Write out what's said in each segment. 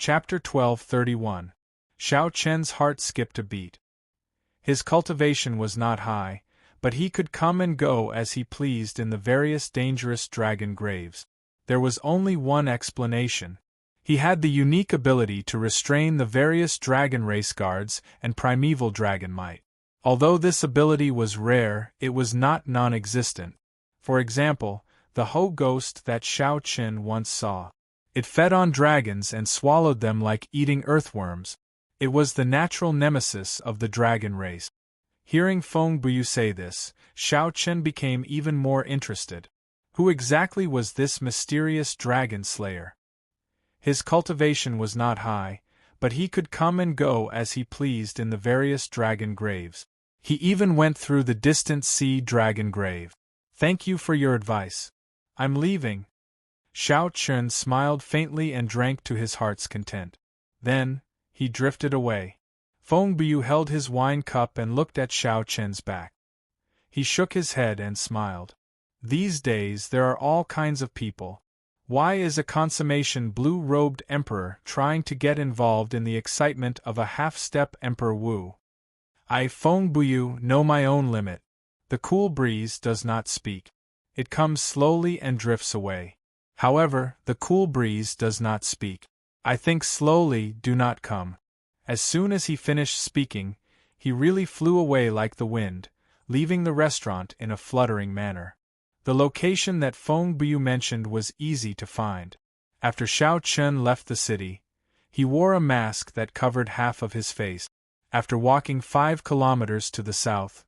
Chapter 12:31. Xiao Chen's heart skipped a beat. His cultivation was not high, but he could come and go as he pleased in the various dangerous dragon graves. There was only one explanation. He had the unique ability to restrain the various dragon race guards and primeval dragon might. Although this ability was rare, it was not non-existent. For example, the Ho ghost that Xiao Chen once saw. It fed on dragons and swallowed them like eating earthworms. It was the natural nemesis of the dragon race. Hearing Feng Buyu say this, Xiao Chen became even more interested. Who exactly was this mysterious dragon slayer? His cultivation was not high, but he could come and go as he pleased in the various dragon graves. He even went through the distant sea dragon grave. Thank you for your advice. I'm leaving. Xiao Chen smiled faintly and drank to his heart's content. Then, he drifted away. Feng Buyu held his wine cup and looked at Xiao Chen's back. He shook his head and smiled. These days there are all kinds of people. Why is a consummation blue-robed emperor trying to get involved in the excitement of a half-step Emperor Wu? I, Feng Buyu, know my own limit. The cool breeze does not speak. It comes slowly and drifts away. However, the cool breeze does not speak. I think slowly, do not come. As soon as he finished speaking, he really flew away like the wind, leaving the restaurant in a fluttering manner. The location that Feng Buyu mentioned was easy to find. After Xiao Chen left the city, he wore a mask that covered half of his face. After walking 5 kilometers to the south,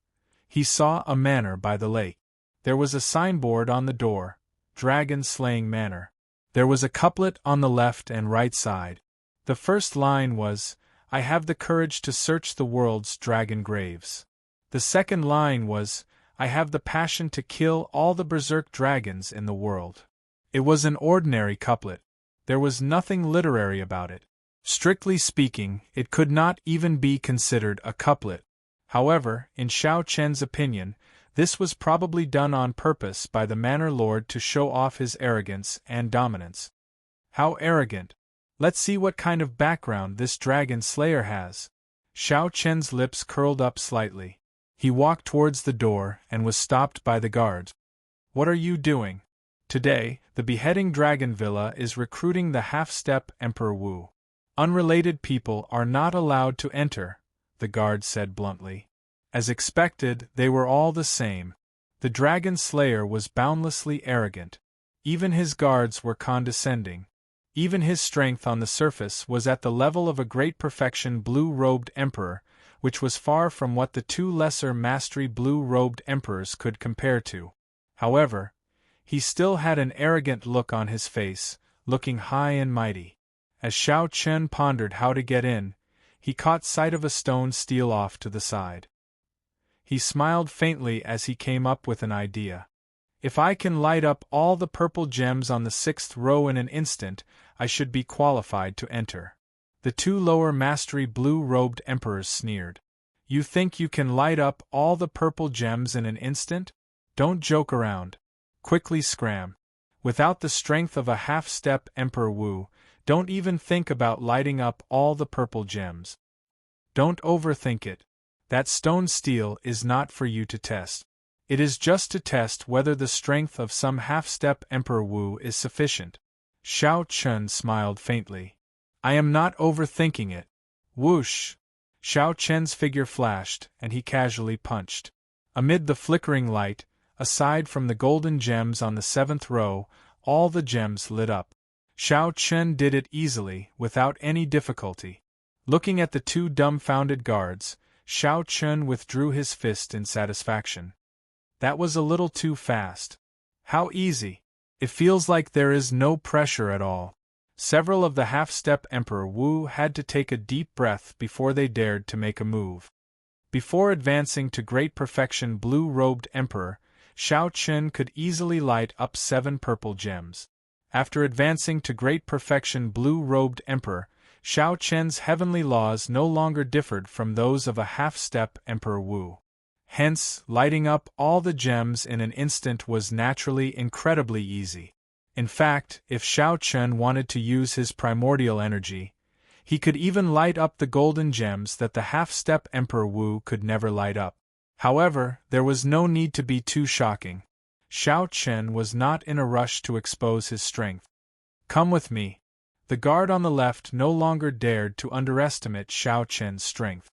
he saw a manor by the lake. There was a signboard on the door, Dragon Slaying Manor. There was a couplet on the left and right side. The first line was, I have the courage to search the world's dragon graves. The second line was, I have the passion to kill all the berserk dragons in the world. It was an ordinary couplet. There was nothing literary about it. Strictly speaking, it could not even be considered a couplet. However, in Xiao Chen's opinion, this was probably done on purpose by the manor lord to show off his arrogance and dominance. How arrogant! Let's see what kind of background this dragon slayer has. Xiao Chen's lips curled up slightly. He walked towards the door and was stopped by the guards. What are you doing? Today, the beheading dragon villa is recruiting the half-step Emperor Wu. Unrelated people are not allowed to enter, the guard said bluntly. As expected, they were all the same. The dragon slayer was boundlessly arrogant. Even his guards were condescending. Even his strength on the surface was at the level of a great perfection blue-robed emperor, which was far from what the 2 lesser mastery blue-robed emperors could compare to. However, he still had an arrogant look on his face, looking high and mighty. As Xiao Chen pondered how to get in, he caught sight of a stone steal off to the side. He smiled faintly as he came up with an idea. If I can light up all the purple gems on the 6th row in an instant, I should be qualified to enter. The 2 lower mastery blue-robed emperors sneered. You think you can light up all the purple gems in an instant? Don't joke around. Quickly scram. Without the strength of a half-step Emperor Wu, don't even think about lighting up all the purple gems. Don't overthink it. That stone steal is not for you to test. It is just to test whether the strength of some half-step Emperor Wu is sufficient. Xiao Chen smiled faintly. I am not overthinking it. Whoosh! Xiao Chen's figure flashed, and he casually punched. Amid the flickering light, aside from the golden gems on the 7th row, all the gems lit up. Xiao Chen did it easily, without any difficulty. Looking at the 2 dumbfounded guards, Xiao Chen withdrew his fist in satisfaction. That was a little too fast. How easy! It feels like there is no pressure at all. Several of the half-step Emperor Wu had to take a deep breath before they dared to make a move. Before advancing to great perfection blue-robed Emperor, Xiao Chen could easily light up 7 purple gems. After advancing to great perfection blue-robed Emperor, Xiao Chen's heavenly laws no longer differed from those of a half-step Emperor Wu. Hence, lighting up all the gems in an instant was naturally incredibly easy. In fact, if Xiao Chen wanted to use his primordial energy, He could even light up the golden gems that the half-step Emperor Wu could never light up. However, there was no need to be too shocking. Xiao Chen was not in a rush to expose his strength. "Come with me." The guard on the left no longer dared to underestimate Xiao Chen's strength.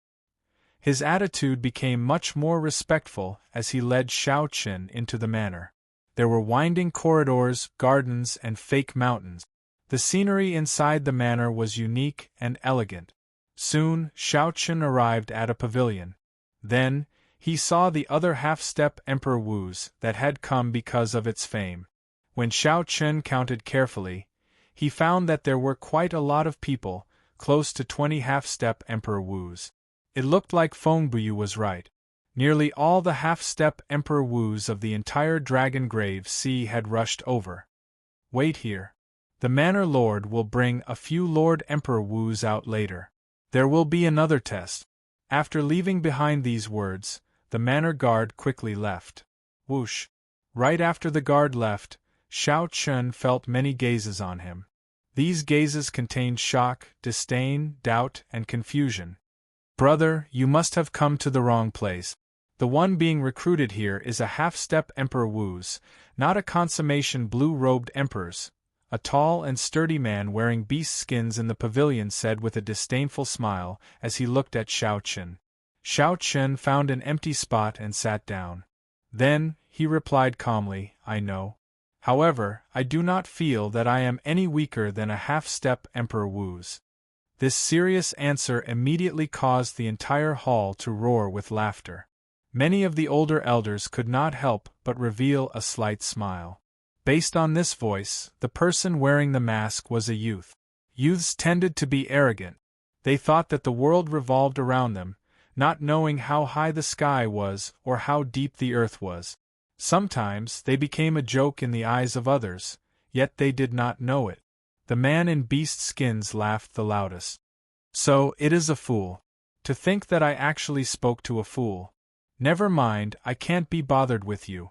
His attitude became much more respectful as he led Xiao Chen into the manor. There were winding corridors, gardens, and fake mountains. The scenery inside the manor was unique and elegant. Soon, Xiao Chen arrived at a pavilion. Then, he saw the other half-step Emperor Wu's that had come because of its fame. When Xiao Chen counted carefully, he found that there were quite a lot of people, close to 20 half-step Emperor Wu's. It looked like Fengbuyu was right. Nearly all the half-step Emperor Wu's of the entire Dragon Grave Sea had rushed over. "Wait here. The Manor Lord will bring a few Lord Emperor Wu's out later. There will be another test." After leaving behind these words, the manor guard quickly left. Whoosh! Right after the guard left, Xiao Chen felt many gazes on him. These gazes contained shock, disdain, doubt, and confusion. "Brother, you must have come to the wrong place. The one being recruited here is a half-step Emperor Wu's, not a consummation blue-robed emperor's," a tall and sturdy man wearing beast skins in the pavilion said with a disdainful smile as he looked at Xiao Chen. Xiao Chen found an empty spot and sat down. Then, he replied calmly, "I know. However, I do not feel that I am any weaker than a half-step Emperor Wu's." This serious answer immediately caused the entire hall to roar with laughter. Many of the older elders could not help but reveal a slight smile. Based on this voice, the person wearing the mask was a youth. Youths tended to be arrogant. They thought that the world revolved around them, not knowing how high the sky was or how deep the earth was. Sometimes they became a joke in the eyes of others, yet they did not know it. The man in beast skins laughed the loudest. "So, it is a fool. To think that I actually spoke to a fool. Never mind, I can't be bothered with you."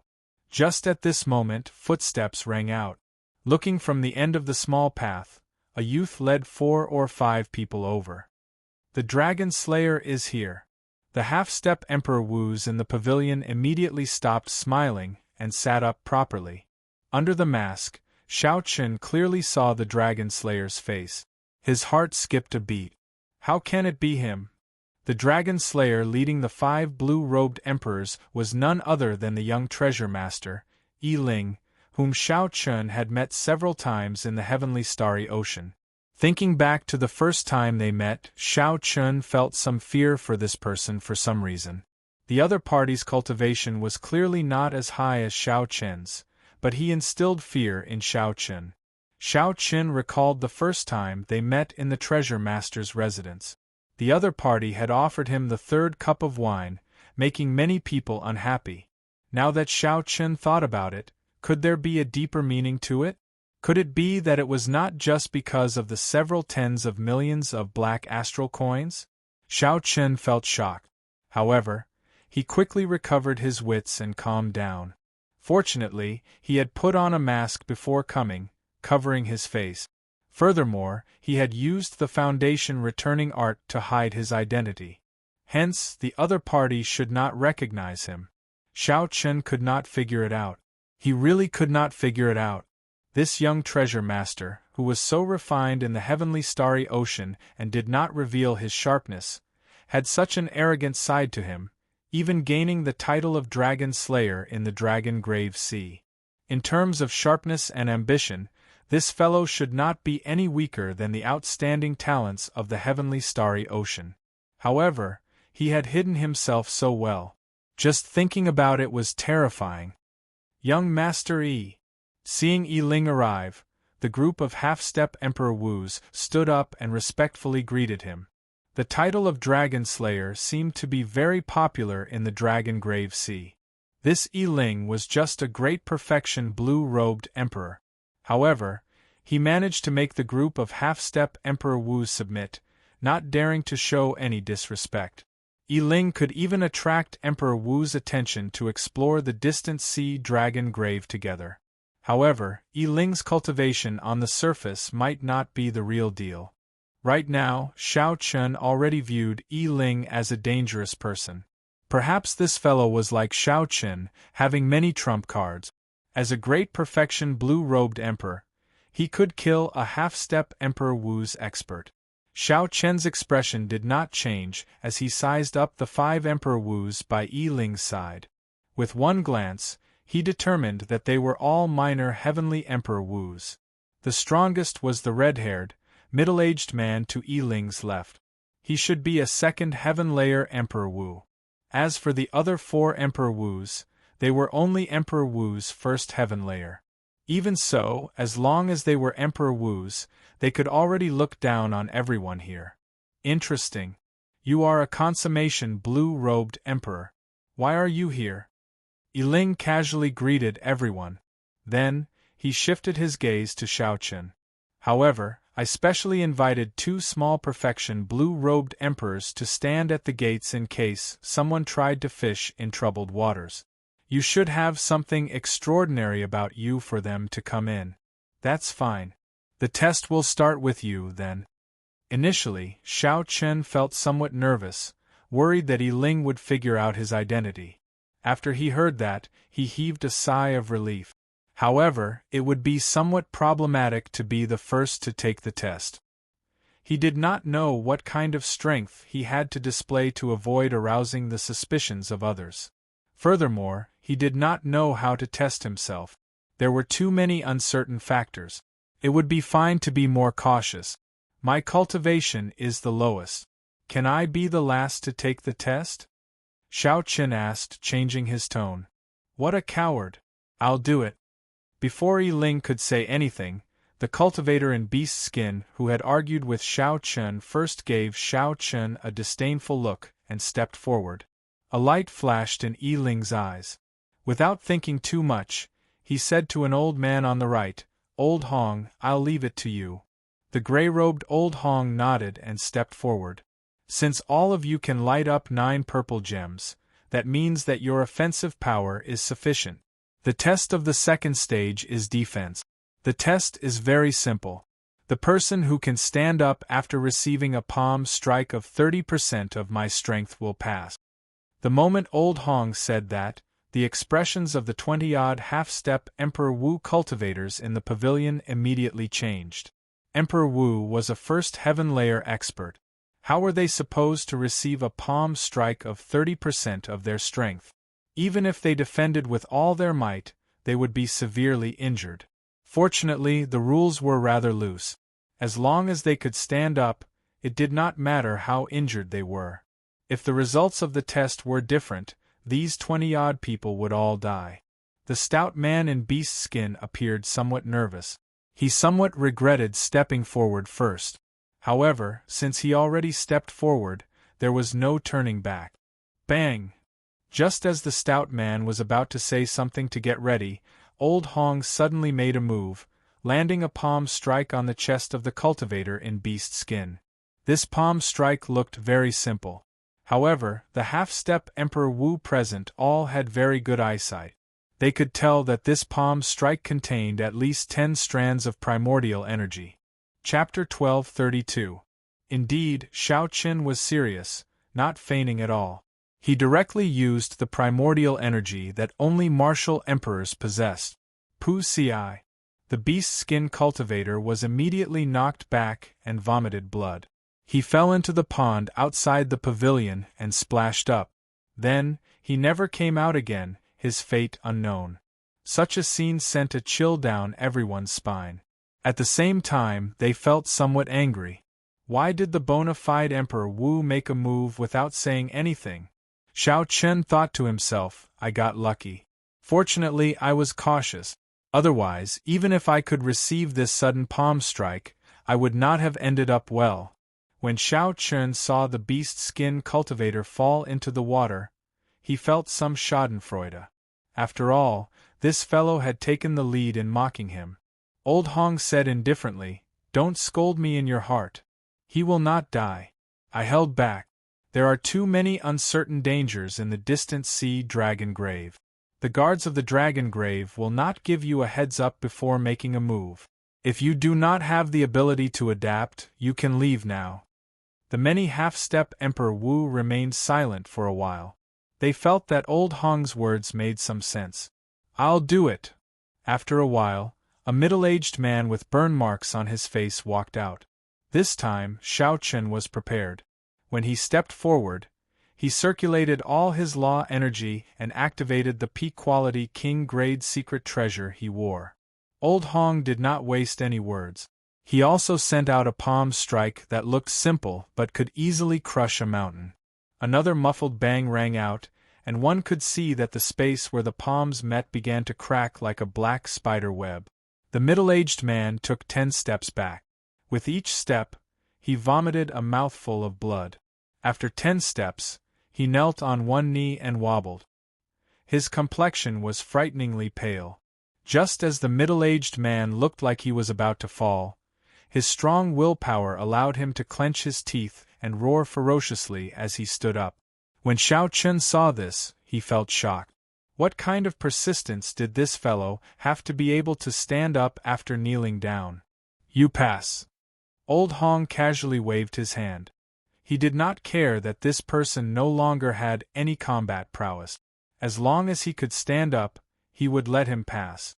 Just at this moment, footsteps rang out. Looking from the end of the small path, a youth led 4 or 5 people over. "The Dragon Slayer is here." The half-step Emperor Wu's in the pavilion immediately stopped smiling and sat up properly. Under the mask, Xiao Chen clearly saw the Dragon Slayer's face. His heart skipped a beat. How can it be him? The Dragon Slayer leading the 5 blue-robed emperors was none other than the young treasure master, Yi Ling, whom Xiao Chen had met several times in the heavenly starry ocean. Thinking back to the first time they met, Xiao Chen felt some fear for this person for some reason. The other party's cultivation was clearly not as high as Xiao Chen's, but he instilled fear in Xiao Chen. Xiao Chen recalled the first time they met in the treasure master's residence. The other party had offered him the 3rd cup of wine, making many people unhappy. Now that Xiao Chen thought about it, could there be a deeper meaning to it? Could it be that it was not just because of the several tens of millions of black astral coins? Xiao Chen felt shocked. However, he quickly recovered his wits and calmed down. Fortunately, he had put on a mask before coming, covering his face. Furthermore, he had used the foundation returning art to hide his identity. Hence, the other party should not recognize him. Xiao Chen could not figure it out. He really could not figure it out. This young treasure master, who was so refined in the heavenly starry ocean and did not reveal his sharpness, had such an arrogant side to him, even gaining the title of Dragon Slayer in the Dragon Grave Sea. In terms of sharpness and ambition, this fellow should not be any weaker than the outstanding talents of the heavenly starry ocean. However, he had hidden himself so well. Just thinking about it was terrifying. "Young Master Yi." Seeing Yi Ling arrive, the group of half-step Emperor Wu's stood up and respectfully greeted him. The title of Dragon Slayer seemed to be very popular in the Dragon Grave Sea. This Yi Ling was just a great perfection blue-robed emperor. However, he managed to make the group of half-step Emperor Wu submit, not daring to show any disrespect. Yi Ling could even attract Emperor Wu's attention to explore the distant sea dragon grave together. However, Yi Ling's cultivation on the surface might not be the real deal. Right now, Xiao Chen already viewed Yi Ling as a dangerous person. Perhaps this fellow was like Xiao Chen, having many trump cards. As a great perfection blue-robed emperor, he could kill a half-step Emperor Wu's expert. Xiao Chen's expression did not change as he sized up the 5 Emperor Wus by Yi Ling's side. With one glance, he determined that they were all minor heavenly Emperor Wus. The strongest was the red-haired, middle-aged man to Yi Ling's left. He should be a second heaven-layer Emperor Wu. As for the other 4 Emperor Wus, they were only Emperor Wu's first heaven layer. Even so, as long as they were Emperor Wus, they could already look down on everyone here. Interesting. You are a consummation blue-robed emperor. Why are you here? Yi Ling casually greeted everyone. Then, he shifted his gaze to Xiao Chen. However, I specially invited 2 small perfection blue-robed emperors to stand at the gates in case someone tried to fish in troubled waters. You should have something extraordinary about you for them to come in. That's fine. The test will start with you, then. Initially, Xiao Chen felt somewhat nervous, worried that Yi Ling would figure out his identity. After he heard that, he heaved a sigh of relief. However, it would be somewhat problematic to be the first to take the test. He did not know what kind of strength he had to display to avoid arousing the suspicions of others. Furthermore, he did not know how to test himself. There were too many uncertain factors. It would be fine to be more cautious. My cultivation is the lowest. Can I be the last to take the test? Xiao Chen asked, changing his tone. What a coward! I'll do it. Before Yi Ling could say anything, the cultivator in beast skin who had argued with Xiao Chen first gave Xiao Chen a disdainful look and stepped forward. A light flashed in Yi Ling's eyes. Without thinking too much, he said to an old man on the right, Old Hong, I'll leave it to you. The gray-robed Old Hong nodded and stepped forward. Since all of you can light up 9 purple gems, that means that your offensive power is sufficient. The test of the second stage is defense. The test is very simple. The person who can stand up after receiving a palm strike of 30% of my strength will pass. The moment Old Hong said that, the expressions of the 20-odd half-step Emperor Wu cultivators in the pavilion immediately changed. Emperor Wu was a first heaven-layer expert. How were they supposed to receive a palm strike of 30% of their strength? Even if they defended with all their might, they would be severely injured. Fortunately, the rules were rather loose. As long as they could stand up, it did not matter how injured they were. If the results of the test were different, these 20-odd people would all die. The stout man in beast skin appeared somewhat nervous. He somewhat regretted stepping forward first. However, since he already stepped forward, there was no turning back. Bang! Just as the stout man was about to say something to get ready, Old Hong suddenly made a move, landing a palm strike on the chest of the cultivator in beast skin. This palm strike looked very simple. However, the half-step Emperor Wu present all had very good eyesight. They could tell that this palm strike contained at least 10 strands of primordial energy. Chapter 1232. Indeed, Xiao Chen was serious, not feigning at all. He directly used the primordial energy that only martial emperors possessed. Pu Ci. The beast skin cultivator was immediately knocked back and vomited blood. He fell into the pond outside the pavilion and splashed up. Then, he never came out again, his fate unknown. Such a scene sent a chill down everyone's spine. At the same time, they felt somewhat angry. Why did the bona fide Emperor Wu make a move without saying anything? Xiao Chen thought to himself, I got lucky. Fortunately, I was cautious. Otherwise, even if I could receive this sudden palm strike, I would not have ended up well. When Xiao Chen saw the beast skin cultivator fall into the water, he felt some schadenfreude. After all, this fellow had taken the lead in mocking him. Old Hong said indifferently, Don't scold me in your heart. He will not die. I held back. There are too many uncertain dangers in the distant sea dragon grave. The guards of the dragon grave will not give you a heads up before making a move. If you do not have the ability to adapt, you can leave now. The many half-step Emperor Wu remained silent for a while. They felt that old Hong's words made some sense. I'll do it. After a while, a middle-aged man with burn marks on his face walked out. This time, Xiao Chen was prepared. When he stepped forward, he circulated all his law energy and activated the peak-quality king-grade secret treasure he wore. Old Hong did not waste any words. He also sent out a palm strike that looked simple but could easily crush a mountain. Another muffled bang rang out, and one could see that the space where the palms met began to crack like a black spider web. The middle-aged man took 10 steps back. With each step, he vomited a mouthful of blood. After 10 steps, he knelt on one knee and wobbled. His complexion was frighteningly pale. Just as the middle-aged man looked like he was about to fall, his strong willpower allowed him to clench his teeth and roar ferociously as he stood up. When Xiao Chen saw this, he felt shocked. What kind of persistence did this fellow have to be able to stand up after kneeling down? You pass. Old Hong casually waved his hand. He did not care that this person no longer had any combat prowess. As long as he could stand up, he would let him pass.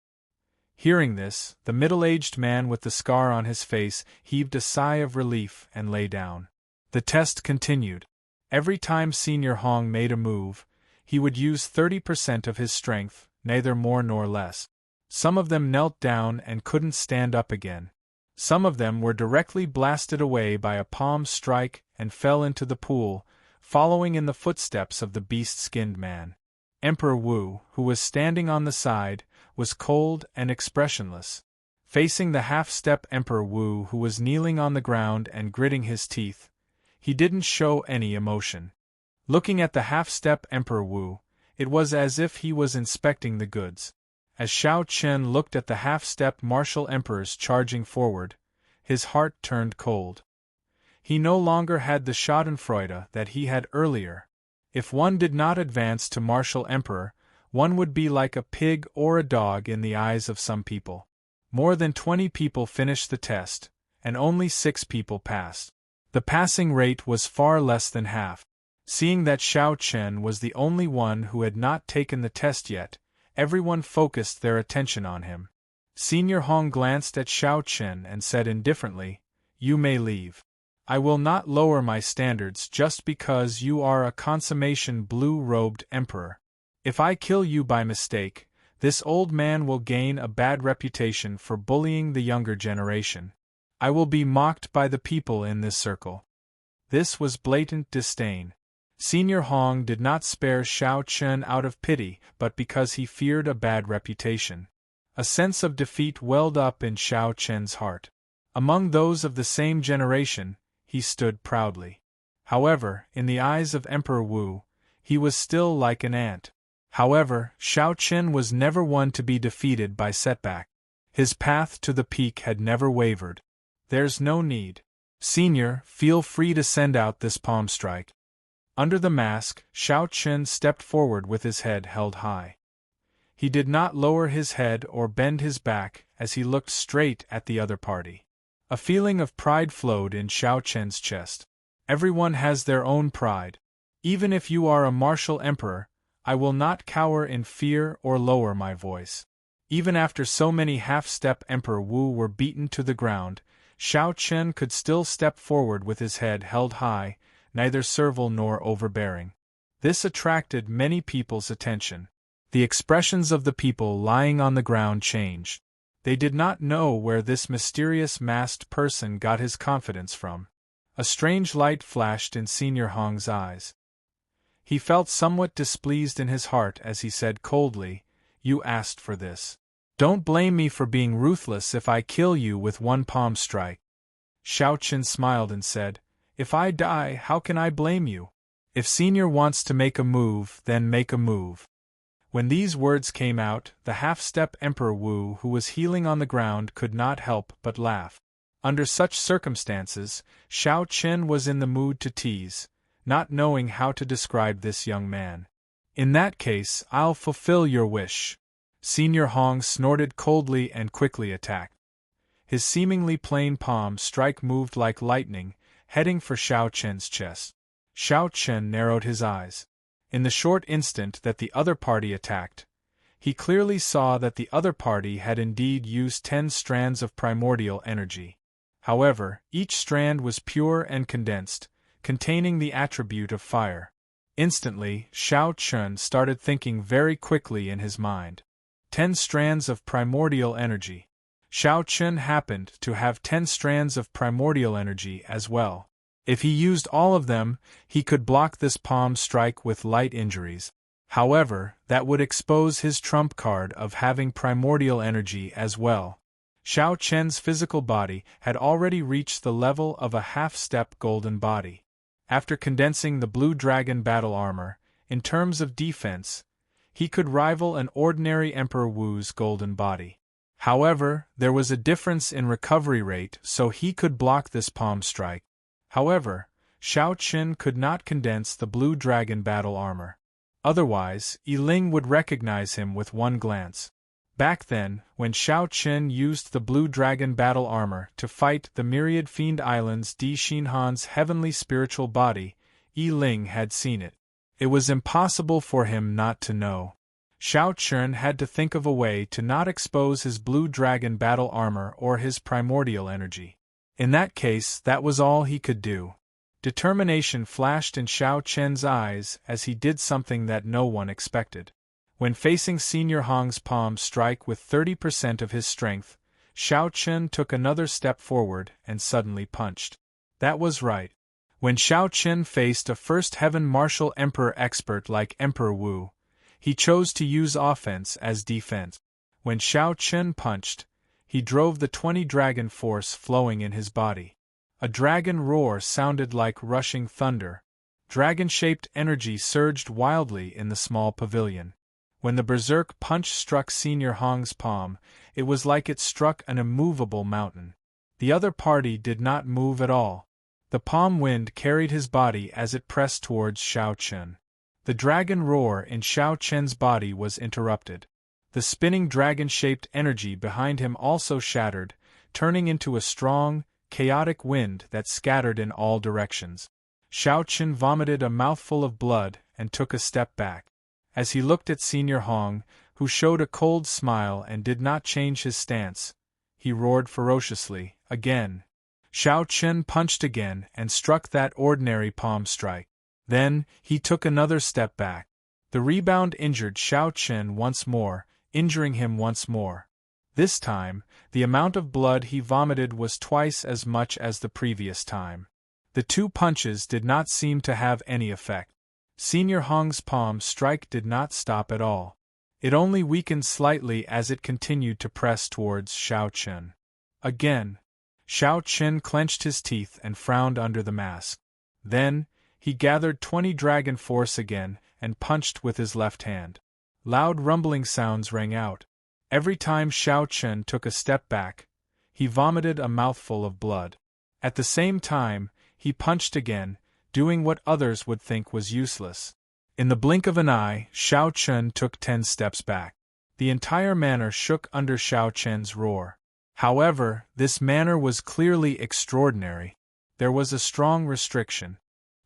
Hearing this, the middle-aged man with the scar on his face heaved a sigh of relief and lay down. The test continued. Every time Senior Hong made a move, he would use 30% of his strength, neither more nor less. Some of them knelt down and couldn't stand up again. Some of them were directly blasted away by a palm strike and fell into the pool, following in the footsteps of the beast-skinned man. Emperor Wu, who was standing on the side, was cold and expressionless. Facing the half-step Emperor Wu, who was kneeling on the ground and gritting his teeth, he didn't show any emotion. Looking at the half-step Emperor Wu, it was as if he was inspecting the goods. As Xiao Chen looked at the half-step martial emperors charging forward, his heart turned cold. He no longer had the schadenfreude that he had earlier. If one did not advance to martial emperor, one would be like a pig or a dog in the eyes of some people. More than 20 people finished the test, and only 6 people passed. The passing rate was far less than half. Seeing that Xiao Chen was the only one who had not taken the test yet, everyone focused their attention on him. Senior Hong glanced at Xiao Chen and said indifferently, "You may leave. I will not lower my standards just because you are a consummation blue-robed emperor. If I kill you by mistake, this old man will gain a bad reputation for bullying the younger generation. I will be mocked by the people in this circle." This was blatant disdain. Senior Hong did not spare Xiao Chen out of pity, but because he feared a bad reputation. A sense of defeat welled up in Xiao Chen's heart. Among those of the same generation, he stood proudly. However, in the eyes of Emperor Wu, he was still like an ant. However, Xiao Chen was never one to be defeated by setback. His path to the peak had never wavered. There's no need. Senior, feel free to send out this palm strike. Under the mask, Xiao Chen stepped forward with his head held high. He did not lower his head or bend his back as he looked straight at the other party. A feeling of pride flowed in Xiao Chen's chest. Everyone has their own pride. Even if you are a martial emperor, I will not cower in fear or lower my voice. Even after so many half-step Emperor Wu were beaten to the ground, Xiao Chen could still step forward with his head held high, neither servile nor overbearing. This attracted many people's attention. The expressions of the people lying on the ground changed. They did not know where this mysterious masked person got his confidence from. A strange light flashed in Senior Hong's eyes. He felt somewhat displeased in his heart as he said coldly, "You asked for this. Don't blame me for being ruthless if I kill you with one palm strike." Xiao Chen smiled and said, "If I die, how can I blame you? If Senior wants to make a move, then make a move." When these words came out, the half-step Emperor Wu, who was healing on the ground, could not help but laugh. Under such circumstances, Xiao Chen was in the mood to tease, not knowing how to describe this young man. "In that case, I'll fulfill your wish." Senior Hong snorted coldly and quickly attacked. His seemingly plain palm strike moved like lightning, heading for Xiao Chen's chest. Xiao Chen narrowed his eyes. In the short instant that the other party attacked, he clearly saw that the other party had indeed used 10 strands of primordial energy. However, each strand was pure and condensed, containing the attribute of fire. Instantly, Xiao Chen started thinking very quickly in his mind. 10 strands of primordial energy. Xiao Chen happened to have 10 strands of primordial energy as well. If he used all of them, he could block this palm strike with light injuries. However, that would expose his trump card of having primordial energy as well. Xiao Chen's physical body had already reached the level of a half-step golden body. After condensing the blue dragon battle armor, in terms of defense, he could rival an ordinary Emperor Wu's golden body. However, there was a difference in recovery rate, so he could block this palm strike. However, Xiao Chen could not condense the blue dragon battle armor. Otherwise, Yi Ling would recognize him with one glance. Back then, when Xiao Chen used the blue dragon battle armor to fight the myriad fiend islands Di Xinhan's heavenly spiritual body, Yi Ling had seen it. It was impossible for him not to know. Xiao Chen had to think of a way to not expose his blue dragon battle armor or his primordial energy. In that case, that was all he could do. Determination flashed in Xiao Chen's eyes as he did something that no one expected. When facing Senior Hong's palm strike with 30% of his strength, Xiao Chen took another step forward and suddenly punched. That was right. When Xiao Chen faced a first heaven martial emperor expert like Emperor Wu, he chose to use offense as defense. When Xiao Chen punched, he drove the 20 dragon force flowing in his body. A dragon roar sounded like rushing thunder. Dragon-shaped energy surged wildly in the small pavilion. When the berserk punch struck Senior Hong's palm, it was like it struck an immovable mountain. The other party did not move at all. The palm wind carried his body as it pressed towards Xiao Chen. The dragon roar in Xiao Chen's body was interrupted. The spinning dragon-shaped energy behind him also shattered, turning into a strong, chaotic wind that scattered in all directions. Xiao Chen vomited a mouthful of blood and took a step back. As he looked at Senior Hong, who showed a cold smile and did not change his stance, he roared ferociously, again. Xiao Chen punched again and struck that ordinary palm strike. Then, he took another step back. The rebound injured Xiao Chen once more, injuring him once more. This time, the amount of blood he vomited was twice as much as the previous time. The 2 punches did not seem to have any effect. Senior Hong's palm strike did not stop at all. It only weakened slightly as it continued to press towards Xiao Chen. Again. Xiao Chen clenched his teeth and frowned under the mask. Then, he gathered 20 dragon force again and punched with his left hand. Loud rumbling sounds rang out. Every time Xiao Chen took a step back, he vomited a mouthful of blood. At the same time, he punched again, doing what others would think was useless. In the blink of an eye, Xiao Chen took 10 steps back. The entire manor shook under Xiao Chen's roar. However, this manor was clearly extraordinary. There was a strong restriction.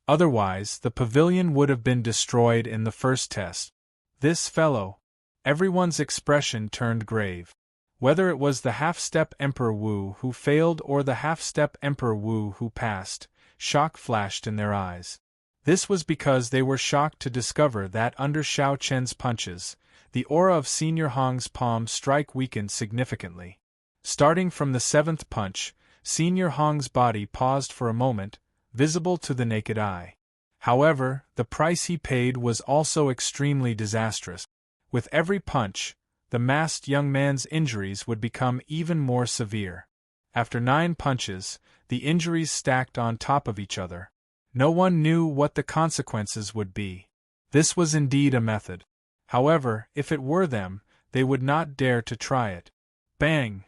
Otherwise, the pavilion would have been destroyed in the first test. This fellow. Everyone's expression turned grave. Whether it was the half-step Emperor Wu who failed or the half-step Emperor Wu who passed, shock flashed in their eyes. This was because they were shocked to discover that under Xiao Chen's punches, the aura of Senior Hong's palm strike weakened significantly. Starting from the 7th punch, Senior Hong's body paused for a moment, visible to the naked eye. However, the price he paid was also extremely disastrous. With every punch, the masked young man's injuries would become even more severe. After 9 punches, the injuries stacked on top of each other. No one knew what the consequences would be. This was indeed a method. However, if it were them, they would not dare to try it. Bang!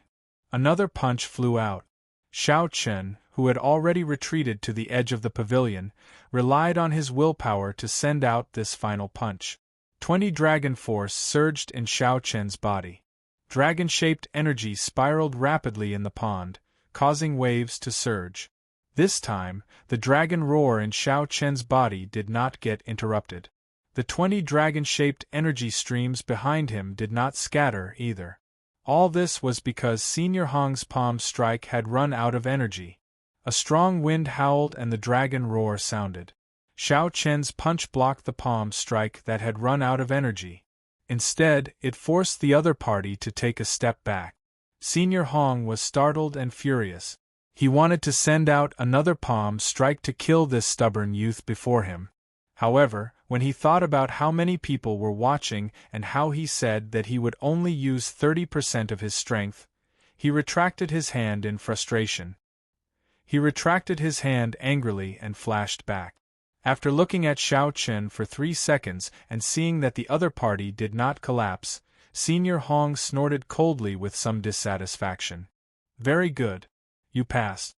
Another punch flew out. Xiao Chen, who had already retreated to the edge of the pavilion, relied on his willpower to send out this final punch. 20 dragon force surged in Xiao Chen's body. Dragon-shaped energy spiraled rapidly in the pond, causing waves to surge. This time, the dragon roar in Xiao Chen's body did not get interrupted. The 20 dragon-shaped energy streams behind him did not scatter either. All this was because Senior Hong's palm strike had run out of energy. A strong wind howled and the dragon roar sounded. Xiao Chen's punch blocked the palm strike that had run out of energy. Instead, it forced the other party to take a step back. Senior Hong was startled and furious. He wanted to send out another palm strike to kill this stubborn youth before him. However, when he thought about how many people were watching and how he said that he would only use 30% of his strength, he retracted his hand in frustration. He retracted his hand angrily and flashed back. After looking at Xiao Chen for 3 seconds and seeing that the other party did not collapse, Senior Hong snorted coldly with some dissatisfaction. "Very good. You passed."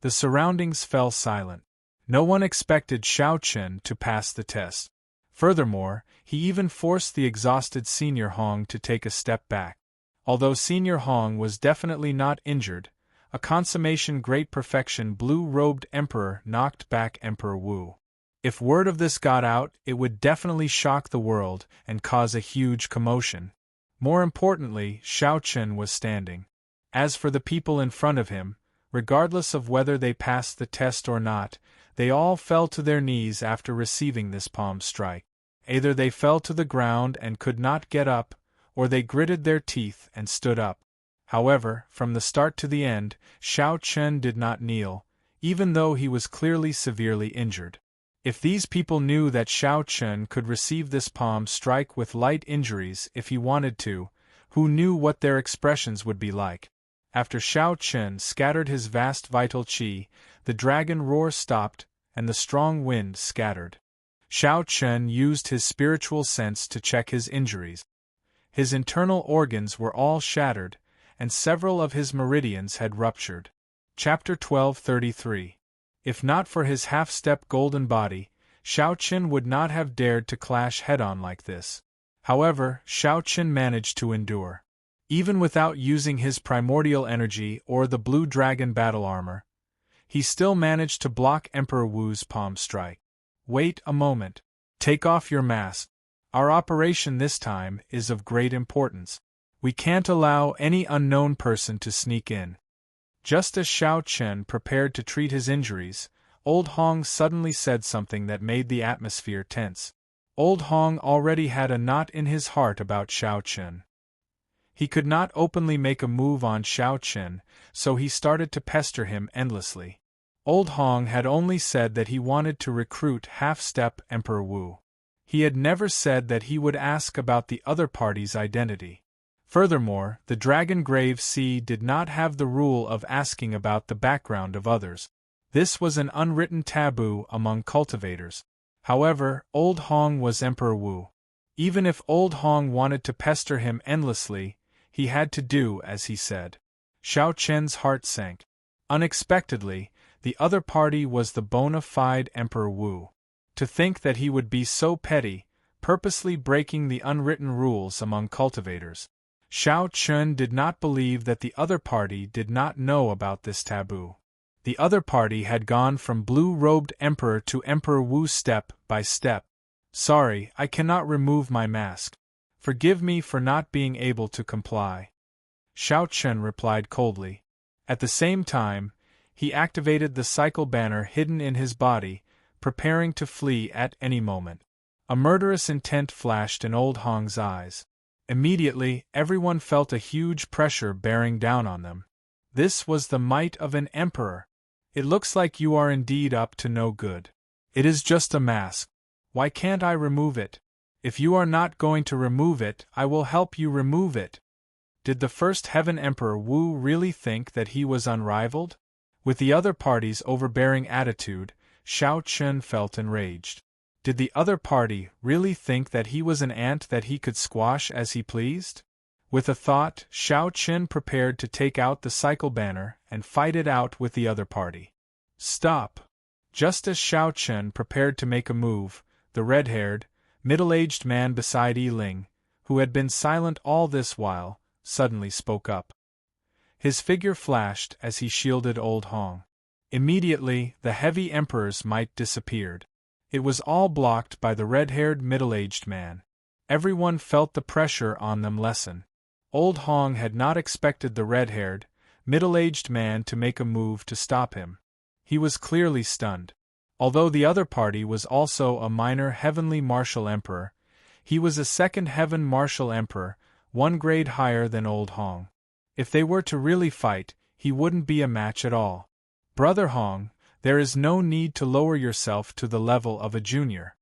The surroundings fell silent. No one expected Xiao Chen to pass the test. Furthermore, he even forced the exhausted Senior Hong to take a step back. Although Senior Hong was definitely not injured, a consummation great perfection blue-robed emperor knocked back Emperor Wu. If word of this got out, it would definitely shock the world and cause a huge commotion. More importantly, Xiao Chen was standing. As for the people in front of him, regardless of whether they passed the test or not, they all fell to their knees after receiving this palm strike. Either they fell to the ground and could not get up, or they gritted their teeth and stood up. However, from the start to the end, Xiao Chen did not kneel, even though he was clearly severely injured. If these people knew that Xiao Chen could receive this palm strike with light injuries if he wanted to, who knew what their expressions would be like? After Xiao Chen scattered his vast vital qi, the dragon roar stopped, and the strong wind scattered. Xiao Chen used his spiritual sense to check his injuries. His internal organs were all shattered, and several of his meridians had ruptured. Chapter 1233. If not for his half-step golden body, Xiao Chen would not have dared to clash head-on like this. However, Xiao Chen managed to endure. Even without using his primordial energy or the blue dragon battle armor, he still managed to block Emperor Wu's palm strike. "Wait a moment. Take off your mask. Our operation this time is of great importance. We can't allow any unknown person to sneak in." Just as Xiao Chen prepared to treat his injuries, Old Hong suddenly said something that made the atmosphere tense. Old Hong already had a knot in his heart about Xiao Chen. He could not openly make a move on Xiao Chen, so he started to pester him endlessly. Old Hong had only said that he wanted to recruit half-step Emperor Wu. He had never said that he would ask about the other party's identity. Furthermore, the Dragon Grave Sea did not have the rule of asking about the background of others. This was an unwritten taboo among cultivators. However, Old Hong was Emperor Wu. Even if Old Hong wanted to pester him endlessly, he had to do as he said. Xiao Chen's heart sank. Unexpectedly, the other party was the bona fide Emperor Wu. To think that he would be so petty, purposely breaking the unwritten rules among cultivators. Xiao Chen did not believe that the other party did not know about this taboo. The other party had gone from blue-robed emperor to Emperor Wu step by step. "Sorry, I cannot remove my mask. Forgive me for not being able to comply," Xiao Chen replied coldly. At the same time, he activated the cycle banner hidden in his body, preparing to flee at any moment. A murderous intent flashed in Old Hong's eyes. Immediately, everyone felt a huge pressure bearing down on them. This was the might of an emperor. "It looks like you are indeed up to no good. It is just a mask. Why can't I remove it? If you are not going to remove it, I will help you remove it." Did the first Heaven Emperor Wu really think that he was unrivaled? With the other party's overbearing attitude, Xiao Chen felt enraged. Did the other party really think that he was an ant that he could squash as he pleased? With a thought, Xiao Chen prepared to take out the cycle banner and fight it out with the other party. "Stop!" Just as Xiao Chen prepared to make a move, the red-haired, middle-aged man beside Yi Ling, who had been silent all this while, suddenly spoke up. His figure flashed as he shielded Old Hong. Immediately, the heavy Emperor's might disappeared. It was all blocked by the red-haired middle-aged man. Everyone felt the pressure on them lessen. Old Hong had not expected the red-haired, middle-aged man to make a move to stop him. He was clearly stunned. Although the other party was also a minor heavenly martial emperor, he was a second heaven martial emperor, one grade higher than Old Hong. If they were to really fight, he wouldn't be a match at all. Brother Hong, there is no need to lower yourself to the level of a junior.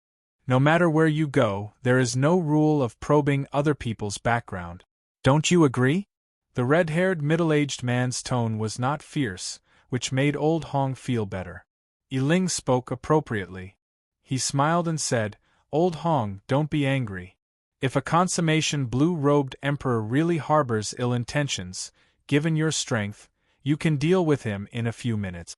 No matter where you go, there is no rule of probing other people's background. Don't you agree? The red-haired middle-aged man's tone was not fierce, which made Old Hong feel better. Yiling spoke appropriately. He smiled and said, "Old Hong, don't be angry. If a consummation blue-robed emperor really harbors ill intentions, given your strength, you can deal with him in a few minutes."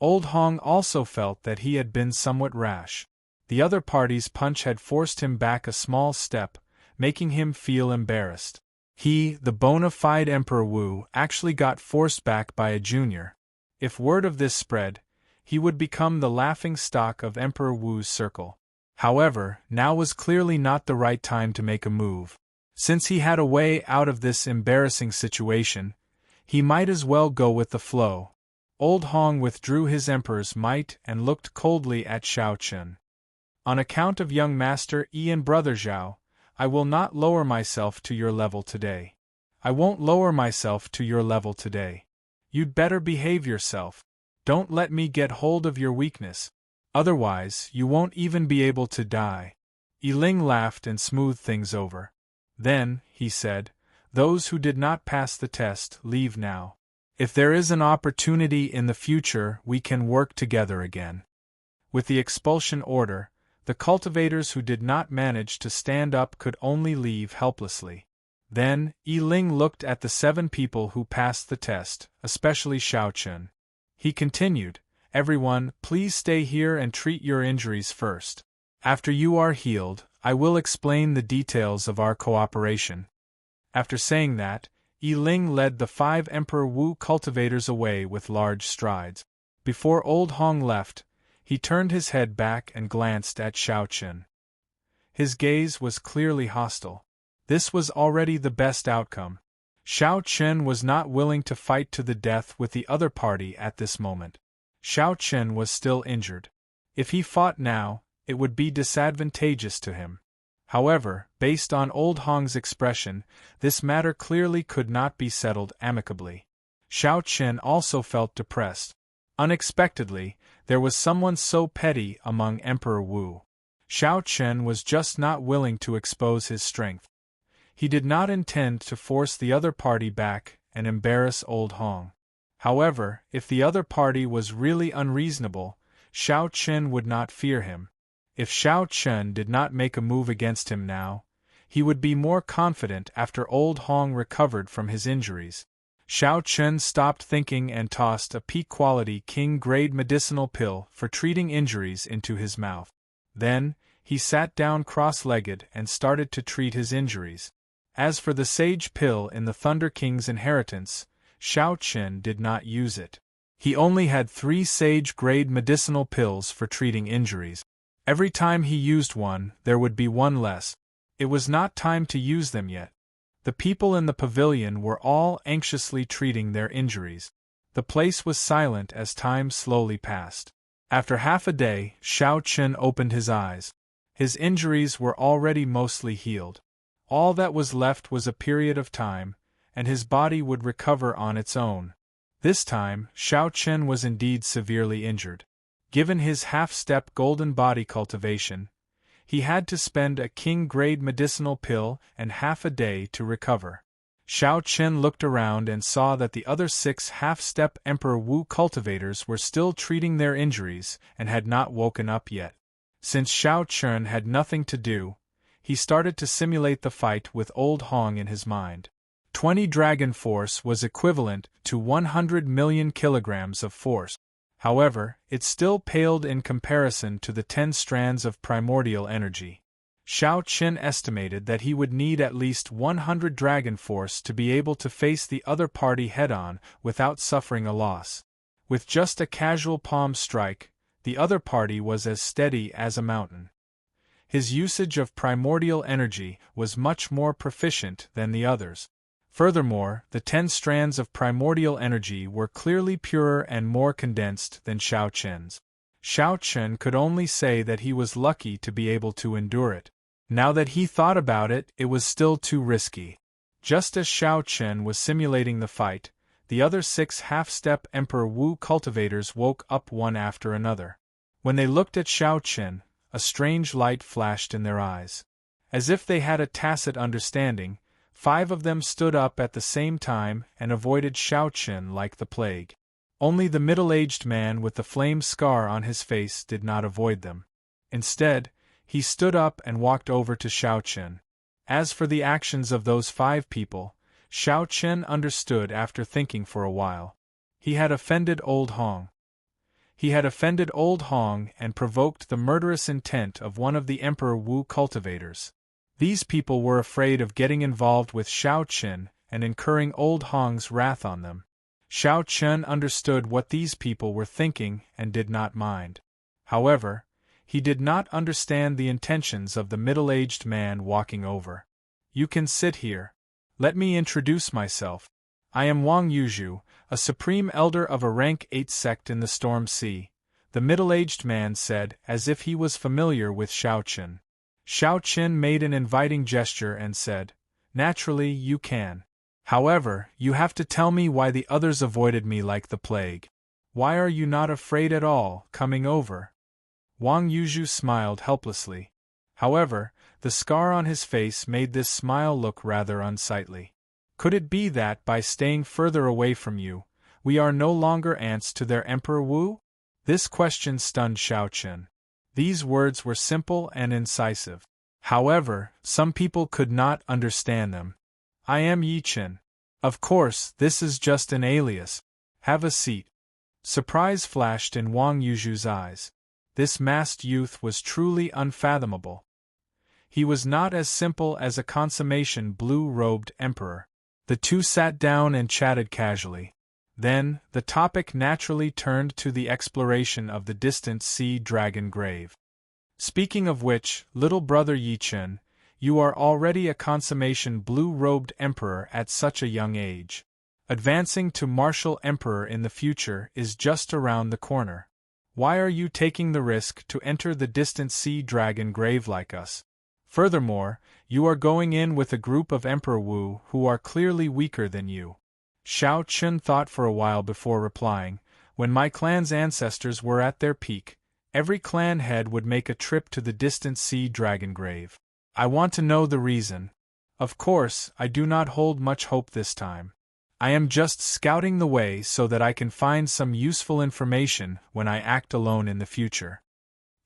Old Hong also felt that he had been somewhat rash. The other party's punch had forced him back a small step, making him feel embarrassed. He, the bona fide Emperor Wu, actually got forced back by a junior. If word of this spread, he would become the laughing stock of Emperor Wu's circle. However, now was clearly not the right time to make a move. Since he had a way out of this embarrassing situation, he might as well go with the flow. Old Hong withdrew his emperor's might and looked coldly at Xiao Chen. "On account of young Master Yi and Brother Zhao, I will not lower myself to your level today. I won't lower myself to your level today. You'd better behave yourself. Don't let me get hold of your weakness. Otherwise, you won't even be able to die." Yiling laughed and smoothed things over. "Then," he said, "those who did not pass the test, leave now. If there is an opportunity in the future, we can work together again." With the expulsion order, the cultivators who did not manage to stand up could only leave helplessly. Then, Yiling looked at the 7 people who passed the test, especially Xiao Chen. He continued, "Everyone, please stay here and treat your injuries first. After you are healed, I will explain the details of our cooperation." After saying that, Yiling led the 5 Emperor Wu cultivators away with large strides. Before Old Hong left, he turned his head back and glanced at Xiao Chen. His gaze was clearly hostile. This was already the best outcome. Xiao Chen was not willing to fight to the death with the other party at this moment. Xiao Chen was still injured. If he fought now, it would be disadvantageous to him. However, based on Old Hong's expression, this matter clearly could not be settled amicably. Xiao Chen also felt depressed. Unexpectedly, there was someone so petty among Emperor Wu. Xiao Chen was just not willing to expose his strength. He did not intend to force the other party back and embarrass Old Hong. However, if the other party was really unreasonable, Xiao Chen would not fear him. If Xiao Chen did not make a move against him now, he would be more confident after Old Hong recovered from his injuries. Xiao Chen stopped thinking and tossed a peak-quality king-grade medicinal pill for treating injuries into his mouth. Then, he sat down cross-legged and started to treat his injuries. As for the sage pill in the Thunder King's inheritance, Xiao Chen did not use it. He only had 3 sage-grade medicinal pills for treating injuries. Every time he used one, there would be one less. It was not time to use them yet. The people in the pavilion were all anxiously treating their injuries. The place was silent as time slowly passed. After half a day, Xiao Chen opened his eyes. His injuries were already mostly healed. All that was left was a period of time, and his body would recover on its own. This time, Xiao Chen was indeed severely injured. Given his half-step golden body cultivation, he had to spend a king-grade medicinal pill and half a day to recover. Xiao Chen looked around and saw that the other 6 half-step Emperor Wu cultivators were still treating their injuries and had not woken up yet. Since Xiao Chen had nothing to do, he started to simulate the fight with Old Hong in his mind. 20 dragon force was equivalent to 100 million kilograms of force. However, it still paled in comparison to the 10 strands of primordial energy. Shao Chen estimated that he would need at least 100 dragon force to be able to face the other party head-on without suffering a loss. With just a casual palm strike, the other party was as steady as a mountain. His usage of primordial energy was much more proficient than the others. Furthermore, the 10 strands of primordial energy were clearly purer and more condensed than Shao Chen's. Shao Chen could only say that he was lucky to be able to endure it. Now that he thought about it, it was still too risky. Just as Shao Chen was simulating the fight, the other 6 half-step Emperor Wu cultivators woke up one after another. When they looked at Shao Chen, a strange light flashed in their eyes. As if they had a tacit understanding, 5 of them stood up at the same time and avoided Shao Chen like the plague. Only the middle-aged man with the flame scar on his face did not avoid them. Instead, he stood up and walked over to Shao Chen. As for the actions of those 5 people, Shao Chen understood after thinking for a while. He had offended Old Hong. He had offended Old Hong and provoked the murderous intent of one of the Emperor Wu cultivators. These people were afraid of getting involved with Shao Chen and incurring Old Hong's wrath on them. Shao Chen understood what these people were thinking and did not mind. However, he did not understand the intentions of the middle-aged man walking over. "You can sit here. Let me introduce myself. I am Wang Yuzhu, a supreme elder of a rank 8 sect in the Storm Sea," the middle-aged man said, as if he was familiar with Shao Chen. Shao Chen made an inviting gesture and said, "Naturally, you can. However, you have to tell me why the others avoided me like the plague. Why are you not afraid at all, coming over?" Wang Yuzhu smiled helplessly. However, the scar on his face made this smile look rather unsightly. Could it be that by staying further away from you, we are no longer ants to their Emperor Wu? This question stunned Shao Chen. These words were simple and incisive. However, some people could not understand them. "I am Yi Chen. Of course, this is just an alias. Have a seat." Surprise flashed in Wang Yuzhu's eyes. This masked youth was truly unfathomable. He was not as simple as a consummation blue-robed emperor. The two sat down and chatted casually. Then, the topic naturally turned to the exploration of the distant sea dragon grave. "Speaking of which, little brother Yi Chen, you are already a consummation blue-robed emperor at such a young age. Advancing to martial emperor in the future is just around the corner. Why are you taking the risk to enter the distant sea dragon grave like us? Furthermore, you are going in with a group of Emperor Wu who are clearly weaker than you." Shao Chen thought for a while before replying, "When my clan's ancestors were at their peak, every clan head would make a trip to the distant sea dragon grave. I want to know the reason. Of course, I do not hold much hope this time. I am just scouting the way so that I can find some useful information when I act alone in the future."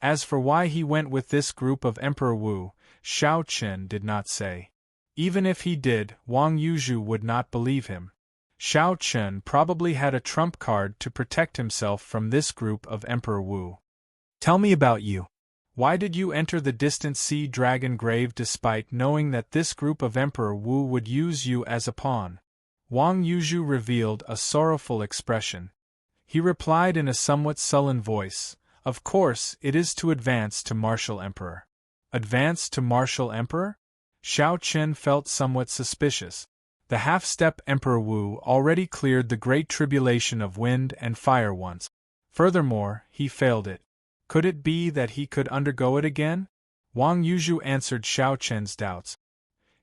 As for why he went with this group of Emperor Wu, Shao Chen did not say. Even if he did, Wang Yuzhu would not believe him. Shao Chen probably had a trump card to protect himself from this group of Emperor Wu. "Tell me about you. Why did you enter the distant sea dragon grave despite knowing that this group of Emperor Wu would use you as a pawn?" Wang Yuzhu revealed a sorrowful expression. He replied in a somewhat sullen voice, "Of course, it is to advance to martial emperor." Advance to martial emperor? Shao Chen felt somewhat suspicious. The half-step Emperor Wu already cleared the great tribulation of wind and fire once. Furthermore, he failed it. Could it be that he could undergo it again? Wang Yuzhu answered Shao Chen's doubts.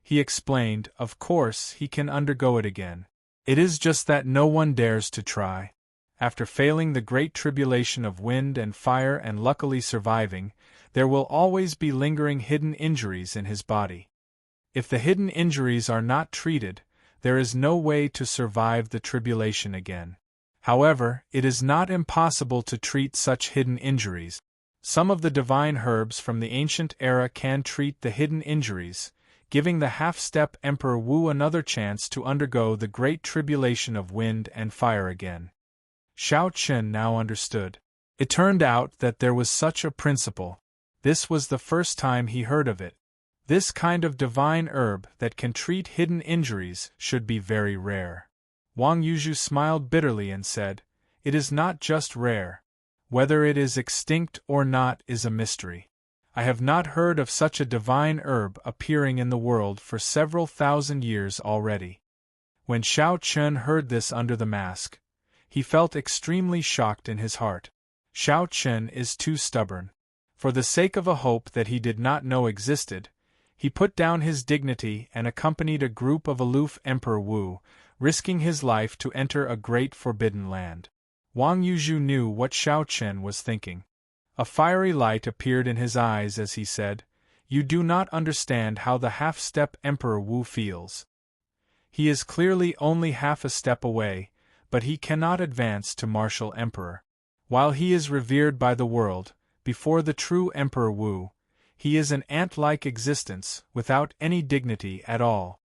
He explained, "Of course, he can undergo it again. It is just that no one dares to try. After failing the great tribulation of wind and fire and luckily surviving, there will always be lingering hidden injuries in his body. If the hidden injuries are not treated, there is no way to survive the tribulation again. However, it is not impossible to treat such hidden injuries. Some of the divine herbs from the ancient era can treat the hidden injuries, giving the half-step Emperor Wu another chance to undergo the great tribulation of wind and fire again." Shao Chen now understood. It turned out that there was such a principle. This was the first time he heard of it. This kind of divine herb that can treat hidden injuries should be very rare. Wang Yuzhu smiled bitterly and said, "It is not just rare. Whether it is extinct or not is a mystery. I have not heard of such a divine herb appearing in the world for several thousand years already." When Xiao Chen heard this under the mask, he felt extremely shocked in his heart. Xiao Chen is too stubborn. For the sake of a hope that he did not know existed, he put down his dignity and accompanied a group of aloof Emperor Wu, risking his life to enter a great forbidden land. Wang Yuzhu knew what Xiao Chen was thinking. A fiery light appeared in his eyes as he said, "You do not understand how the half-step Emperor Wu feels. He is clearly only half a step away, but he cannot advance to martial emperor. While he is revered by the world, before the true Emperor Wu, he is an ant-like existence, without any dignity at all.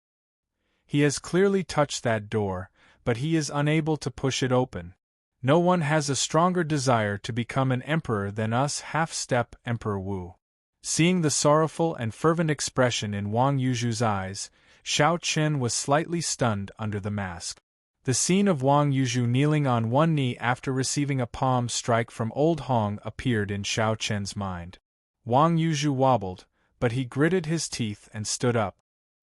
He has clearly touched that door, but he is unable to push it open. No one has a stronger desire to become an emperor than us half-step Emperor Wu." Seeing the sorrowful and fervent expression in Wang Yuzhu's eyes, Xiao Chen was slightly stunned under the mask. The scene of Wang Yuzhu kneeling on one knee after receiving a palm strike from Old Hong appeared in Xiao Chen's mind. Wang Yuzhu wobbled, but he gritted his teeth and stood up.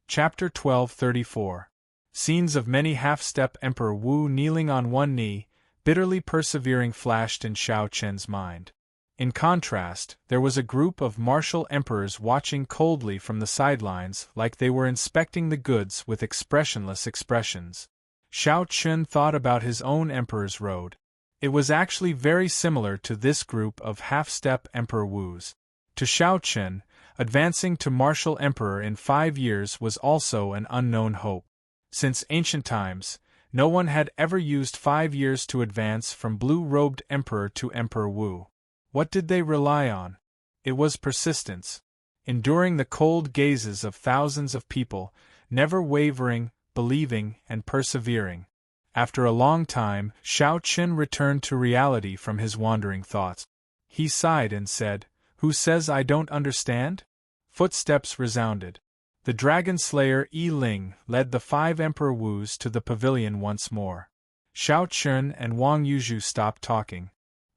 Chapter 1234. Scenes of many half-step Emperor Wu kneeling on one knee, bitterly persevering flashed in Xiao Chen's mind. In contrast, there was a group of martial emperors watching coldly from the sidelines like they were inspecting the goods with expressionless expressions. Xiao Chen thought about his own emperor's road. It was actually very similar to this group of half-step Emperor Wus. To Xiao Chen, advancing to martial emperor in 5 years was also an unknown hope. Since ancient times, no one had ever used 5 years to advance from blue-robed emperor to Emperor Wu. What did they rely on? It was persistence. Enduring the cold gazes of thousands of people, never wavering, believing, and persevering. After a long time, Xiao Chen returned to reality from his wandering thoughts. He sighed and said, "Who says I don't understand?" Footsteps resounded. The dragon slayer Yi Ling led the 5 Emperor Wus to the pavilion once more. Xiao Chen and Wang Yuzhu stopped talking.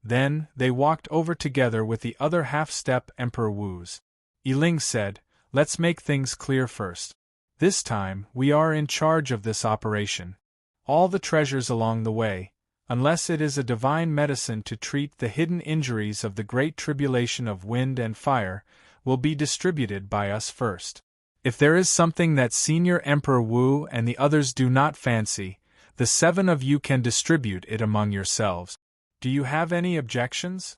Then, they walked over together with the other half-step Emperor Wus. Yi Ling said, "Let's make things clear first. This time, we are in charge of this operation. All the treasures along the way, unless it is a divine medicine to treat the hidden injuries of the great tribulation of wind and fire, will be distributed by us first. If there is something that Senior Emperor Wu and the others do not fancy, the 7 of you can distribute it among yourselves. Do you have any objections?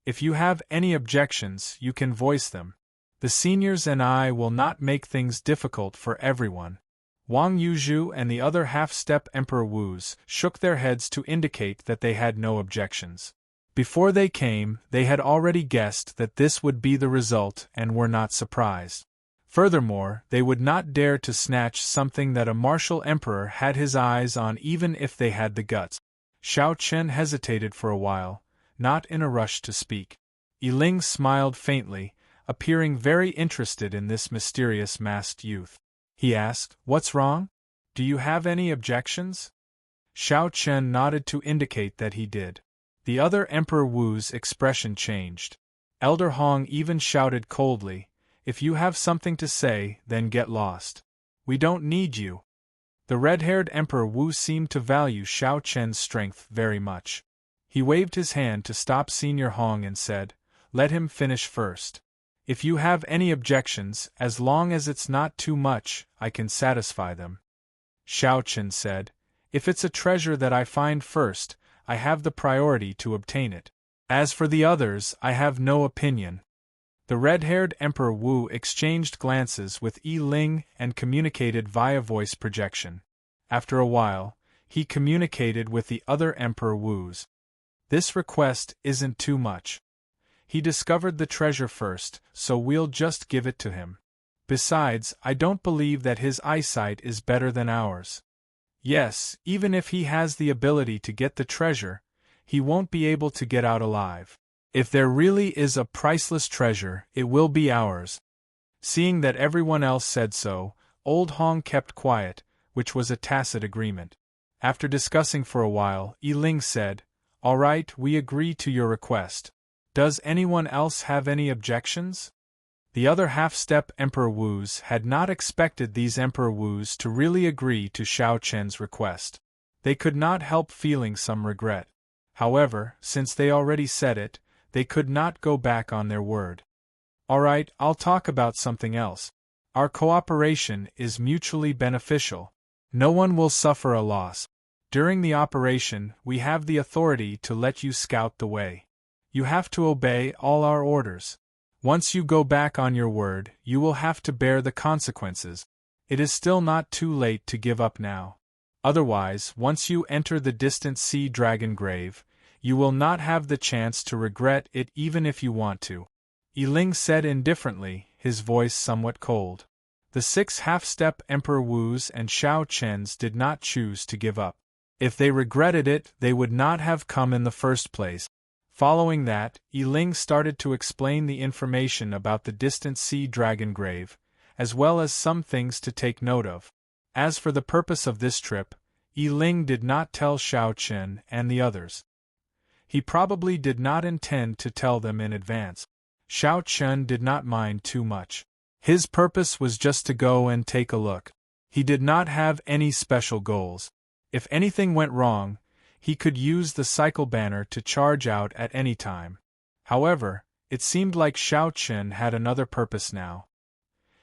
If you have any objections, you can voice them. The seniors and I will not make things difficult for everyone." Wang Yuzhu and the other half-step Emperor Wus shook their heads to indicate that they had no objections. Before they came, they had already guessed that this would be the result and were not surprised. Furthermore, they would not dare to snatch something that a martial emperor had his eyes on even if they had the guts. Xiao Chen hesitated for a while, not in a rush to speak. Yi Ling smiled faintly, appearing very interested in this mysterious masked youth. He asked, "What's wrong? Do you have any objections?" Xiao Chen nodded to indicate that he did. The other Emperor Wu's expression changed. Elder Hong even shouted coldly, "If you have something to say, then get lost. We don't need you." The red-haired Emperor Wu seemed to value Xiao Chen's strength very much. He waved his hand to stop Senior Hong and said, "Let him finish first. If you have any objections, as long as it's not too much, I can satisfy them." Xiao Chen said, "If it's a treasure that I find first, I have the priority to obtain it. As for the others, I have no opinion." The red-haired Emperor Wu exchanged glances with Yi Ling and communicated via voice projection. After a while, he communicated with the other Emperor Wus. "This request isn't too much. He discovered the treasure first, so we'll just give it to him. Besides, I don't believe that his eyesight is better than ours. Yes, even if he has the ability to get the treasure, he won't be able to get out alive. If there really is a priceless treasure, it will be ours." Seeing that everyone else said so, Old Hong kept quiet, which was a tacit agreement. After discussing for a while, Yi Ling said, "All right, we agree to your request. Does anyone else have any objections?" The other half-step Emperor Wus had not expected these Emperor Wus to really agree to Xiao Chen's request. They could not help feeling some regret. However, since they already said it, they could not go back on their word. "All right, I'll talk about something else. Our cooperation is mutually beneficial. No one will suffer a loss. During the operation, we have the authority to let you scout the way. You have to obey all our orders. Once you go back on your word, you will have to bear the consequences. It is still not too late to give up now. Otherwise, once you enter the distant sea dragon grave, you will not have the chance to regret it even if you want to." Yi Ling said indifferently, his voice somewhat cold. The 6 half-step Emperor Wus and Xiao Chen's did not choose to give up. If they regretted it, they would not have come in the first place. Following that, Yi Ling started to explain the information about the distant sea dragon grave, as well as some things to take note of. As for the purpose of this trip, Yi Ling did not tell Xiao Chen and the others. He probably did not intend to tell them in advance. Xiao Chen did not mind too much. His purpose was just to go and take a look. He did not have any special goals. If anything went wrong, he could use the cycle banner to charge out at any time. However, it seemed like Xiao Chen had another purpose now.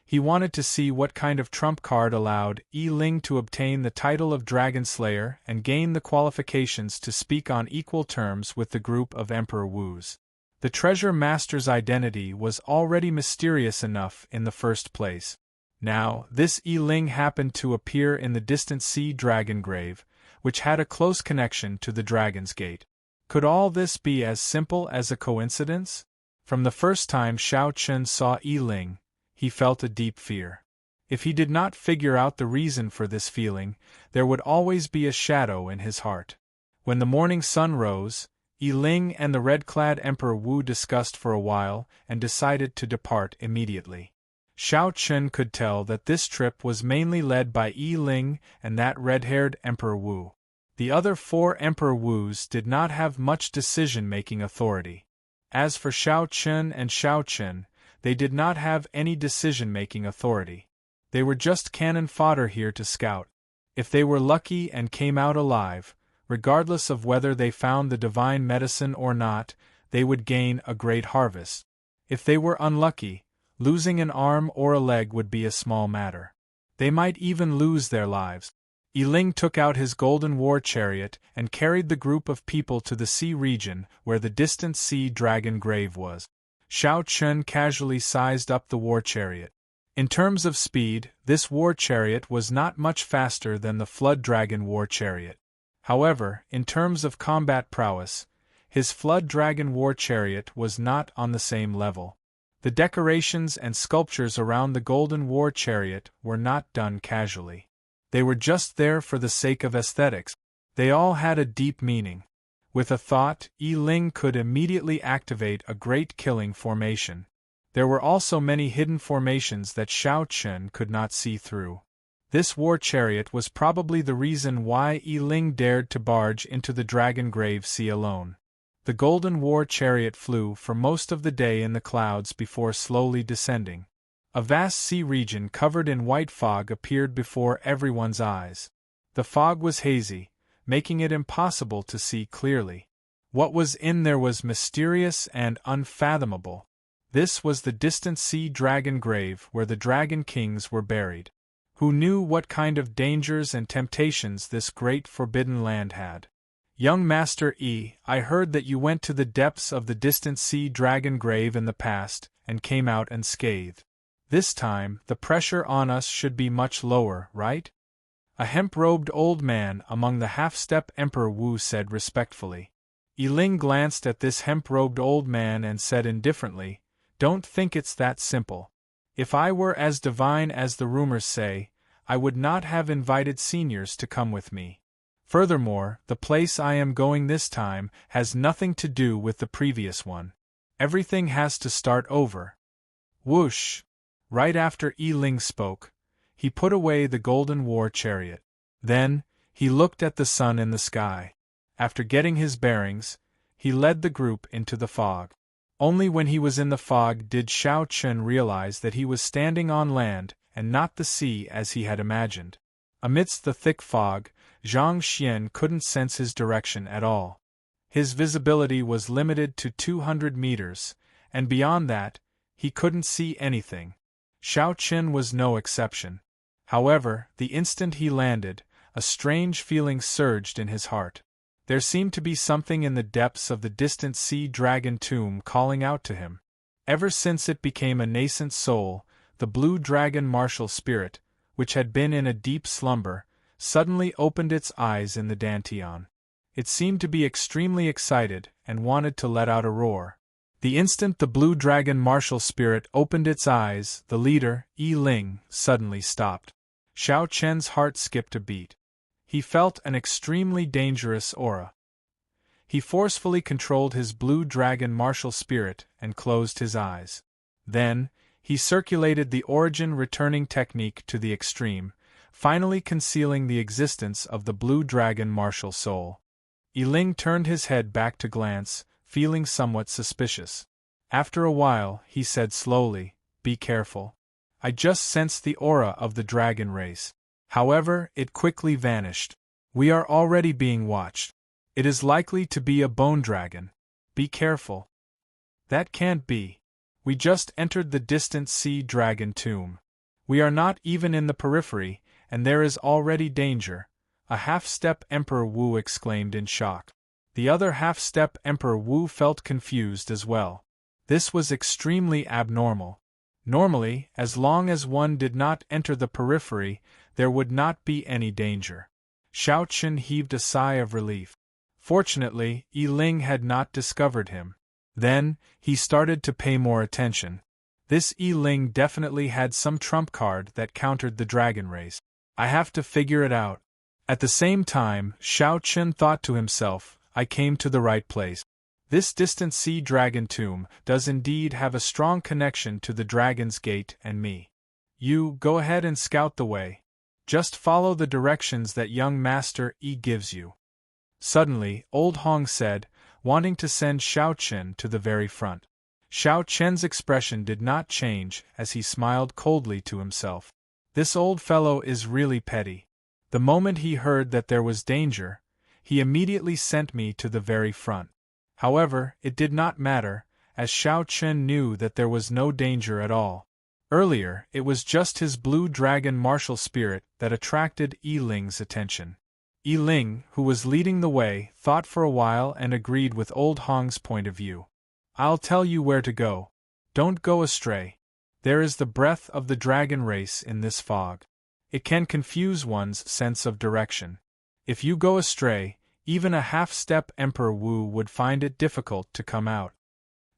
He wanted to see what kind of trump card allowed Yi Ling to obtain the title of Dragon Slayer and gain the qualifications to speak on equal terms with the group of Emperor Wus. The treasure master's identity was already mysterious enough in the first place. Now, this Yi Ling happened to appear in the distant sea dragon grave, which had a close connection to the Dragon's Gate. Could all this be as simple as a coincidence? From the first time Xiao Chen saw Yi Ling, he felt a deep fear. If he did not figure out the reason for this feeling, there would always be a shadow in his heart. When the morning sun rose, Yi Ling and the red-clad Emperor Wu discussed for a while and decided to depart immediately. Xiao Chen could tell that this trip was mainly led by Yi Ling and that red-haired Emperor Wu. The other 4 Emperor Wus did not have much decision-making authority. As for Xiao Chen and Xiao Chen, they did not have any decision-making authority. They were just cannon fodder here to scout. If they were lucky and came out alive, regardless of whether they found the divine medicine or not, they would gain a great harvest. If they were unlucky, losing an arm or a leg would be a small matter. They might even lose their lives. Yi Ling took out his golden war chariot and carried the group of people to the sea region where the distant sea dragon grave was. Xiao Chen casually sized up the war chariot. In terms of speed, this war chariot was not much faster than the Flood Dragon war chariot. However, in terms of combat prowess, his Flood Dragon war chariot was not on the same level. The decorations and sculptures around the golden war chariot were not done casually. They were just there for the sake of aesthetics. They all had a deep meaning. With a thought, Yi Ling could immediately activate a great killing formation. There were also many hidden formations that Xiao Chen could not see through. This war chariot was probably the reason why Yi Ling dared to barge into the Dragon Grave Sea alone. The golden war chariot flew for most of the day in the clouds before slowly descending. A vast sea region covered in white fog appeared before everyone's eyes. The fog was hazy, making it impossible to see clearly. What was in there was mysterious and unfathomable. This was the distant sea dragon grave where the dragon kings were buried. Who knew what kind of dangers and temptations this great forbidden land had? Young Master Yi, I heard that you went to the depths of the distant sea dragon grave in the past, and came out unscathed. This time, the pressure on us should be much lower, right? A hemp-robed old man among the half-step Emperor Wu said respectfully. Yi Ling glanced at this hemp-robed old man and said indifferently, "Don't think it's that simple. If I were as divine as the rumors say, I would not have invited seniors to come with me. Furthermore, the place I am going this time has nothing to do with the previous one. Everything has to start over." Whoosh! Right after Yi Ling spoke, he put away the golden war chariot. Then, he looked at the sun in the sky. After getting his bearings, he led the group into the fog. Only when he was in the fog did Xiao Chen realize that he was standing on land and not the sea as he had imagined. Amidst the thick fog, Zhang Xian couldn't sense his direction at all. His visibility was limited to 200 meters, and beyond that, he couldn't see anything. Xiao Chen was no exception. However, the instant he landed, a strange feeling surged in his heart. There seemed to be something in the depths of the distant sea dragon tomb calling out to him. Ever since it became a nascent soul, the blue dragon martial spirit, which had been in a deep slumber, suddenly opened its eyes in the Dantian. It seemed to be extremely excited and wanted to let out a roar. The instant the blue dragon martial spirit opened its eyes, the leader, Yi Ling, suddenly stopped. Xiao Chen's heart skipped a beat. He felt an extremely dangerous aura. He forcefully controlled his blue dragon martial spirit and closed his eyes. Then, he circulated the origin returning technique to the extreme, finally concealing the existence of the blue dragon martial soul. Yi Ling turned his head back to glance, feeling somewhat suspicious. After a while, he said slowly, "Be careful. I just sensed the aura of the dragon race. However, it quickly vanished. We are already being watched. It is likely to be a bone dragon. Be careful." "That can't be. We just entered the distant sea dragon tomb. We are not even in the periphery, and there is already danger," a half-step Emperor Wu exclaimed in shock. The other half-step Emperor Wu felt confused as well. This was extremely abnormal. Normally, as long as one did not enter the periphery, there would not be any danger. Xiao Chen heaved a sigh of relief. Fortunately, Yi Ling had not discovered him. Then, he started to pay more attention. This Yi Ling definitely had some trump card that countered the dragon race. I have to figure it out. At the same time, Xiao Chen thought to himself, I came to the right place. This distant sea dragon tomb does indeed have a strong connection to the Dragon's Gate and me. You, go ahead and scout the way. Just follow the directions that young Master Yi gives you. Suddenly, Old Hong said, wanting to send Xiao Chen to the very front. Xiao Chen's expression did not change as he smiled coldly to himself. This old fellow is really petty. The moment he heard that there was danger, he immediately sent me to the very front. However, it did not matter, as Xiao Chen knew that there was no danger at all. Earlier, it was just his blue dragon martial spirit that attracted Yi Ling's attention. Yi Ling, who was leading the way, thought for a while and agreed with Old Hong's point of view. I'll tell you where to go. Don't go astray. There is the breath of the dragon race in this fog. It can confuse one's sense of direction. If you go astray, even a half-step Emperor Wu would find it difficult to come out.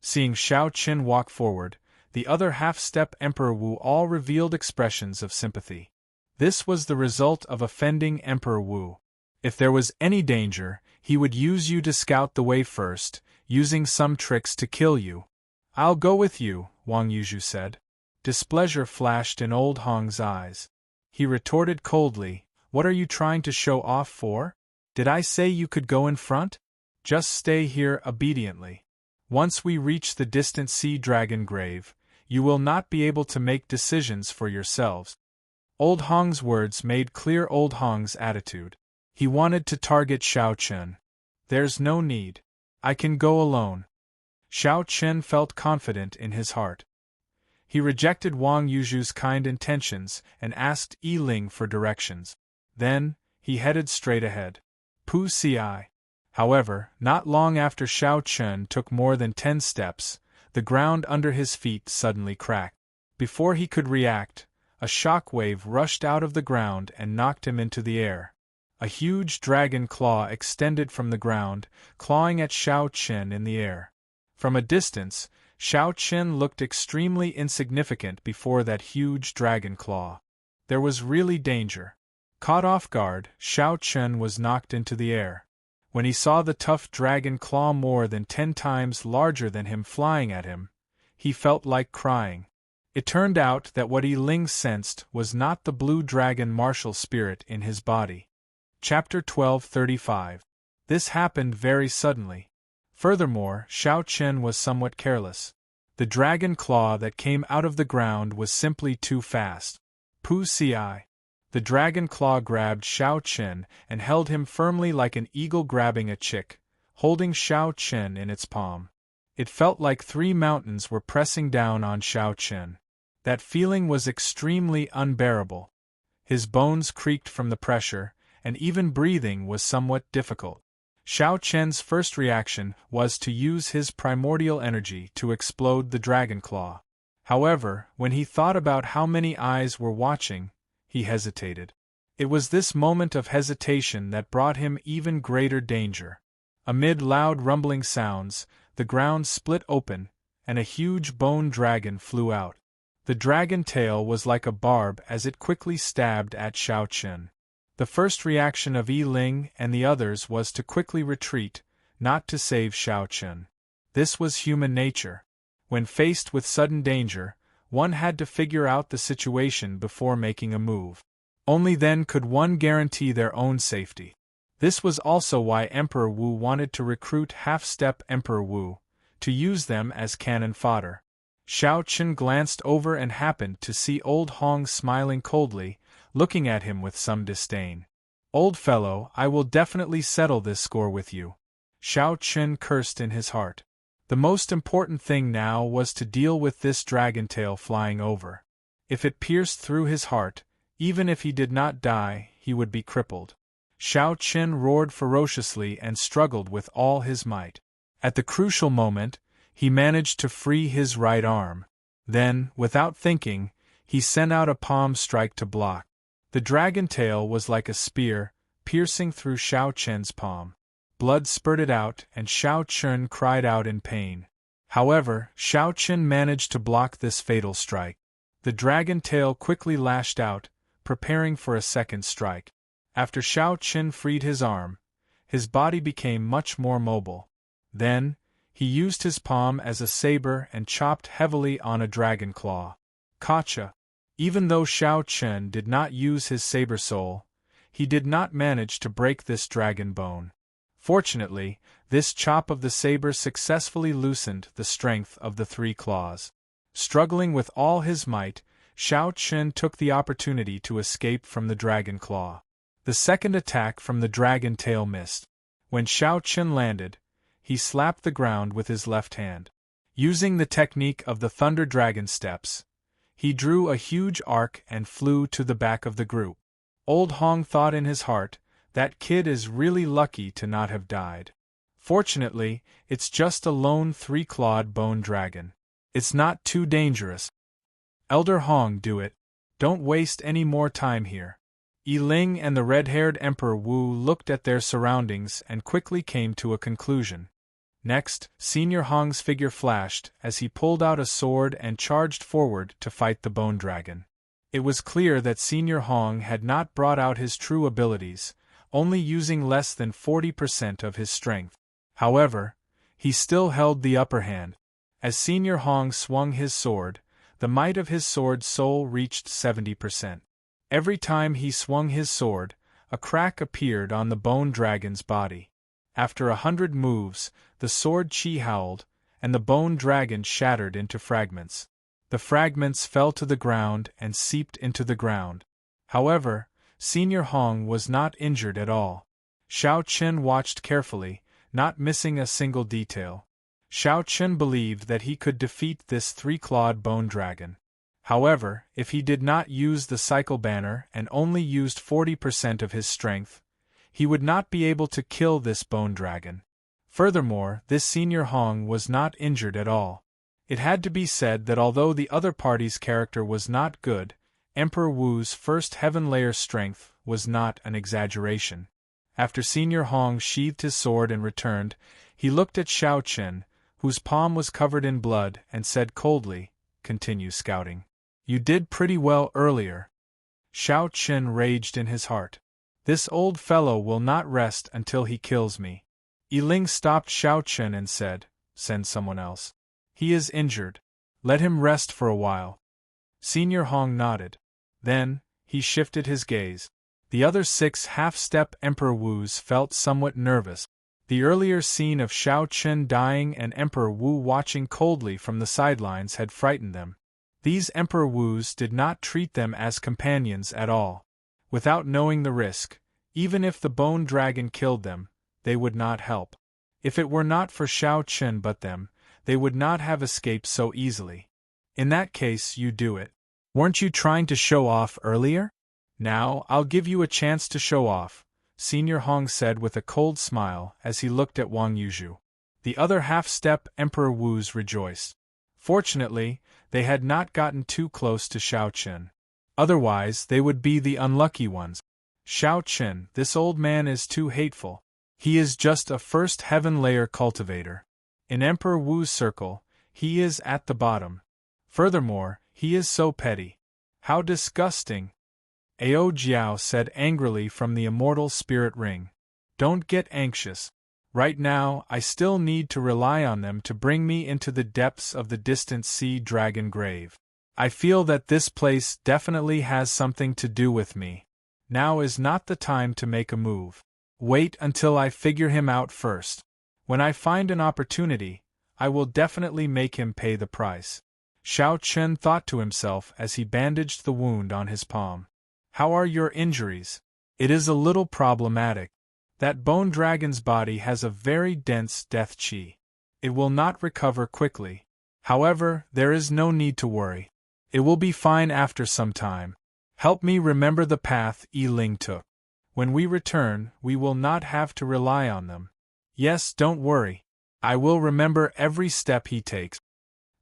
Seeing Xiao Chen walk forward, the other half-step Emperor Wu all revealed expressions of sympathy. This was the result of offending Emperor Wu. If there was any danger, he would use you to scout the way first, using some tricks to kill you. I'll go with you, Wang Yuzhu said. Displeasure flashed in Old Hong's eyes. He retorted coldly, What are you trying to show off for? Did I say you could go in front? Just stay here obediently. Once we reach the distant sea dragon grave, you will not be able to make decisions for yourselves. Old Hong's words made clear Old Hong's attitude. He wanted to target Xiao Chen. There's no need. I can go alone. Xiao Chen felt confident in his heart. He rejected Wang Yuzhu's kind intentions and asked Yi Ling for directions. Then, he headed straight ahead. Pu Ci. However, not long after Xiao Chen took more than 10 steps, the ground under his feet suddenly cracked. Before he could react, a shock wave rushed out of the ground and knocked him into the air. A huge dragon claw extended from the ground, clawing at Xiao Chen in the air. From a distance, Xiao Chen looked extremely insignificant before that huge dragon claw. There was really danger. Caught off guard, Xiao Chen was knocked into the air. When he saw the tough dragon claw more than 10 times larger than him flying at him, he felt like crying. It turned out that what Yi Ling sensed was not the blue dragon martial spirit in his body. Chapter 1235. This happened very suddenly. Furthermore, Xiao Chen was somewhat careless. The dragon claw that came out of the ground was simply too fast. Pu Ci. The dragon claw grabbed Xiao Chen and held him firmly like an eagle grabbing a chick, holding Xiao Chen in its palm. It felt like 3 mountains were pressing down on Xiao Chen. That feeling was extremely unbearable. His bones creaked from the pressure, and even breathing was somewhat difficult. Xiao Chen's first reaction was to use his primordial energy to explode the dragon claw. However, when he thought about how many eyes were watching, he hesitated. It was this moment of hesitation that brought him even greater danger. Amid loud rumbling sounds, the ground split open, and a huge bone dragon flew out. The dragon tail was like a barb as it quickly stabbed at Xiao Chen. The first reaction of Yi Ling and the others was to quickly retreat, not to save Xiao Chen. This was human nature. When faced with sudden danger, one had to figure out the situation before making a move. Only then could one guarantee their own safety. This was also why Emperor Wu wanted to recruit half-step Emperor Wu, to use them as cannon fodder. Xiao Chen glanced over and happened to see Old Hong smiling coldly, looking at him with some disdain. "Old fellow, I will definitely settle this score with you." Xiao Chen cursed in his heart. The most important thing now was to deal with this dragon tail flying over. If it pierced through his heart, even if he did not die, he would be crippled. Xiao Chen roared ferociously and struggled with all his might. At the crucial moment, he managed to free his right arm. Then, without thinking, he sent out a palm strike to block. The dragon tail was like a spear, piercing through Xiao Chen's palm. Blood spurted out and Xiao Chen cried out in pain. However, Xiao Chen managed to block this fatal strike. The dragon tail quickly lashed out, preparing for a second strike. After Xiao Chen freed his arm, his body became much more mobile. Then, he used his palm as a saber and chopped heavily on a dragon claw. Gotcha! Even though Xiao Chen did not use his saber soul, he did not manage to break this dragon bone. Fortunately, this chop of the saber successfully loosened the strength of the 3 claws. Struggling with all his might, Xiao Chen took the opportunity to escape from the dragon claw. The second attack from the dragon tail missed. When Xiao Chen landed, he slapped the ground with his left hand. Using the technique of the Thunder Dragon Steps, he drew a huge arc and flew to the back of the group. Old Hong thought in his heart, that kid is really lucky to not have died. Fortunately, it's just a lone 3-clawed bone dragon. It's not too dangerous. Elder Hong, do it. Don't waste any more time here. Yi Ling and the red-haired Emperor Wu looked at their surroundings and quickly came to a conclusion. Next, Senior Hong's figure flashed as he pulled out a sword and charged forward to fight the bone dragon. It was clear that Senior Hong had not brought out his true abilities, only using less than 40% of his strength. However, he still held the upper hand. As Senior Hong swung his sword, the might of his sword soul reached 70%. Every time he swung his sword, a crack appeared on the bone dragon's body. After 100 moves, the sword chi howled, and the bone dragon shattered into fragments. The fragments fell to the ground and seeped into the ground. However, Senior Hong was not injured at all. Xiao Chen watched carefully, not missing a single detail. Xiao Chen believed that he could defeat this 3-clawed bone dragon. However, if he did not use the cycle banner and only used 40% of his strength, he would not be able to kill this bone dragon. Furthermore, this Senior Hong was not injured at all. It had to be said that although the other party's character was not good, Emperor Wu's first heaven layer strength was not an exaggeration. After Senior Hong sheathed his sword and returned, he looked at Xiao Chen, whose palm was covered in blood, and said coldly, "Continue scouting. You did pretty well earlier." Xiao Chen raged in his heart. "This old fellow will not rest until he kills me." Yi Ling stopped Xiao Chen and said, "Send someone else. He is injured. Let him rest for a while." Senior Hong nodded. Then, he shifted his gaze. The other 6 half-step Emperor Wus felt somewhat nervous. The earlier scene of Shao Chen dying and Emperor Wu watching coldly from the sidelines had frightened them. These Emperor Wus did not treat them as companions at all. Without knowing the risk, even if the bone dragon killed them, they would not help. If it were not for Shao Chen but them, they would not have escaped so easily. In that case, you do it. Weren't you trying to show off earlier? Now, I'll give you a chance to show off, Senior Hong said with a cold smile as he looked at Wang Yuzhu. The other half-step Emperor Wus rejoiced. Fortunately, they had not gotten too close to Shao Chen. Otherwise, they would be the unlucky ones. Shao Chen, this old man is too hateful. He is just a first heaven layer cultivator. In Emperor Wu's circle, he is at the bottom. Furthermore, he is so petty. How disgusting! Ao Jiao said angrily from the Immortal Spirit Ring. Don't get anxious. Right now, I still need to rely on them to bring me into the depths of the distant sea dragon grave. I feel that this place definitely has something to do with me. Now is not the time to make a move. Wait until I figure him out first. When I find an opportunity, I will definitely make him pay the price. Shao Chen thought to himself as he bandaged the wound on his palm. How are your injuries? It is a little problematic. That bone dragon's body has a very dense death qi. It will not recover quickly. However, there is no need to worry. It will be fine after some time. Help me remember the path Yi Ling took. When we return, we will not have to rely on them. Yes, don't worry. I will remember every step he takes.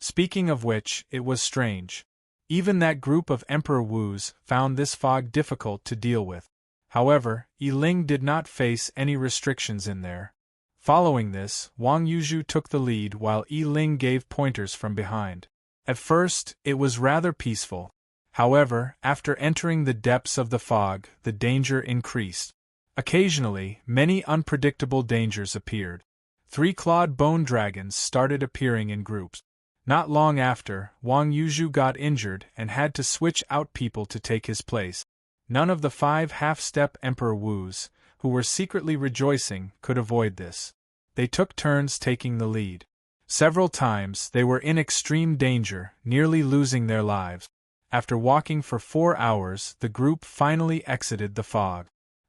Speaking of which, it was strange. Even that group of Emperor Wus found this fog difficult to deal with. However, Yi Ling did not face any restrictions in there. Following this, Wang Yuzhu took the lead while Yi Ling gave pointers from behind. At first, it was rather peaceful. However, after entering the depths of the fog, the danger increased. Occasionally, many unpredictable dangers appeared. 3-clawed bone dragons started appearing in groups. Not long after, Wang Yuzhu got injured and had to switch out people to take his place. None of the 5 half-step Emperor Wus, who were secretly rejoicing, could avoid this. They took turns taking the lead. Several times they were in extreme danger, nearly losing their lives. After walking for 4 hours, the group finally exited the fog.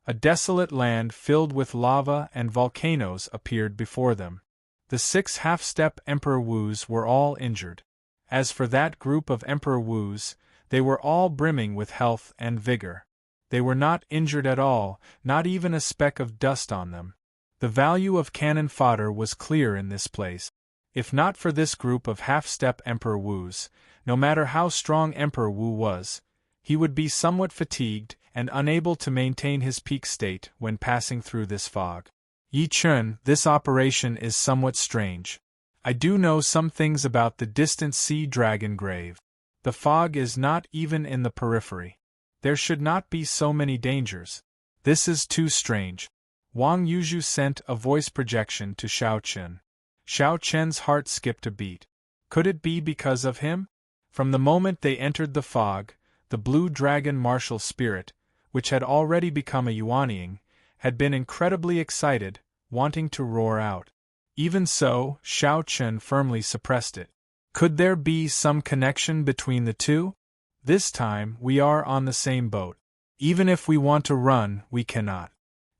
A desolate land filled with lava and volcanoes appeared before them. The 6 half-step Emperor Wus were all injured. As for that group of Emperor Wus, they were all brimming with health and vigor. They were not injured at all, not even a speck of dust on them. The value of cannon fodder was clear in this place. If not for this group of half-step Emperor Wus, no matter how strong Emperor Wu was, he would be somewhat fatigued and unable to maintain his peak state when passing through this fog. Yi Chun, this operation is somewhat strange. I do know some things about the distant sea dragon grave. The fog is not even in the periphery. There should not be so many dangers. This is too strange. Wang Yuzhu sent a voice projection to Shao Chen. Shao Chen's heart skipped a beat. Could it be because of him? From the moment they entered the fog, the blue dragon martial spirit, which had already become a Yuanying, had been incredibly excited, wanting to roar out. Even so, Shao Chen firmly suppressed it. Could there be some connection between the two? This time, we are on the same boat. Even if we want to run, we cannot.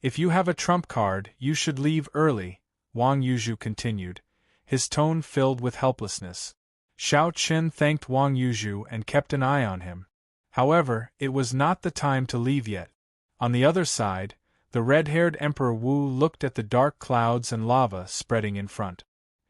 If you have a trump card, you should leave early, Wang Yuzhu continued, his tone filled with helplessness. Shao Chen thanked Wang Yuzhu and kept an eye on him. However, it was not the time to leave yet. On the other side, the red-haired Emperor Wu looked at the dark clouds and lava spreading in front.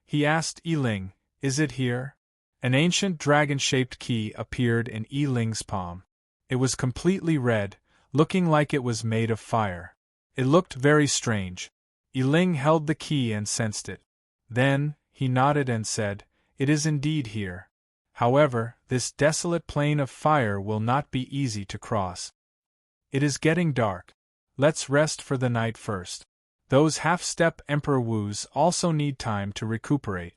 He asked Yi Ling, "Is it here?" An ancient dragon-shaped key appeared in Yi Ling's palm. It was completely red, looking like it was made of fire. It looked very strange. Yi Ling held the key and sensed it. Then, he nodded and said, "It is indeed here. However, this desolate plain of fire will not be easy to cross. It is getting dark. Let's rest for the night first. Those half-step Emperor Wus also need time to recuperate."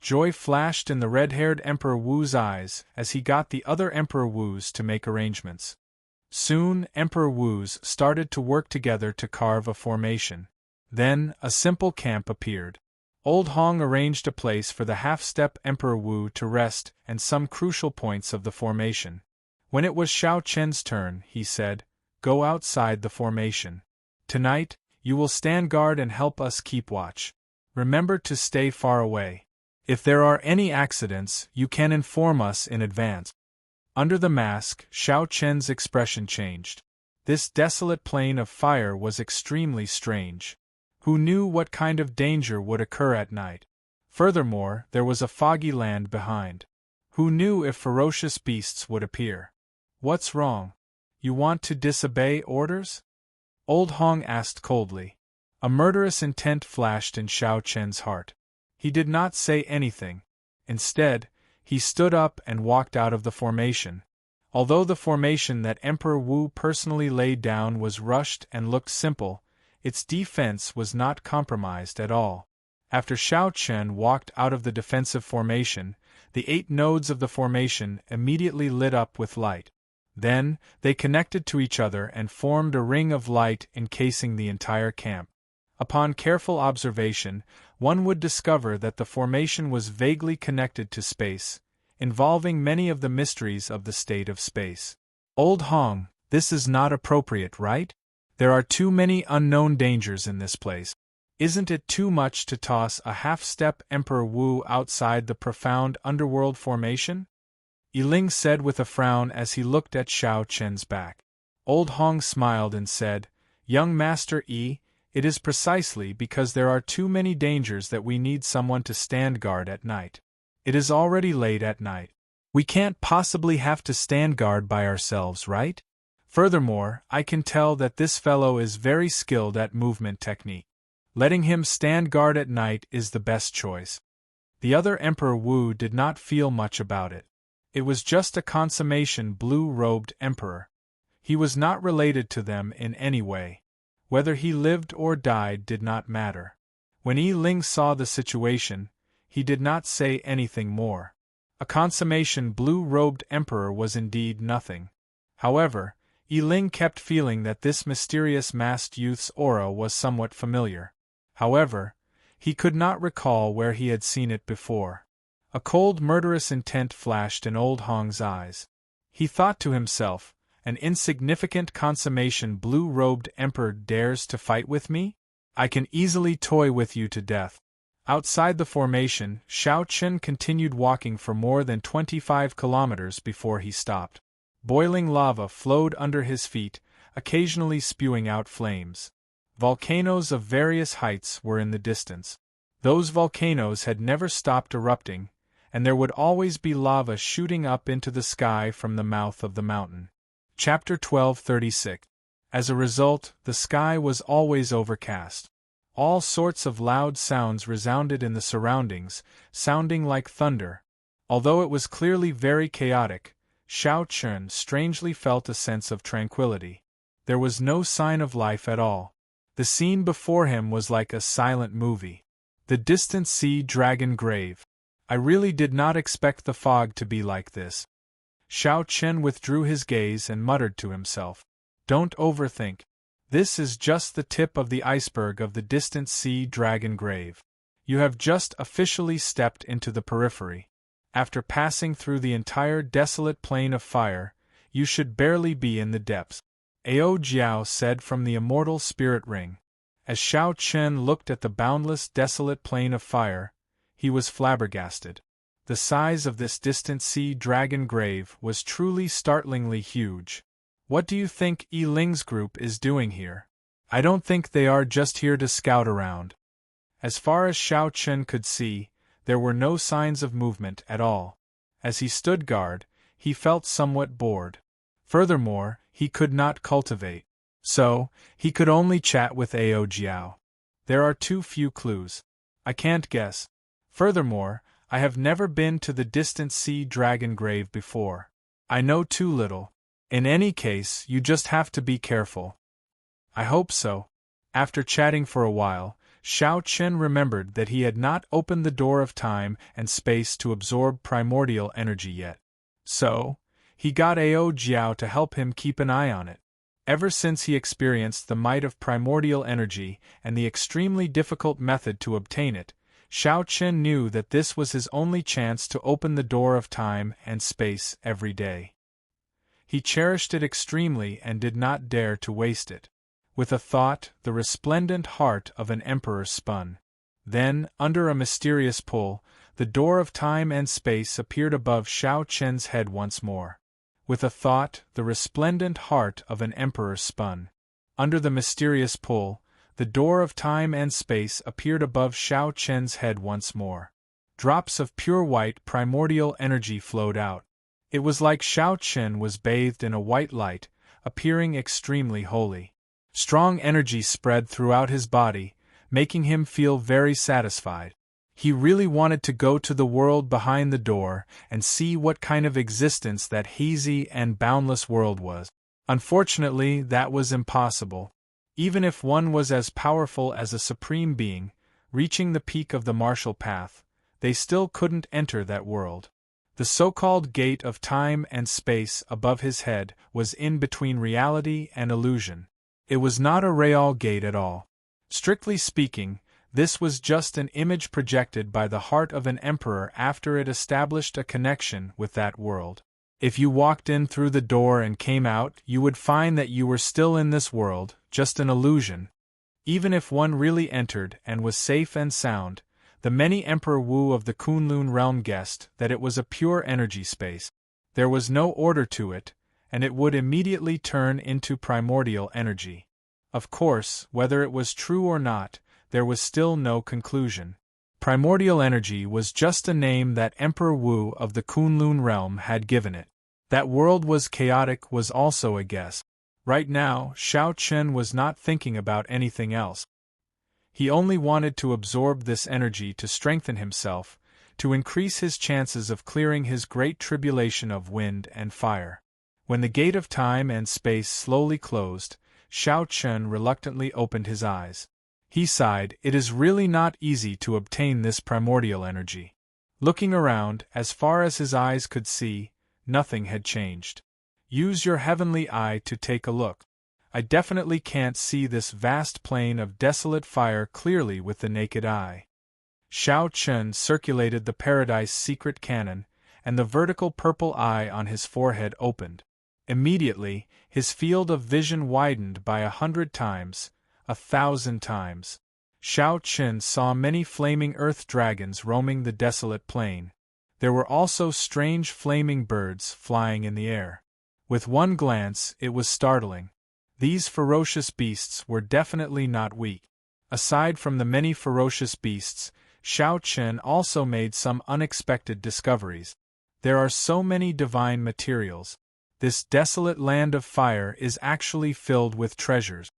Joy flashed in the red-haired Emperor Wu's eyes as he got the other Emperor Wus to make arrangements. Soon, Emperor Wus started to work together to carve a formation. Then, a simple camp appeared. Old Hong arranged a place for the half-step Emperor Wu to rest and some crucial points of the formation. When it was Xiao Chen's turn, he said, "Go outside the formation. Tonight, you will stand guard and help us keep watch. Remember to stay far away. If there are any accidents, you can inform us in advance." Under the mask, Xiao Chen's expression changed. This desolate plain of fire was extremely strange. Who knew what kind of danger would occur at night? Furthermore, there was a foggy land behind. Who knew if ferocious beasts would appear? "What's wrong? You want to disobey orders?" Old Hong asked coldly. A murderous intent flashed in Xiao Chen's heart. He did not say anything. Instead, he stood up and walked out of the formation. Although the formation that Emperor Wu personally laid down was rushed and looked simple, its defense was not compromised at all. After Xiao Chen walked out of the defensive formation, the 8 nodes of the formation immediately lit up with light. Then, they connected to each other and formed a ring of light encasing the entire camp. Upon careful observation, one would discover that the formation was vaguely connected to space, involving many of the mysteries of the state of space. "Old Hong, this is not appropriate, right? There are too many unknown dangers in this place. Isn't it too much to toss a half-step Emperor Wu outside the profound underworld formation?" Yiling said with a frown as he looked at Xiao Chen's back. Old Hong smiled and said, "Young Master Yi, it is precisely because there are too many dangers that we need someone to stand guard at night. It is already late at night. We can't possibly have to stand guard by ourselves, right? Furthermore, I can tell that this fellow is very skilled at movement technique. Letting him stand guard at night is the best choice." The other Emperor Wu did not feel much about it. It was just a consummation blue-robed emperor. He was not related to them in any way. Whether he lived or died did not matter. When Yiling saw the situation, he did not say anything more. A consummation blue-robed emperor was indeed nothing. However, Yiling kept feeling that this mysterious masked youth's aura was somewhat familiar. However, he could not recall where he had seen it before. A cold murderous intent flashed in Old Hong's eyes. He thought to himself, "An insignificant consummation blue-robed emperor dares to fight with me? I can easily toy with you to death." Outside the formation, Xiao Chen continued walking for more than 25 kilometers before he stopped. Boiling lava flowed under his feet, occasionally spewing out flames. Volcanoes of various heights were in the distance. Those volcanoes had never stopped erupting, and there would always be lava shooting up into the sky from the mouth of the mountain. Chapter 1236. As a result, the sky was always overcast. All sorts of loud sounds resounded in the surroundings, sounding like thunder. Although it was clearly very chaotic, Xiao Chen strangely felt a sense of tranquility. There was no sign of life at all. The scene before him was like a silent movie. The distant sea dragon grave. I really did not expect the fog to be like this. Xiao Chen withdrew his gaze and muttered to himself, "Don't overthink. This is just the tip of the iceberg of the distant sea dragon grave. You have just officially stepped into the periphery. After passing through the entire desolate plain of fire, you should barely be in the depths," Ao Jiao said from the immortal spirit ring. As Xiao Chen looked at the boundless desolate plain of fire, he was flabbergasted. The size of this distant sea dragon grave was truly startlingly huge. What do you think Yiling's group is doing here? I don't think they are just here to scout around. As far as Xiao Chen could see, there were no signs of movement at all. As he stood guard, he felt somewhat bored. Furthermore, he could not cultivate. So, he could only chat with Ao Jiao. There are too few clues. I can't guess. Furthermore, I have never been to the distant sea dragon grave before. I know too little. In any case, you just have to be careful. I hope so. After chatting for a while, Xiao Chen remembered that he had not opened the door of time and space to absorb primordial energy yet. So, he got Ao Jiao to help him keep an eye on it. Ever since he experienced the might of primordial energy and the extremely difficult method to obtain it, Xiao Chen knew that this was his only chance to open the door of time and space every day. He cherished it extremely and did not dare to waste it. With a thought, the resplendent heart of an emperor spun. Then, under a mysterious pull, the door of time and space appeared above Xiao Chen's head once more. With a thought, the resplendent heart of an emperor spun. Under the mysterious pull, the door of time and space appeared above Xiao Chen's head once more. Drops of pure white primordial energy flowed out. It was like Xiao Chen was bathed in a white light, appearing extremely holy. Strong energy spread throughout his body, making him feel very satisfied. He really wanted to go to the world behind the door and see what kind of existence that hazy and boundless world was. Unfortunately, that was impossible. Even if one was as powerful as a supreme being, reaching the peak of the martial path, they still couldn't enter that world. The so-called gate of time and space above his head was in between reality and illusion. It was not a real gate at all. Strictly speaking, this was just an image projected by the heart of an emperor after it established a connection with that world. If you walked in through the door and came out, you would find that you were still in this world, just an illusion. Even if one really entered and was safe and sound, the many Emperor Wu of the Kunlun realm guessed that it was a pure energy space. There was no order to it, and it would immediately turn into primordial energy. Of course, whether it was true or not, there was still no conclusion. Primordial energy was just a name that Emperor Wu of the Kunlun realm had given it. That world was chaotic was also a guess. Right now, Xiao Chen was not thinking about anything else. He only wanted to absorb this energy to strengthen himself, to increase his chances of clearing his great tribulation of wind and fire. When the gate of time and space slowly closed, Xiao Chen reluctantly opened his eyes. He sighed, it is really not easy to obtain this primordial energy. Looking around, as far as his eyes could see, nothing had changed. Use your heavenly eye to take a look. I definitely can't see this vast plain of desolate fire clearly with the naked eye. Xiao Chen circulated the paradise secret cannon, and the vertical purple eye on his forehead opened. Immediately, his field of vision widened by 100 times, 1,000 times. Xiao Chen saw many flaming earth dragons roaming the desolate plain. There were also strange flaming birds flying in the air. With one glance, it was startling. These ferocious beasts were definitely not weak. Aside from the many ferocious beasts, Xiao Chen also made some unexpected discoveries. There are so many divine materials. This desolate land of fire is actually filled with treasures.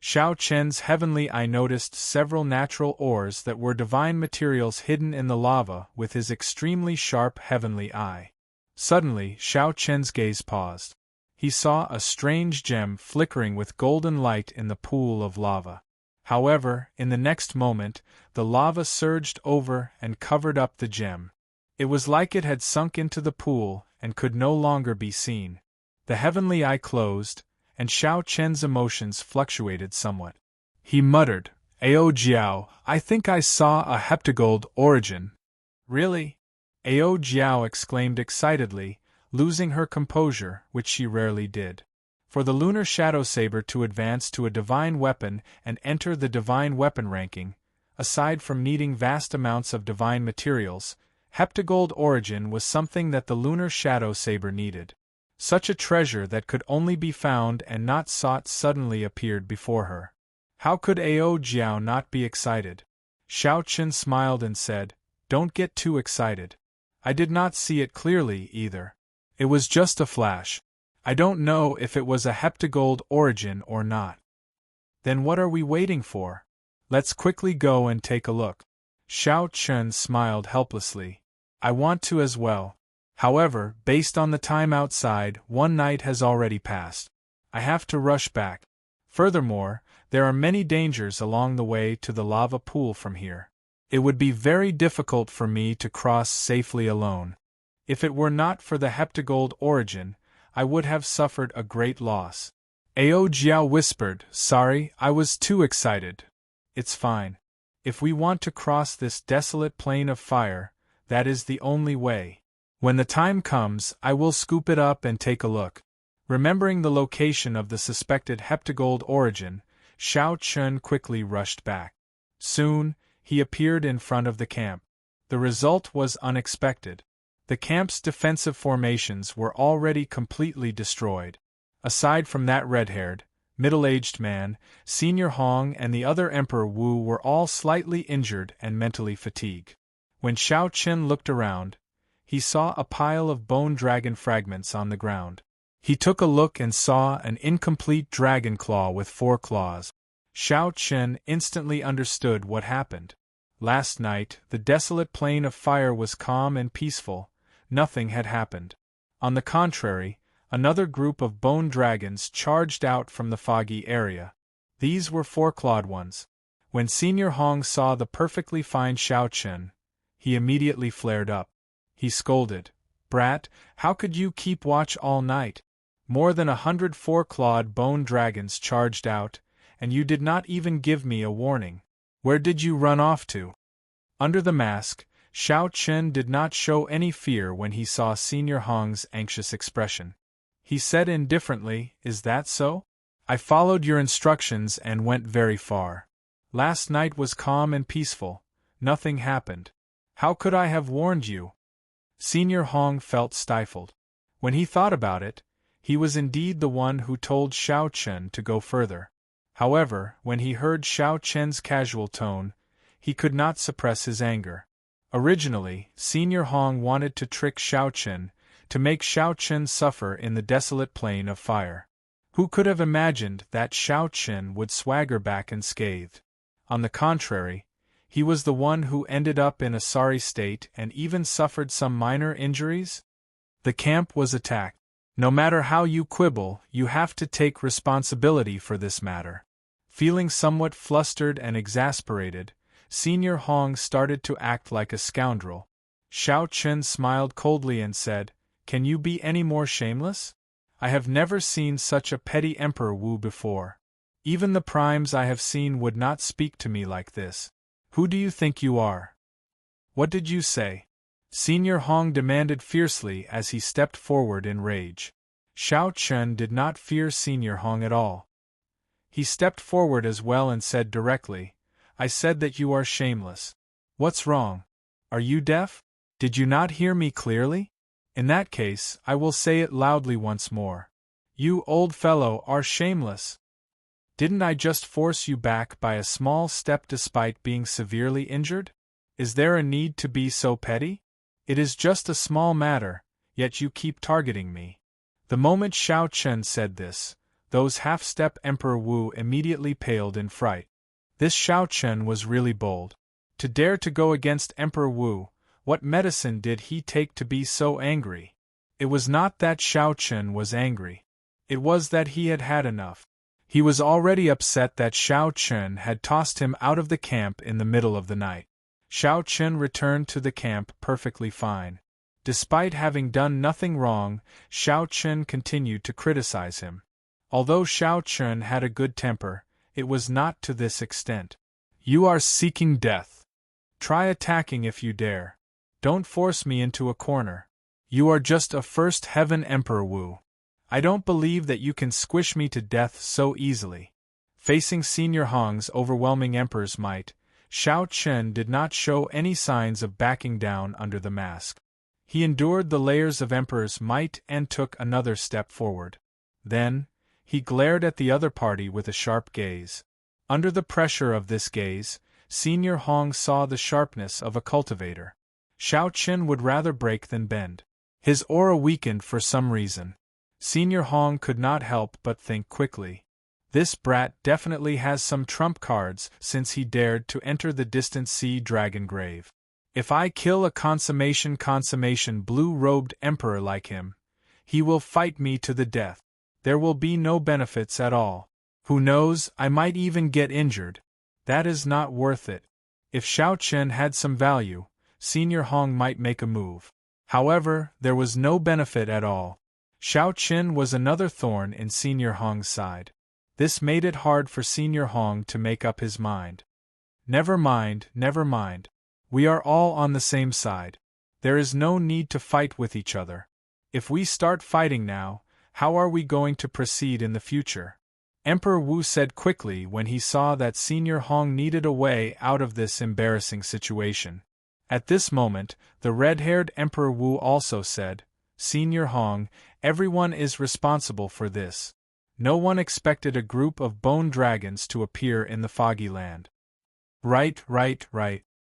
Xiao Chen's heavenly eye noticed several natural ores that were divine materials hidden in the lava with his extremely sharp heavenly eye. Suddenly, Xiao Chen's gaze paused. He saw a strange gem flickering with golden light in the pool of lava. However, in the next moment, the lava surged over and covered up the gem. It was like it had sunk into the pool and could no longer be seen. The heavenly eye closed, and Xiao Chen's emotions fluctuated somewhat. He muttered, Ao Jiao, I think I saw a heptagold origin. Really? Ao Jiao exclaimed excitedly, losing her composure, which she rarely did. For the lunar shadow saber to advance to a divine weapon and enter the divine weapon ranking, aside from needing vast amounts of divine materials, heptagold origin was something that the lunar shadow saber needed. Such a treasure that could only be found and not sought suddenly appeared before her. How could Ao Jiao not be excited? Xiao Chen smiled and said, Don't get too excited. I did not see it clearly either. It was just a flash. I don't know if it was a heptagold origin or not. Then what are we waiting for? Let's quickly go and take a look. Xiao Chen smiled helplessly. I want to as well. However, based on the time outside, one night has already passed. I have to rush back. Furthermore, There are many dangers along the way to the lava pool from here. It would be very difficult for me to cross safely alone. If it were not for the heptagold origin, I would have suffered a great loss. Ao Jiao whispered, "Sorry, I was too excited. It's fine. If we want to cross this desolate plain of fire, that is the only way. When the time comes, I will scoop it up and take a look." Remembering the location of the suspected heptagold origin, Xiao Chun quickly rushed back. Soon, he appeared in front of the camp. The result was unexpected. The camp's defensive formations were already completely destroyed. Aside from that red-haired, middle-aged man, Senior Hong and the other Emperor Wu were all slightly injured and mentally fatigued. When Xiao Qin looked around, he saw a pile of bone dragon fragments on the ground. He took a look and saw an incomplete dragon claw with 4 claws. Xiao Qin instantly understood what happened. Last night, the desolate plain of fire was calm and peaceful. Nothing had happened. On the contrary, another group of bone dragons charged out from the foggy area. These were 4-clawed ones. When Senior Hong saw the perfectly fine Xiao Qin, he immediately flared up. He scolded, "Brat, how could you keep watch all night? More than 100 4-clawed bone dragons charged out, and you did not even give me a warning. Where did you run off to?" Under the mask, Xiao Qin did not show any fear when he saw Senior Hong's anxious expression. He said indifferently, "Is that so? I followed your instructions and went very far. Last night was calm and peaceful. Nothing happened. How could I have warned you?" Senior Hong felt stifled. When he thought about it, he was indeed the one who told Xiao Qin to go further. However, when he heard Xiao Qin's casual tone, he could not suppress his anger. Originally, Senior Hong wanted to trick Xiao Qin, to make Xiao Qin suffer in the desolate plain of fire. Who could have imagined that Xiao Qin would swagger back unscathed? On the contrary, he was the one who ended up in a sorry state and even suffered some minor injuries? The camp was attacked. No matter how you quibble, you have to take responsibility for this matter. Feeling somewhat flustered and exasperated, Senior Hong started to act like a scoundrel. Xiao Qin smiled coldly and said, "Can you be any more shameless? I have never seen such a petty Emperor Wu before. Even the primes I have seen would not speak to me like this. Who do you think you are?" "What did you say?" Senior Hong demanded fiercely as he stepped forward in rage. Xiao Qin did not fear Senior Hong at all. He stepped forward as well and said directly, "I said that you are shameless. What's wrong? Are you deaf? Did you not hear me clearly? In that case, I will say it loudly once more. You, old fellow, are shameless. Didn't I just force you back by a small step despite being severely injured? Is there a need to be so petty? It is just a small matter, yet you keep targeting me." The moment Xiao Qin said this, those half-step Emperor Wu immediately paled in fright. This Xiao Qin was really bold. To dare to go against Emperor Wu, what medicine did he take to be so angry? It was not that Xiao Qin was angry. It was that he had had enough. He was already upset that Xiao Qin had tossed him out of the camp in the middle of the night. Xiao Qin returned to the camp perfectly fine. Despite having done nothing wrong, Xiao Qin continued to criticize him. Although Xiao Qin had a good temper, it was not to this extent. "You are seeking death. Try attacking if you dare. Don't force me into a corner. You are just a first heaven Emperor Wu. I don't believe that you can squish me to death so easily." Facing Senior Hong's overwhelming emperor's might, Xiao Qin did not show any signs of backing down under the mask. He endured the layers of Emperor's might and took another step forward. Then, he glared at the other party with a sharp gaze. Under the pressure of this gaze, Senior Hong saw the sharpness of a cultivator. Xiao Qin would rather break than bend. His aura weakened for some reason. Senior Hong could not help but think quickly. This brat definitely has some trump cards since he dared to enter the distant sea dragon grave. If I kill a consummation blue-robed emperor like him, he will fight me to the death. There will be no benefits at all. Who knows, I might even get injured. That is not worth it. If Xiao Chen had some value, Senior Hong might make a move. However, there was no benefit at all. Xiao Chen was another thorn in Senior Hong's side. This made it hard for Senior Hong to make up his mind. Never mind, never mind. We are all on the same side. There is no need to fight with each other. If we start fighting now, how are we going to proceed in the future? Emperor Wu said quickly when he saw that Senior Hong needed a way out of this embarrassing situation. At this moment, the red-haired Emperor Wu also said, Senior Hong, everyone is responsible for this. No one expected a group of bone dragons to appear in the foggy land. Right.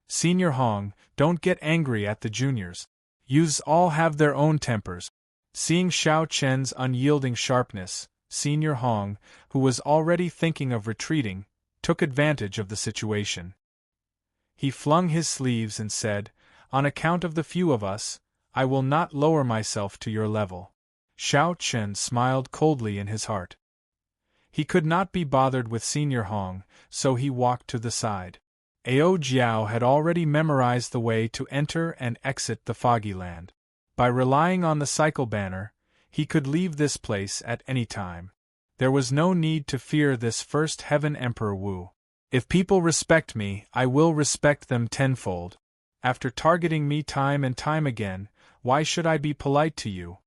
Senior Hong, don't get angry at the juniors. Youths all have their own tempers. Seeing Xiao Chen's unyielding sharpness, Senior Hong, who was already thinking of retreating, took advantage of the situation. He flung his sleeves and said, On account of the few of us, I will not lower myself to your level. Xiao Chen smiled coldly in his heart. He could not be bothered with Senior Hong, so he walked to the side. Ao Jiao had already memorized the way to enter and exit the foggy land. By relying on the cycle banner, he could leave this place at any time. There was no need to fear this first heaven Emperor Wu. If people respect me, I will respect them tenfold. After targeting me time and time again, why should I be polite to you?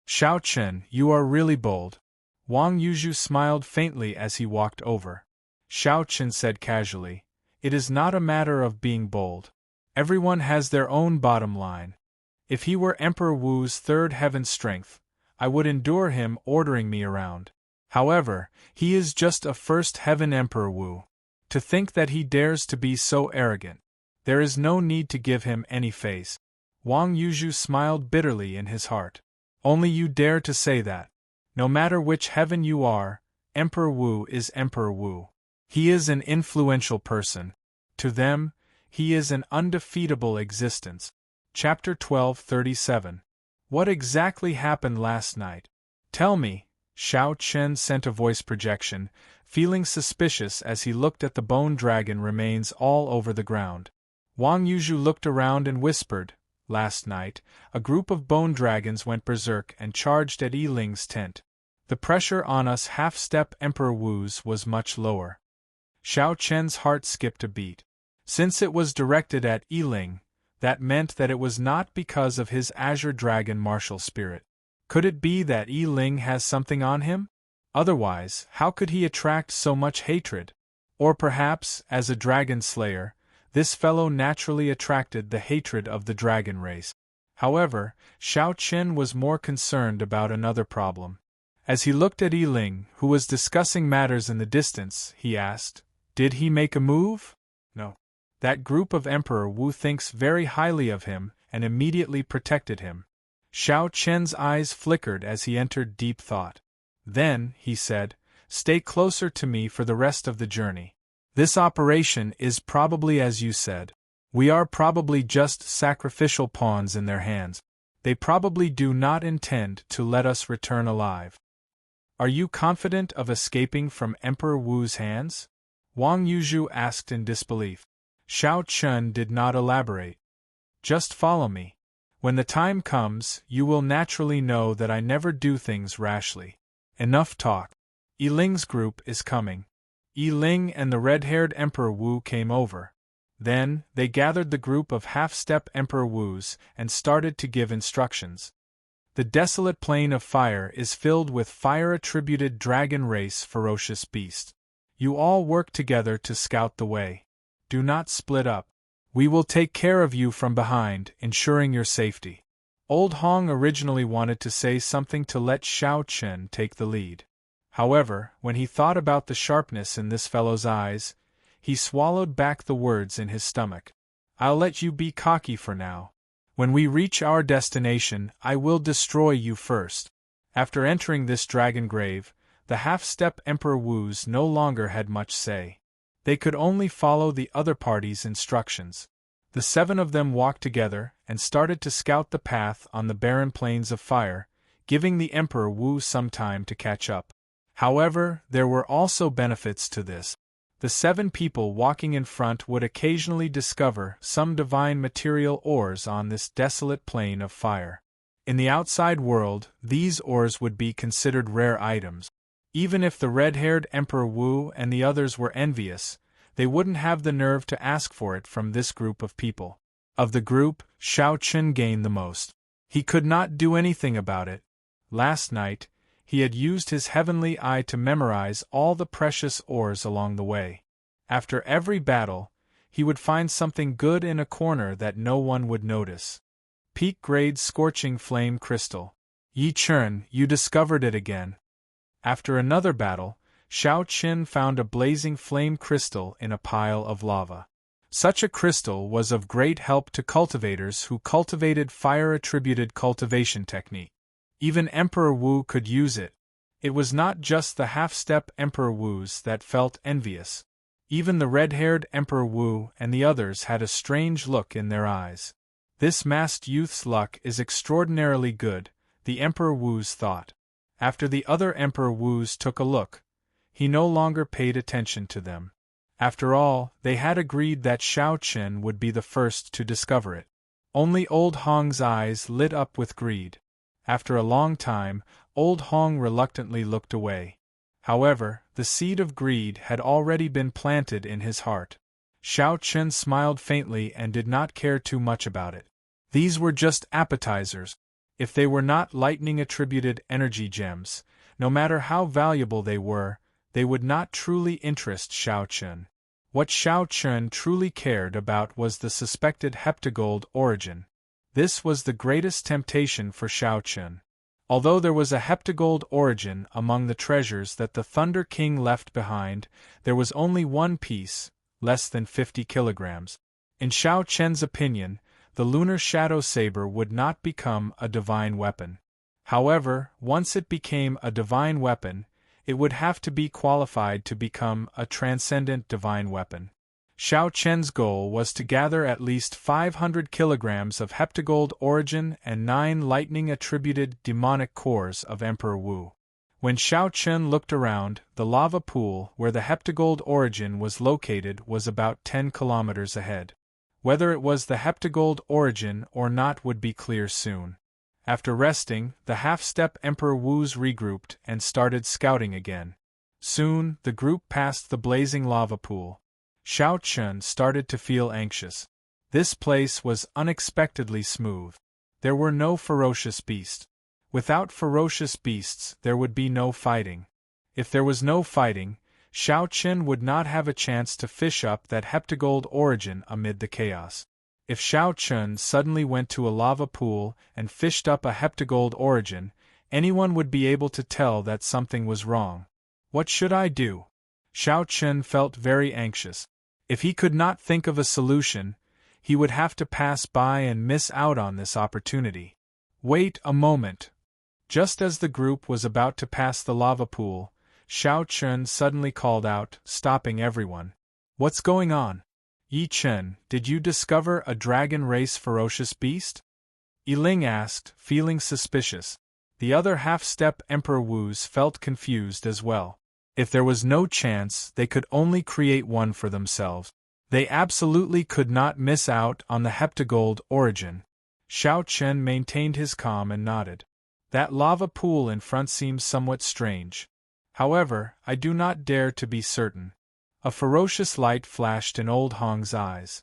Xiao Chen, you are really bold. Wang Yuzhu smiled faintly as he walked over. Xiao Chen said casually, It is not a matter of being bold. Everyone has their own bottom line. If he were Emperor Wu's third heaven strength, I would endure him ordering me around. However, he is just a first heaven Emperor Wu. To think that he dares to be so arrogant. There is no need to give him any face. Wang Yuzhu smiled bitterly in his heart. Only you dare to say that. No matter which heaven you are, Emperor Wu is Emperor Wu. He is an influential person. To them, he is an undefeatable existence. Chapter 1237. What exactly happened last night? Tell me. Xiao Chen sent a voice projection, feeling suspicious as he looked at the bone dragon remains all over the ground. Wang Yuzhu looked around and whispered, Last night, a group of bone dragons went berserk and charged at Yiling's tent. The pressure on us half-step Emperor Wu's was much lower. Xiao Chen's heart skipped a beat. Since it was directed at Yiling, that meant that it was not because of his Azure Dragon martial spirit. Could it be that Yiling has something on him? Otherwise, how could he attract so much hatred? Or perhaps, as a dragon slayer, this fellow naturally attracted the hatred of the dragon race. However, Xiao Chen was more concerned about another problem. As he looked at Yiling, who was discussing matters in the distance, he asked, Did he make a move? No. That group of Emperor Wu thinks very highly of him and immediately protected him. Xiao Chen's eyes flickered as he entered deep thought. Then, he said, Stay closer to me for the rest of the journey. This operation is probably as you said. We are probably just sacrificial pawns in their hands. They probably do not intend to let us return alive. Are you confident of escaping from Emperor Wu's hands? Wang Yuzhu asked in disbelief. Xiao Chen did not elaborate. Just follow me. When the time comes, you will naturally know that I never do things rashly. Enough talk. Yiling's group is coming. Yiling and the red-haired Emperor Wu came over. Then, they gathered the group of half-step Emperor Wus and started to give instructions. The desolate plain of fire is filled with fire-attributed dragon race ferocious beasts. You all work together to scout the way. Do not split up. We will take care of you from behind, ensuring your safety. Old Hong originally wanted to say something to let Xiao Chen take the lead. However, when he thought about the sharpness in this fellow's eyes, he swallowed back the words in his stomach. I'll let you be cocky for now. When we reach our destination, I will destroy you first. After entering this dragon grave, the half-step Emperor Wus no longer had much say. They could only follow the other party's instructions. The 7 of them walked together and started to scout the path on the barren plains of fire, giving the Emperor Wu some time to catch up. However, there were also benefits to this. The 7 people walking in front would occasionally discover some divine material ores on this desolate plain of fire. In the outside world, these ores would be considered rare items. Even if the red-haired Emperor Wu and the others were envious, they wouldn't have the nerve to ask for it from this group of people. Of the group, Xiao Qun gained the most. He could not do anything about it. Last night, he had used his heavenly eye to memorize all the precious ores along the way. After every battle, he would find something good in a corner that no one would notice. Peak-grade scorching flame crystal. Yi Chun, you discovered it again. After another battle, Xiao Qin found a blazing flame crystal in a pile of lava. Such a crystal was of great help to cultivators who cultivated fire-attributed cultivation technique. Even Emperor Wu could use it. It was not just the half-step Emperor Wus that felt envious. Even the red-haired Emperor Wu and the others had a strange look in their eyes. This masked youth's luck is extraordinarily good, the Emperor Wus thought. After the other Emperor Wus took a look, he no longer paid attention to them. After all, they had agreed that Xiao Qin would be the first to discover it. Only Old Hong's eyes lit up with greed. After a long time, Old Hong reluctantly looked away. However, the seed of greed had already been planted in his heart. Xiao Qin smiled faintly and did not care too much about it. These were just appetizers. If they were not lightning-attributed energy gems, no matter how valuable they would not truly interest Xiao Qin. What Xiao Qin truly cared about was the suspected heptagold origin. This was the greatest temptation for Xiao Qin. Although there was a heptagold origin among the treasures that the Thunder King left behind, there was only one piece, less than 50 kilograms. In Xiao Qin's opinion, the lunar shadow saber would not become a divine weapon. However, once it became a divine weapon, it would have to be qualified to become a transcendent divine weapon. Xiao Qin's goal was to gather at least 500 kilograms of heptagold origin and 9 lightning-attributed demonic cores of Emperor Wu. When Xiao Qin looked around, the lava pool where the heptagold origin was located was about 10 kilometers ahead. Whether it was the heptagold origin or not would be clear soon. After resting, the half-step Emperor Wus regrouped and started scouting again. Soon, the group passed the blazing lava pool. Xiao Qin started to feel anxious. This place was unexpectedly smooth. There were no ferocious beasts. Without ferocious beasts, there would be no fighting. If there was no fighting, Xiao Qin would not have a chance to fish up that heptagold origin amid the chaos. If Xiao Qin suddenly went to a lava pool and fished up a heptagold origin, anyone would be able to tell that something was wrong. What should I do? Xiao Qin felt very anxious. If he could not think of a solution, he would have to pass by and miss out on this opportunity. Wait a moment. Just as the group was about to pass the lava pool, Xiao Qin suddenly called out, stopping everyone. What's going on? Yi Chen, did you discover a dragon race ferocious beast? Yi Ling asked, feeling suspicious. The other half-step Emperor Wus felt confused as well. If there was no chance, they could only create one for themselves. They absolutely could not miss out on the heptagold origin. Xiao Qin maintained his calm and nodded. That lava pool in front seems somewhat strange. However, I do not dare to be certain. A ferocious light flashed in Old Hong's eyes.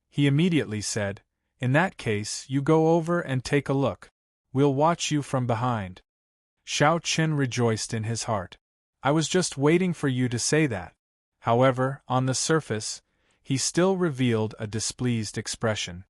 He immediately said, in that case, you go over and take a look. We'll watch you from behind. Xiao Qin rejoiced in his heart. I was just waiting for you to say that. However, on the surface, he still revealed a displeased expression.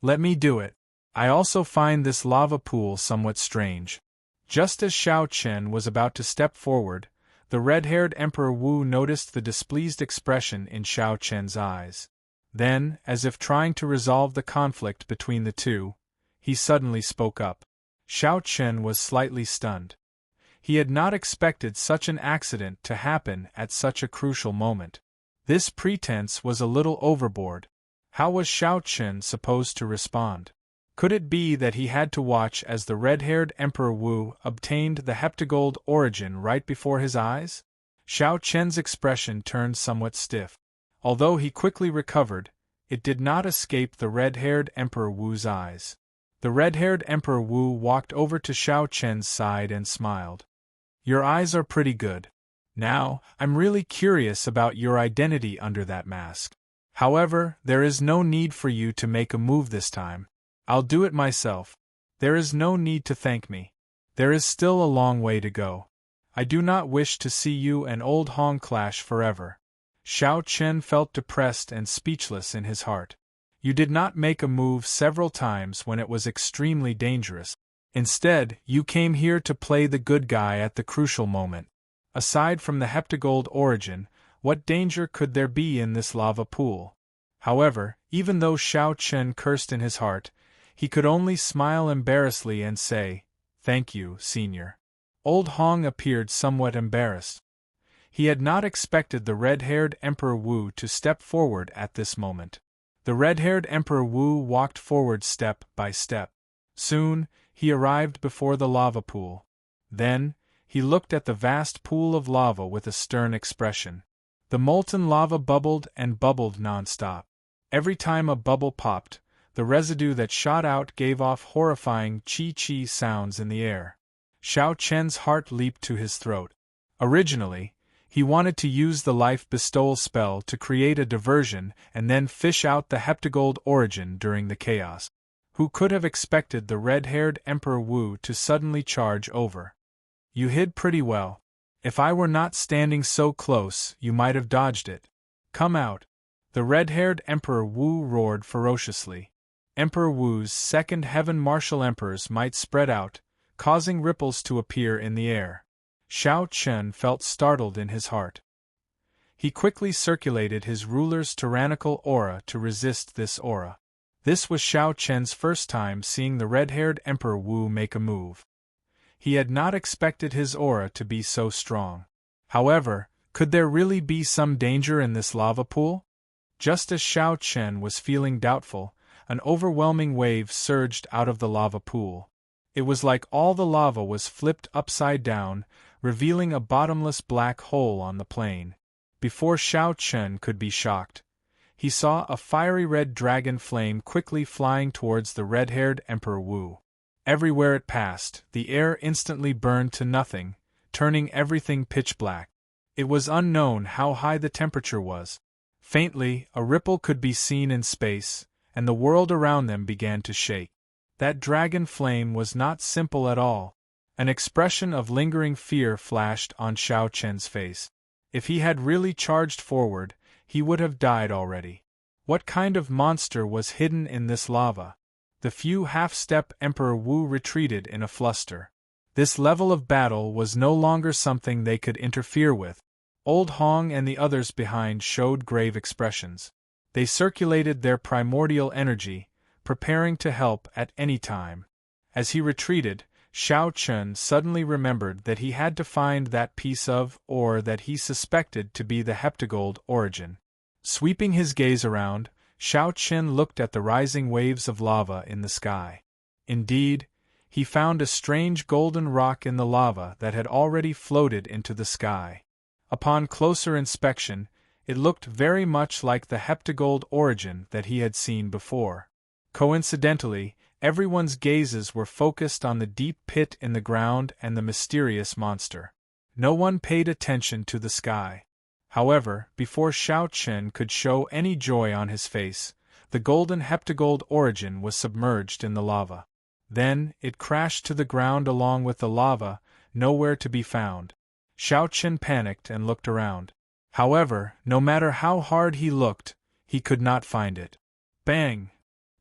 Let me do it. I also find this lava pool somewhat strange. Just as Xiao Qin was about to step forward, the red-haired Emperor Wu noticed the displeased expression in Xiao Qin's eyes. Then, as if trying to resolve the conflict between the two, he suddenly spoke up. Xiao Qin was slightly stunned. He had not expected such an accident to happen at such a crucial moment. This pretense was a little overboard. How was Xiao Qin supposed to respond? Could it be that he had to watch as the red-haired Emperor Wu obtained the heptagold origin right before his eyes? Xiao Chen's expression turned somewhat stiff. Although he quickly recovered, it did not escape the red-haired Emperor Wu's eyes. The red-haired Emperor Wu walked over to Xiao Chen's side and smiled. "Your eyes are pretty good. Now, I'm really curious about your identity under that mask. However, there is no need for you to make a move this time. I'll do it myself. There is no need to thank me. There is still a long way to go. I do not wish to see you and Old Hong clash forever." Xiao Chen felt depressed and speechless in his heart. You did not make a move several times when it was extremely dangerous. Instead, you came here to play the good guy at the crucial moment. Aside from the heptagold origin, what danger could there be in this lava pool? However, even though Xiao Chen cursed in his heart, he could only smile embarrassedly and say, "Thank you, Senior." Old Hong appeared somewhat embarrassed. He had not expected the red-haired Emperor Wu to step forward at this moment. The red-haired Emperor Wu walked forward step by step. Soon, he arrived before the lava pool. Then, he looked at the vast pool of lava with a stern expression. The molten lava bubbled and bubbled non-stop. Every time a bubble popped, the residue that shot out gave off horrifying chi-chi sounds in the air. Xiao Chen's heart leaped to his throat. Originally, he wanted to use the life bestowal spell to create a diversion and then fish out the heptagold origin during the chaos. Who could have expected the red-haired Emperor Wu to suddenly charge over? "You hid pretty well. If I were not standing so close, you might have dodged it. Come out." The red-haired Emperor Wu roared ferociously. Emperor Wu's second heaven martial emperors might spread out, causing ripples to appear in the air. Xiao Chen felt startled in his heart. He quickly circulated his ruler's tyrannical aura to resist this aura. This was Xiao Chen's first time seeing the red-haired Emperor Wu make a move. He had not expected his aura to be so strong. However, could there really be some danger in this lava pool? Just as Xiao Chen was feeling doubtful, an overwhelming wave surged out of the lava pool. It was like all the lava was flipped upside down, revealing a bottomless black hole on the plain. Before Xiao Chen could be shocked, he saw a fiery red dragon flame quickly flying towards the red-haired Emperor Wu. Everywhere it passed, the air instantly burned to nothing, turning everything pitch black. It was unknown how high the temperature was. Faintly, a ripple could be seen in space, and the world around them began to shake. That dragon flame was not simple at all. An expression of lingering fear flashed on Xiao Chen's face. If he had really charged forward, he would have died already. What kind of monster was hidden in this lava? The few half-step Emperor Wu retreated in a fluster. This level of battle was no longer something they could interfere with. Old Hong and the others behind showed grave expressions. They circulated their primordial energy, preparing to help at any time. As he retreated, Xiao Chen suddenly remembered that he had to find that piece of ore that he suspected to be the heptagold origin. Sweeping his gaze around, Xiao Chen looked at the rising waves of lava in the sky. Indeed, he found a strange golden rock in the lava that had already floated into the sky. Upon closer inspection, it looked very much like the heptagold origin that he had seen before. Coincidentally, everyone's gazes were focused on the deep pit in the ground and the mysterious monster. No one paid attention to the sky. However, before Xiao Chen could show any joy on his face, the golden heptagold origin was submerged in the lava. Then, it crashed to the ground along with the lava, nowhere to be found. Xiao Chen panicked and looked around. However, no matter how hard he looked, he could not find it. Bang!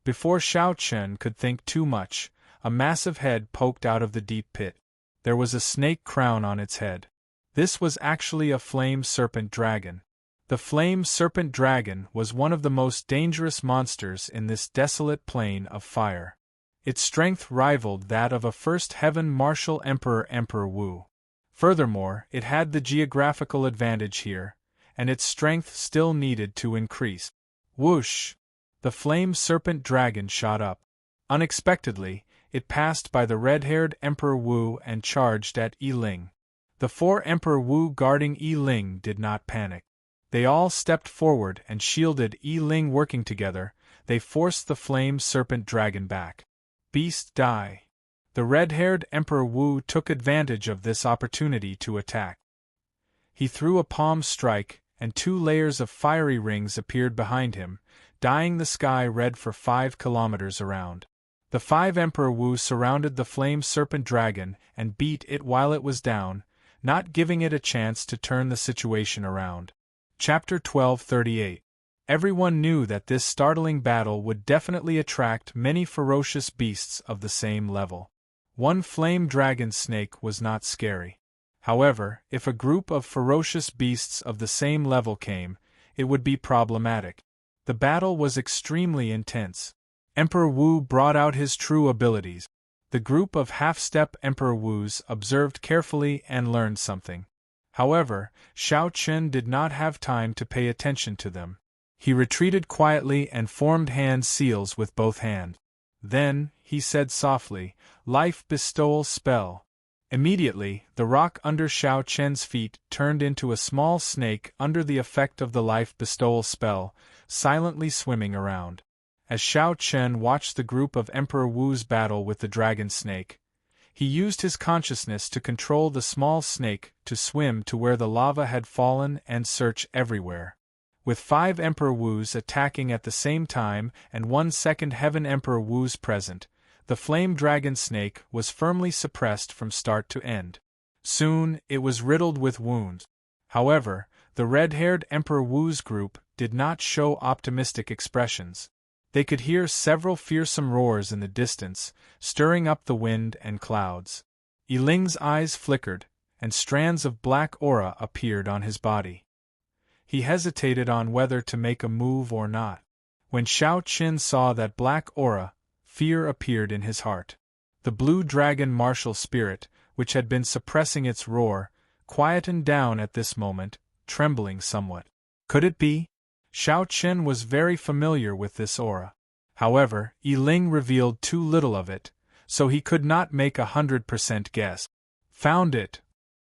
Before Xiao Chen could think too much, a massive head poked out of the deep pit. There was a snake crown on its head. This was actually a flame serpent dragon. The flame serpent dragon was one of the most dangerous monsters in this desolate plain of fire. Its strength rivaled that of a first heaven martial emperor Emperor Wu. Furthermore, it had the geographical advantage here, and its strength still needed to increase. Whoosh! The flame serpent dragon shot up. Unexpectedly, it passed by the red-haired Emperor Wu and charged at Yi Ling. The 4 Emperor Wu guarding Yi Ling did not panic. They all stepped forward and shielded Yi Ling. Working together, they forced the flame serpent dragon back. Beast die. The red-haired Emperor Wu took advantage of this opportunity to attack. He threw a palm strike, and 2 layers of fiery rings appeared behind him, dyeing the sky red for 5 kilometers around. The 5 Emperor Wu surrounded the flame serpent dragon and beat it while it was down, not giving it a chance to turn the situation around. Chapter 1238. Everyone knew that this startling battle would definitely attract many ferocious beasts of the same level. One flame dragon snake was not scary. However, if a group of ferocious beasts of the same level came, it would be problematic. The battle was extremely intense. Emperor Wu brought out his true abilities. The group of half-step Emperor Wus observed carefully and learned something. However, Shao Chen did not have time to pay attention to them. He retreated quietly and formed hand seals with both hands. Then, he said softly, "Life bestowal spell." Immediately, the rock under Shao Chen's feet turned into a small snake under the effect of the life bestowal spell, silently swimming around. As Shao Chen watched the group of Emperor Wu's battle with the dragon snake, he used his consciousness to control the small snake to swim to where the lava had fallen and search everywhere. With 5 Emperor Wus attacking at the same time and 1 second Heaven Emperor Wus present, the flame dragon snake was firmly suppressed from start to end. Soon, it was riddled with wounds. However, the red-haired Emperor Wu's group did not show optimistic expressions. They could hear several fearsome roars in the distance, stirring up the wind and clouds. Yi Ling's eyes flickered, and strands of black aura appeared on his body. He hesitated on whether to make a move or not. When Shao Chen saw that black aura, fear appeared in his heart. The blue dragon martial spirit, which had been suppressing its roar, quietened down at this moment, trembling somewhat. Could it be? Shao Chen was very familiar with this aura. However, Yi Ling revealed too little of it, so he could not make 100% guess. Found it!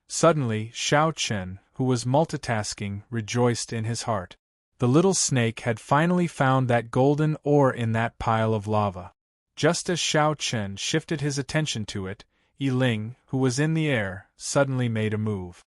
Suddenly, Shao Chen, who was multitasking, rejoiced in his heart. The little snake had finally found that golden ore in that pile of lava. Just as Shao Chen shifted his attention to it, Yi Ling, who was in the air, suddenly made a move.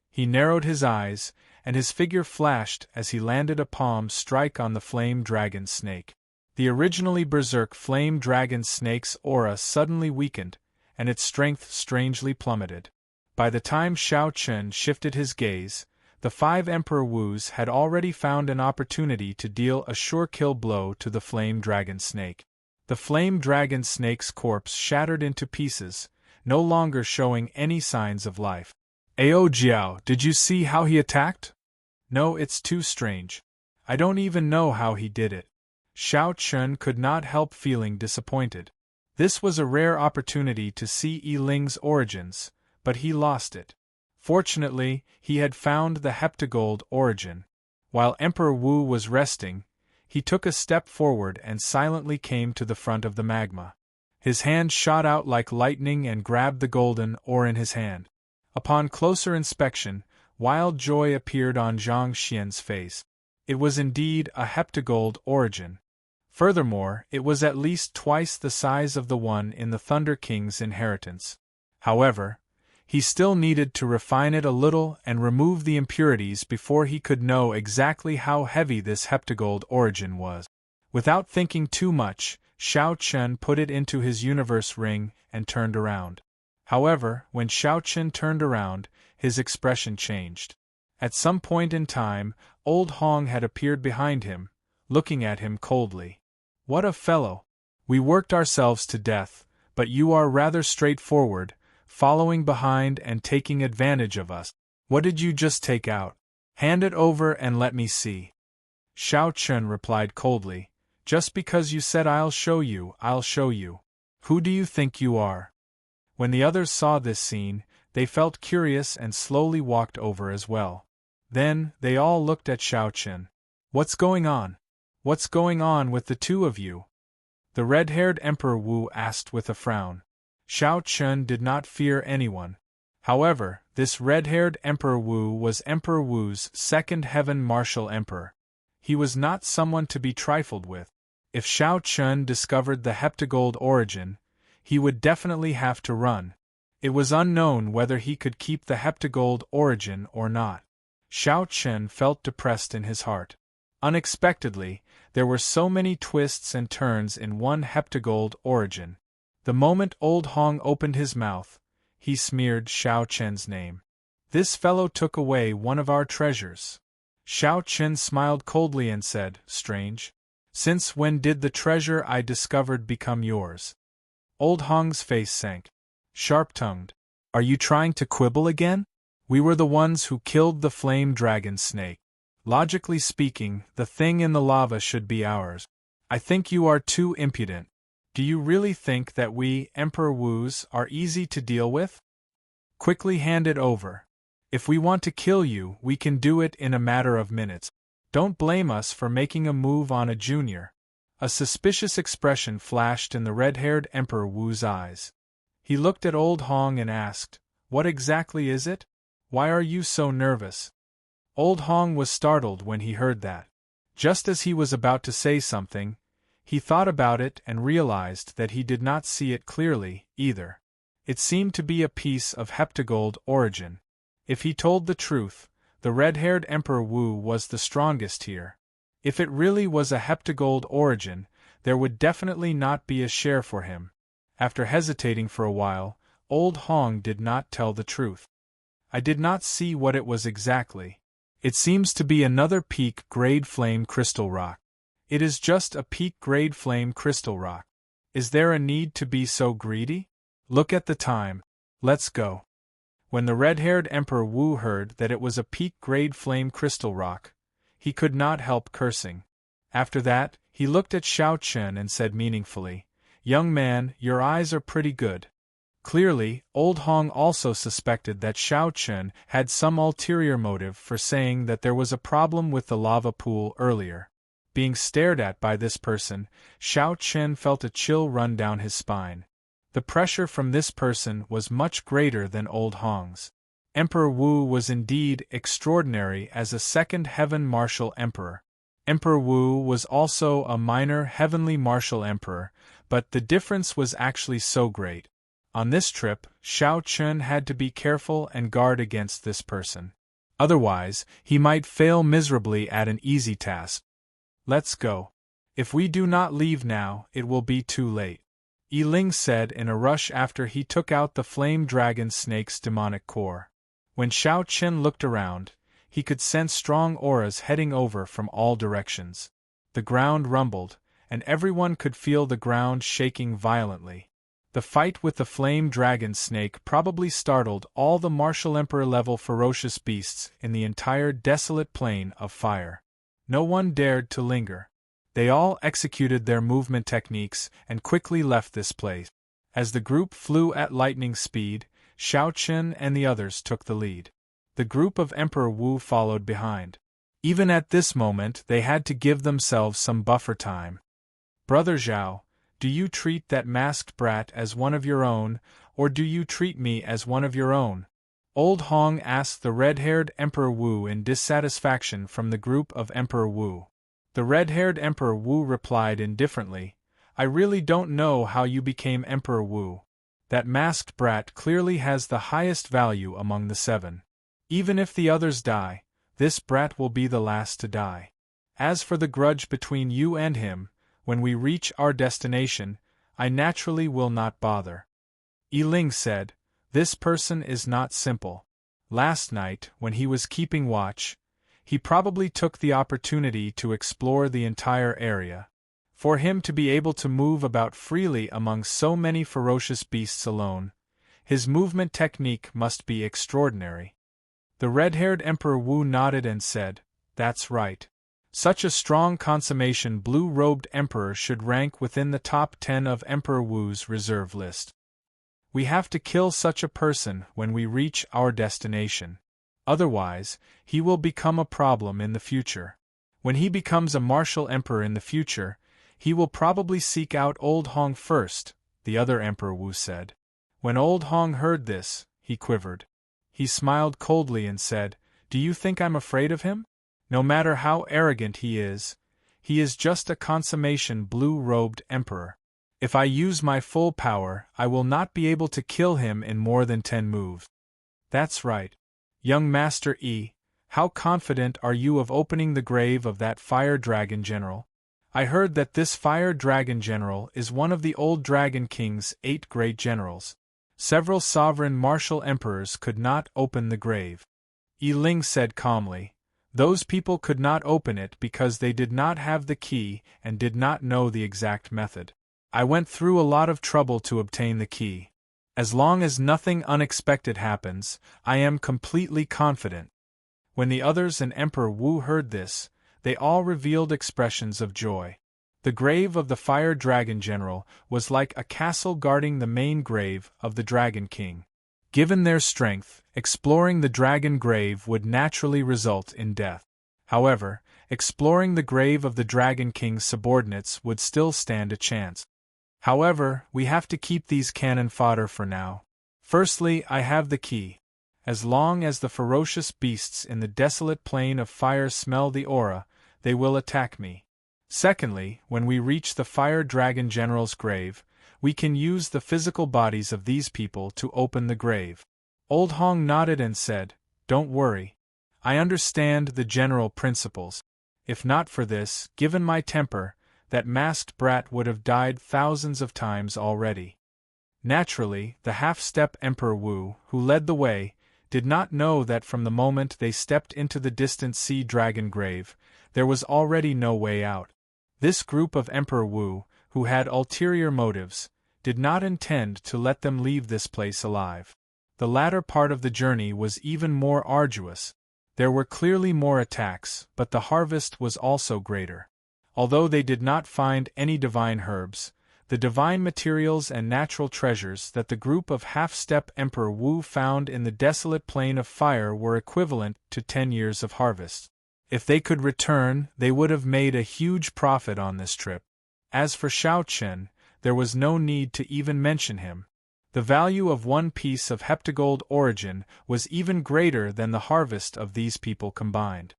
He narrowed his eyes, and his figure flashed as he landed a palm strike on the flame dragon snake. The originally berserk flame dragon snake's aura suddenly weakened, and its strength strangely plummeted. By the time Shao Chen shifted his gaze, the 5 Emperor Wus had already found an opportunity to deal a sure-kill blow to the flame dragon snake. The flame dragon snake's corpse shattered into pieces, no longer showing any signs of life. "Ao Jiao, did you see how he attacked?" "No, it's too strange. I don't even know how he did it." Shao Chen could not help feeling disappointed. This was a rare opportunity to see Yi Ling's origins, but he lost it. Fortunately, he had found the heptagold origin. While Emperor Wu was resting, he took a step forward and silently came to the front of the magma. His hand shot out like lightning and grabbed the golden ore in his hand. Upon closer inspection, wild joy appeared on Zhang Xian's face. It was indeed a heptagold origin. Furthermore, it was at least twice the size of the one in the Thunder King's inheritance. However, he still needed to refine it a little and remove the impurities before he could know exactly how heavy this heptagold origin was. Without thinking too much, Shao Chen put it into his universe ring and turned around. However, when Shao Chen turned around, his expression changed. At some point in time, Old Hong had appeared behind him, looking at him coldly. "What a fellow! We worked ourselves to death, but you are rather straightforward, following behind and taking advantage of us. What did you just take out? Hand it over and let me see." Shao Chen replied coldly, "Just because you said I'll show you, I'll show you. Who do you think you are?" When the others saw this scene, they felt curious and slowly walked over as well. Then, they all looked at Shao Chen. "What's going on? What's going on with the two of you?" the red-haired Emperor Wu asked with a frown. Xiao Chun did not fear anyone. However, this red-haired Emperor Wu was Emperor Wu's second heaven martial emperor. He was not someone to be trifled with. If Xiao Chun discovered the heptagold origin, he would definitely have to run. It was unknown whether he could keep the heptagold origin or not. Xiao Chun felt depressed in his heart. Unexpectedly, there were so many twists and turns in one heptagold origin. The moment Old Hong opened his mouth, he smeared Xiao Chen's name. This fellow took away one of our treasures. Xiao Chen smiled coldly and said, Strange. Since when did the treasure I discovered become yours? Old Hong's face sank. Sharp-tongued. Are you trying to quibble again? We were the ones who killed the flame dragon snake. Logically speaking, the thing in the lava should be ours. I think you are too impudent. Do you really think that we, Emperor Wus, are easy to deal with? Quickly hand it over. If we want to kill you, we can do it in a matter of minutes. Don't blame us for making a move on a junior. A suspicious expression flashed in the red-haired Emperor Wu's eyes. He looked at Old Hong and asked, What exactly is it? Why are you so nervous? Old Hong was startled when he heard that. Just as he was about to say something, he thought about it and realized that he did not see it clearly, either. It seemed to be a piece of heptagold origin. If he told the truth, the red-haired Emperor Wu was the strongest here. If it really was a heptagold origin, there would definitely not be a share for him. After hesitating for a while, Old Hong did not tell the truth. I did not see what it was exactly. It seems to be another peak-grade flame crystal rock. It is just a peak-grade flame crystal rock. Is there a need to be so greedy? Look at the time. Let's go. When the red-haired Emperor Wu heard that it was a peak-grade flame crystal rock, he could not help cursing. After that, he looked at Xiao Chen and said meaningfully, Young man, your eyes are pretty good. Clearly, Old Hong also suspected that Xiao Chen had some ulterior motive for saying that there was a problem with the lava pool earlier. Being stared at by this person, Xiao Chen felt a chill run down his spine. The pressure from this person was much greater than Old Hong's. Emperor Wu was indeed extraordinary as a second heaven martial emperor. Emperor Wu was also a minor heavenly martial emperor, but the difference was actually so great. On this trip, Xiao Chen had to be careful and guard against this person. Otherwise, he might fail miserably at an easy task. Let's go. If we do not leave now, it will be too late. Yi Ling said in a rush after he took out the flame dragon snake's demonic core. When Xiao Chen looked around, he could sense strong auras heading over from all directions. The ground rumbled, and everyone could feel the ground shaking violently. The fight with the flame dragon snake probably startled all the martial emperor-level ferocious beasts in the entire desolate plain of fire. No one dared to linger. They all executed their movement techniques and quickly left this place. As the group flew at lightning speed, Xiao Chen and the others took the lead. The group of Emperor Wu followed behind. Even at this moment they had to give themselves some buffer time. Brother Zhao, do you treat that masked brat as one of your own, or do you treat me as one of your own? Old Hong asked the red-haired Emperor Wu in dissatisfaction from the group of Emperor Wu. The red-haired Emperor Wu replied indifferently, I really don't know how you became Emperor Wu. That masked brat clearly has the highest value among the 7. Even if the others die, this brat will be the last to die. As for the grudge between you and him, when we reach our destination, I naturally will not bother. Yi Ling said, This person is not simple. Last night, when he was keeping watch, he probably took the opportunity to explore the entire area. For him to be able to move about freely among so many ferocious beasts alone, his movement technique must be extraordinary. The red-haired Emperor Wu nodded and said, That's right. Such a strong consummation blue-robed emperor should rank within the top 10 of Emperor Wu's reserve list. We have to kill such a person when we reach our destination. Otherwise, he will become a problem in the future. When he becomes a martial emperor in the future, He will probably seek out Old Hong first, the other Emperor Wu said. When Old Hong heard this, he quivered. He smiled coldly and said, "Do you think I'm afraid of him? No matter how arrogant he is just a consummation blue-robed emperor. If I use my full power, I will not be able to kill him in more than 10 moves." "That's right. Young Master Yi, how confident are you of opening the grave of that fire dragon general? I heard that this fire dragon general is one of the old Dragon King's 8 great generals. Several sovereign martial emperors could not open the grave." Yi Ling said calmly, "Those people could not open it because they did not have the key and did not know the exact method. I went through a lot of trouble to obtain the key. As long as nothing unexpected happens, I am completely confident." When the others and Emperor Wu heard this, they all revealed expressions of joy. The grave of the Fire Dragon General was like a castle guarding the main grave of the Dragon King. Given their strength, exploring the Dragon Grave would naturally result in death. However, exploring the grave of the Dragon King's subordinates would still stand a chance. However, we have to keep these cannon fodder for now. Firstly, I have the key. As long as the ferocious beasts in the desolate plain of fire smell the aura, they will attack me. Secondly, when we reach the Fire Dragon General's grave, we can use the physical bodies of these people to open the grave. Old Hong nodded and said, "Don't worry. I understand the general principles. If not for this, given my temper, that masked brat would have died thousands of times already." Naturally, the half-step Emperor Wu, who led the way, did not know that from the moment they stepped into the distant sea dragon grave, there was already no way out. This group of Emperor Wu, who had ulterior motives, did not intend to let them leave this place alive. The latter part of the journey was even more arduous. There were clearly more attacks, but the harvest was also greater. Although they did not find any divine herbs, the divine materials and natural treasures that the group of half-step Emperor Wu found in the desolate plain of fire were equivalent to 10 years of harvest. If they could return, they would have made a huge profit on this trip. As for Xiao Chen, there was no need to even mention him. The value of one piece of heptagold origin was even greater than the harvest of these people combined.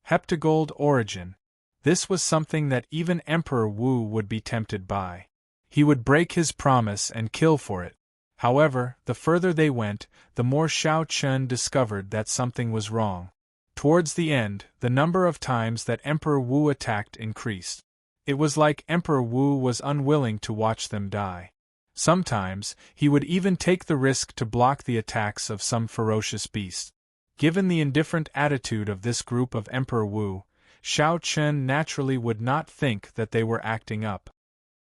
Heptagold origin. This was something that even Emperor Wu would be tempted by. He would break his promise and kill for it. However, the further they went, the more Xiao Chen discovered that something was wrong. Towards the end, the number of times that Emperor Wu attacked increased. It was like Emperor Wu was unwilling to watch them die. Sometimes, he would even take the risk to block the attacks of some ferocious beast. Given the indifferent attitude of this group of Emperor Wu, Xiao Chen naturally would not think that they were acting up.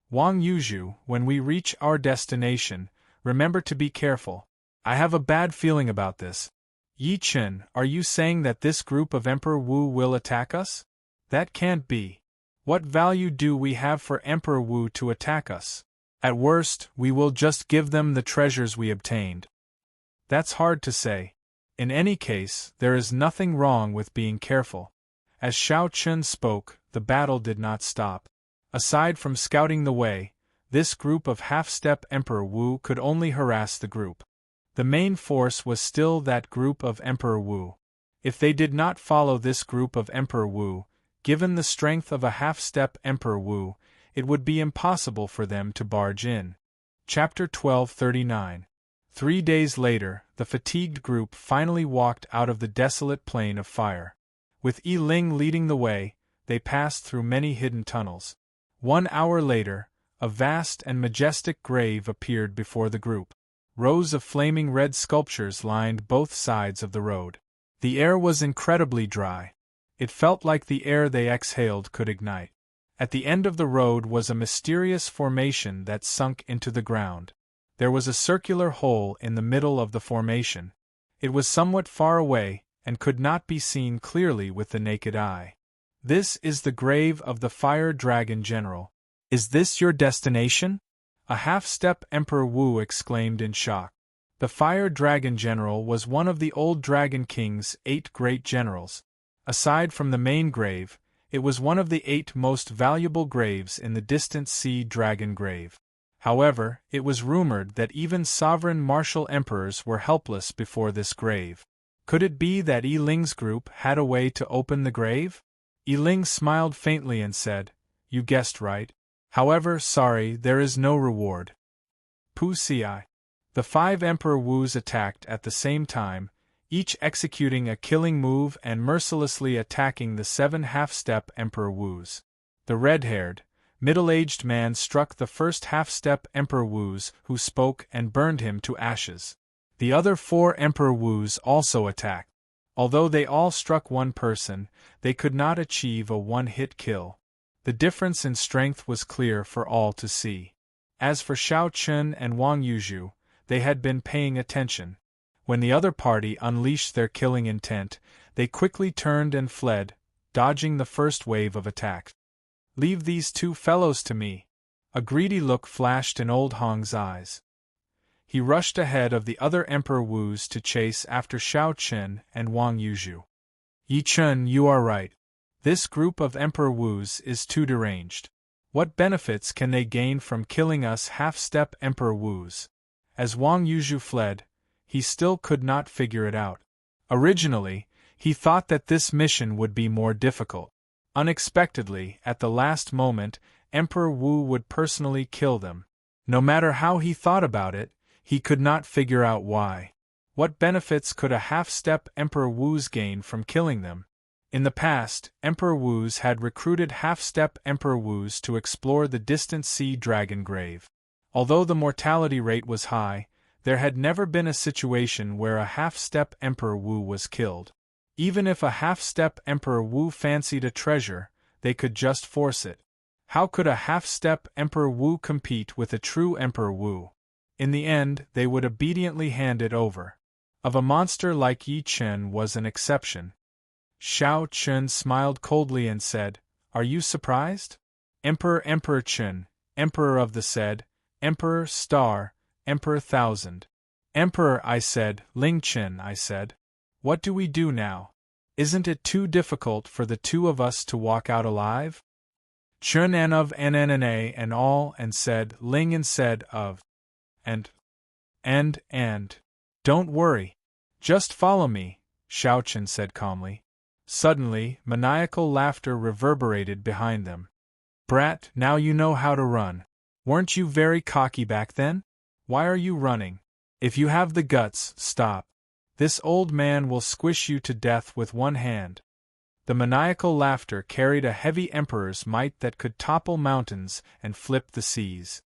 "Wang Yuzhu, when we reach our destination, remember to be careful. I have a bad feeling about this." "Yi Chen, are you saying that this group of Emperor Wu will attack us? That can't be. What value do we have for Emperor Wu to attack us? At worst, we will just give them the treasures we obtained." "That's hard to say. In any case, there is nothing wrong with being careful." As Xiao Chen spoke, the battle did not stop. Aside from scouting the way, this group of half-step Emperor Wu could only harass the group. The main force was still that group of Emperor Wu. If they did not follow this group of Emperor Wu, given the strength of a half-step Emperor Wu, it would be impossible for them to barge in. Chapter 1239. 3 days later, the fatigued group finally walked out of the desolate plain of fire. With Yi Ling leading the way, they passed through many hidden tunnels. 1 hour later, a vast and majestic grave appeared before the group. Rows of flaming red sculptures lined both sides of the road. The air was incredibly dry. It felt like the air they exhaled could ignite. At the end of the road was a mysterious formation that sunk into the ground. There was a circular hole in the middle of the formation. It was somewhat far away, and could not be seen clearly with the naked eye. "This is the grave of the Fire Dragon General. Is this your destination?" A half-step Emperor Wu exclaimed in shock. The Fire Dragon General was one of the old Dragon King's 8 great generals. Aside from the main grave, It was one of the 8 most valuable graves in the distant sea dragon grave. However, it was rumored that even sovereign martial emperors were helpless before this grave. Could it be that Yi Ling's group had a way to open the grave? Yi Ling smiled faintly and said, "You guessed right. However, sorry, there is no reward." Pu Si. The 5 Emperor Wus attacked at the same time, each executing a killing move and mercilessly attacking the 7 half-step Emperor Wus. The red-haired, middle-aged man struck the first half-step Emperor Wus, who spoke and burned him to ashes. The other 4 Emperor Wus also attacked. Although they all struck one person, they could not achieve a one-hit kill. The difference in strength was clear for all to see. As for Xiao Chun and Wang Yuzhu, they had been paying attention. When the other party unleashed their killing intent, they quickly turned and fled, dodging the first wave of attacks. "Leave these 2 fellows to me." A greedy look flashed in Old Hong's eyes. He rushed ahead of the other Emperor Wus to chase after Xiao Chun and Wang Yuzhu. "Yi Chun, you are right. This group of Emperor Wus is too deranged. What benefits can they gain from killing us half-step Emperor Wus?" As Wang Yuzhu fled, he still could not figure it out. Originally, he thought that this mission would be more difficult. Unexpectedly, at the last moment, Emperor Wu would personally kill them. No matter how he thought about it, he could not figure out why. What benefits could a half-step Emperor Wus gain from killing them? In the past, Emperor Wus had recruited half-step Emperor Wus to explore the distant sea dragon grave. Although the mortality rate was high, there had never been a situation where a half-step Emperor Wu was killed. Even if a half-step Emperor Wu fancied a treasure, they could just force it. How could a half-step Emperor Wu compete with a true Emperor Wu? In the end, they would obediently hand it over. Of a monster like Yi Chen was an exception. Xiao Chun smiled coldly and said, "Are you surprised? Emperor Chen, Emperor of the said, Emperor Star, Emperor Thousand. Emperor, I said, Ling Chen, I said. What do we do now? Isn't it too difficult for the 2 of us to walk out alive?" Chun an of NNNA and all and said Ling and said of. And. Don't worry. Just follow me, Xiao Chen said calmly. Suddenly, maniacal laughter reverberated behind them. "Brat, now you know how to run. Weren't you very cocky back then? Why are you running? If you have the guts, stop. This old man will squish you to death with one hand." The maniacal laughter carried a heavy emperor's might that could topple mountains and flip the seas.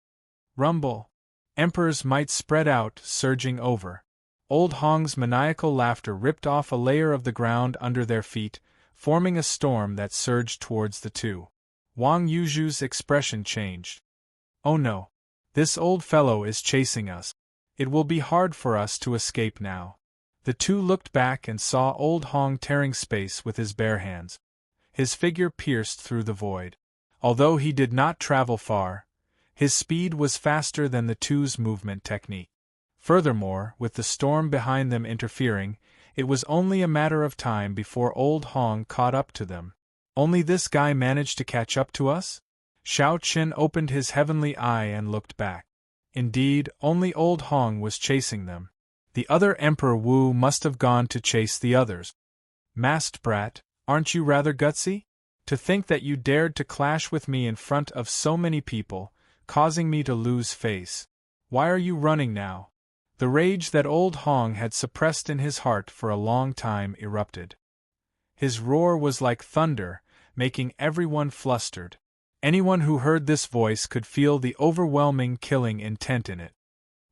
Rumble. Emperor's might spread out, surging over. Old Hong's maniacal laughter ripped off a layer of the ground under their feet, forming a storm that surged towards the 2. Wang Yuzhu's expression changed. "Oh no. This old fellow is chasing us. It will be hard for us to escape now." The 2 looked back and saw Old Hong tearing space with his bare hands. His figure pierced through the void. Although he did not travel far, his speed was faster than the 2's movement technique. Furthermore, with the storm behind them interfering, it was only a matter of time before Old Hong caught up to them. "Only this guy managed to catch up to us?" Xiao Qin opened his heavenly eye and looked back. Indeed, only Old Hong was chasing them. The other Emperor Wu must have gone to chase the others. "Masked brat, aren't you rather gutsy? To think that you dared to clash with me in front of so many people, causing me to lose face. Why are you running now?" The rage that Old Hong had suppressed in his heart for a long time erupted. His roar was like thunder, making everyone flustered. Anyone who heard this voice could feel the overwhelming killing intent in it.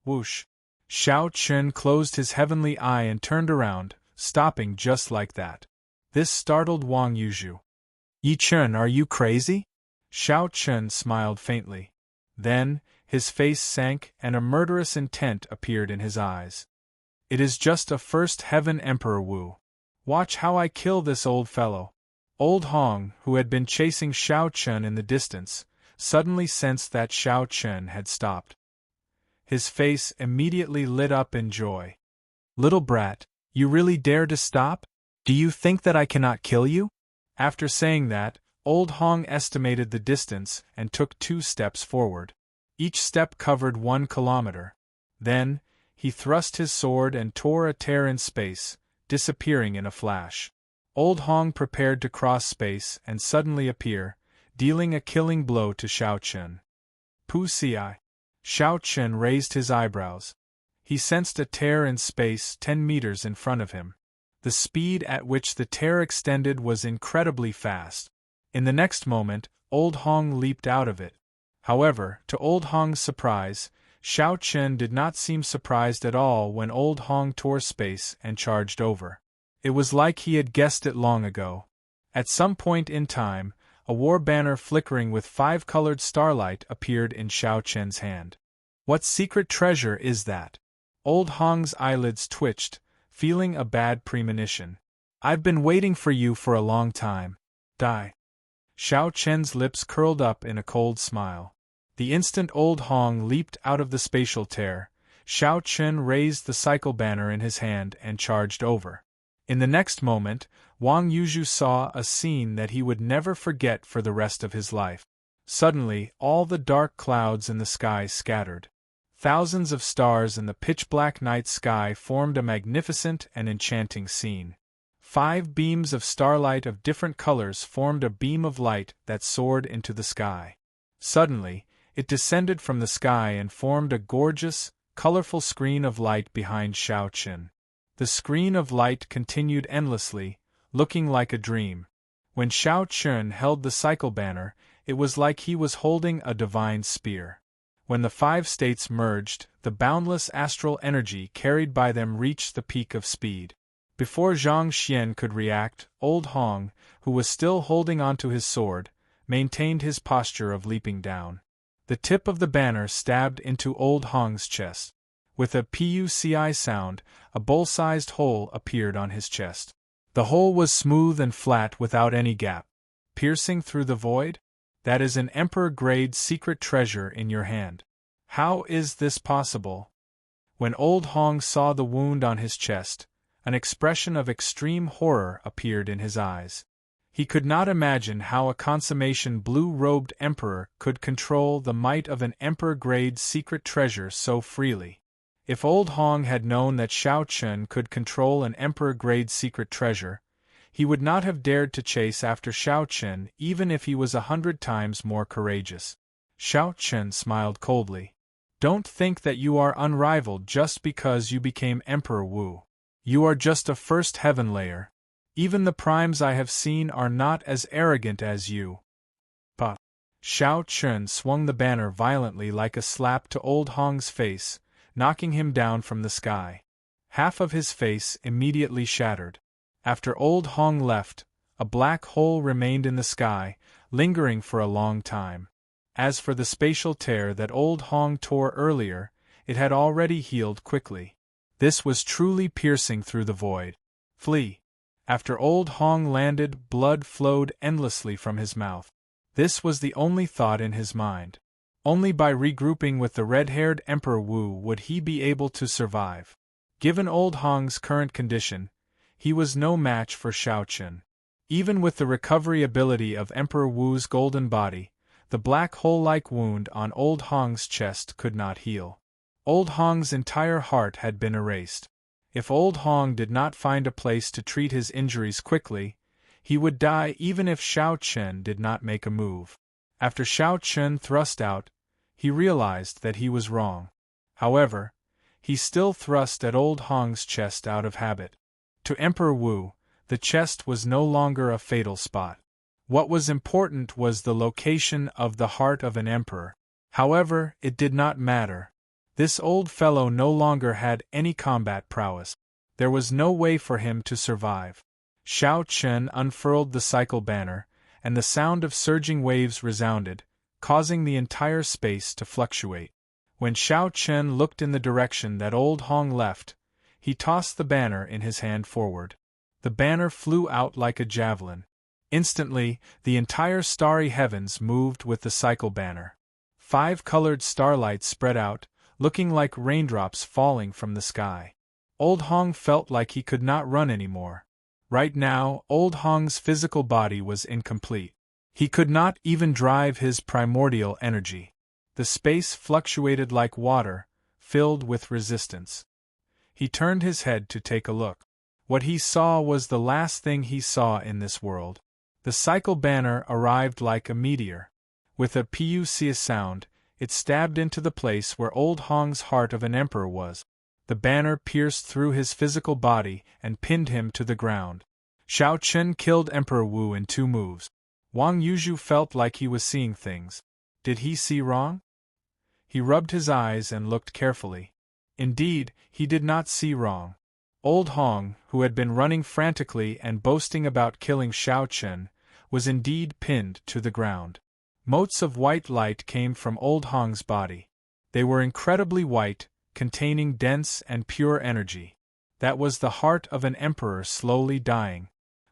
Whoosh! Xiao Chun closed his heavenly eye and turned around, stopping just like that. This startled Wang Yuzhu. "Yi Chun, are you crazy?" Xiao Chun smiled faintly. Then, his face sank and a murderous intent appeared in his eyes. "It is just a first heaven Emperor Wu. Watch how I kill this old fellow." Old Hong, who had been chasing Xiao Chun in the distance, suddenly sensed that Xiao Chun had stopped. His face immediately lit up in joy. "Little brat, you really dare to stop? Do you think that I cannot kill you?" After saying that, Old Hong estimated the distance and took 2 steps forward. Each step covered 1 kilometer. Then, he thrust his sword and tore a tear in space, disappearing in a flash. Old Hong prepared to cross space and suddenly appear, dealing a killing blow to Xiao Chen. Pu Ci. Xiao Chen raised his eyebrows. He sensed a tear in space 10 meters in front of him. The speed at which the tear extended was incredibly fast. In the next moment, Old Hong leaped out of it. However, to Old Hong's surprise, Xiao Chen did not seem surprised at all when Old Hong tore space and charged over. It was like he had guessed it long ago. At some point in time, a war banner flickering with 5-colored starlight appeared in Xiao Chen's hand. What secret treasure is that? Old Hong's eyelids twitched, feeling a bad premonition. I've been waiting for you for a long time. Die. Xiao Chen's lips curled up in a cold smile. The instant Old Hong leaped out of the spatial tear, Xiao Chen raised the cycle banner in his hand and charged over. In the next moment, Wang Yuzhu saw a scene that he would never forget for the rest of his life. Suddenly, all the dark clouds in the sky scattered. Thousands of stars in the pitch-black night sky formed a magnificent and enchanting scene. 5 beams of starlight of different colors formed a beam of light that soared into the sky. Suddenly, it descended from the sky and formed a gorgeous, colorful screen of light behind Xiao Chen. The screen of light continued endlessly, looking like a dream. When Xiao Chen held the cycle banner, it was like he was holding a divine spear. When the 5 states merged, the boundless astral energy carried by them reached the peak of speed. Before Zhang Xian could react, Old Hong, who was still holding onto his sword, maintained his posture of leaping down. The tip of the banner stabbed into Old Hong's chest. With a puci sound, a bowl-sized hole appeared on his chest. The hole was smooth and flat without any gap. Piercing through the void? That is an emperor-grade secret treasure in your hand. How is this possible? When Old Hong saw the wound on his chest, an expression of extreme horror appeared in his eyes. He could not imagine how a consummation blue-robed emperor could control the might of an emperor-grade secret treasure so freely. If Old Hong had known that Xiao Chen could control an emperor-grade secret treasure, he would not have dared to chase after Xiao Chen even if he was 100 times more courageous. Xiao Chen smiled coldly. Don't think that you are unrivaled just because you became Emperor Wu. You are just a first heaven layer. Even the primes I have seen are not as arrogant as you. But Xiao Chen swung the banner violently like a slap to Old Hong's face, knocking him down from the sky. Half of his face immediately shattered. After Old Hong left, a black hole remained in the sky, lingering for a long time. As for the spatial tear that Old Hong tore earlier, it had already healed quickly. This was truly piercing through the void. Flee. After Old Hong landed, blood flowed endlessly from his mouth. This was the only thought in his mind. Only by regrouping with the red-haired Emperor Wu would he be able to survive. Given Old Hong's current condition, he was no match for Xiao Chen. Even with the recovery ability of Emperor Wu's golden body, the black hole-like wound on Old Hong's chest could not heal. Old Hong's entire heart had been erased. If Old Hong did not find a place to treat his injuries quickly, he would die even if Xiao Chen did not make a move. After Xiao Chen thrust out, he realized that he was wrong. However, he still thrust at Old Hong's chest out of habit. To Emperor Wu, the chest was no longer a fatal spot. What was important was the location of the heart of an emperor. However, it did not matter. This old fellow no longer had any combat prowess. There was no way for him to survive. Xiao Chen unfurled the cycle banner, and the sound of surging waves resounded, causing the entire space to fluctuate. When Xiao Chen looked in the direction that Old Hong left, he tossed the banner in his hand forward. The banner flew out like a javelin. Instantly, the entire starry heavens moved with the cycle banner. 5-colored starlight spread out, looking like raindrops falling from the sky. Old Hong felt like he could not run anymore. Right now, Old Hong's physical body was incomplete. He could not even drive his primordial energy. The space fluctuated like water, filled with resistance. He turned his head to take a look. What he saw was the last thing he saw in this world. The cycle banner arrived like a meteor. With a puc sound, it stabbed into the place where old Hong's heart of an emperor was. The banner pierced through his physical body and pinned him to the ground. Xiao Chen killed Emperor Wu in 2 moves. Wang Yuzhu felt like he was seeing things. Did he see wrong? He rubbed his eyes and looked carefully. Indeed, he did not see wrong. Old Hong, who had been running frantically and boasting about killing Xiao Chen, was indeed pinned to the ground. Motes of white light came from Old Hong's body. They were incredibly white, containing dense and pure energy. That was the heart of an emperor slowly dying.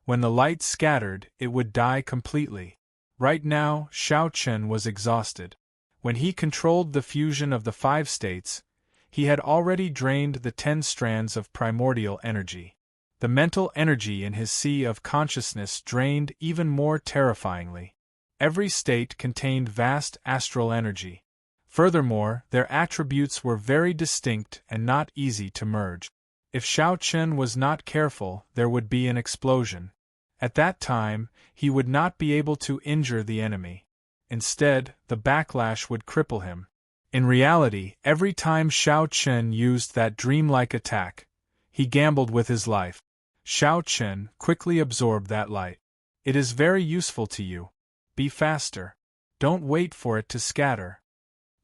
When the light scattered, it would die completely. Right now, Xiao Chen was exhausted. When he controlled the fusion of the 5 states, he had already drained the 10 strands of primordial energy. The mental energy in his sea of consciousness drained even more terrifyingly. Every state contained vast astral energy. Furthermore, their attributes were very distinct and not easy to merge. If Xiao Chen was not careful, there would be an explosion. At that time, he would not be able to injure the enemy. Instead, the backlash would cripple him. In reality, every time Xiao Chen used that dreamlike attack, he gambled with his life. Xiao Chen quickly absorbed that light. It is very useful to you. Be faster. Don't wait for it to scatter.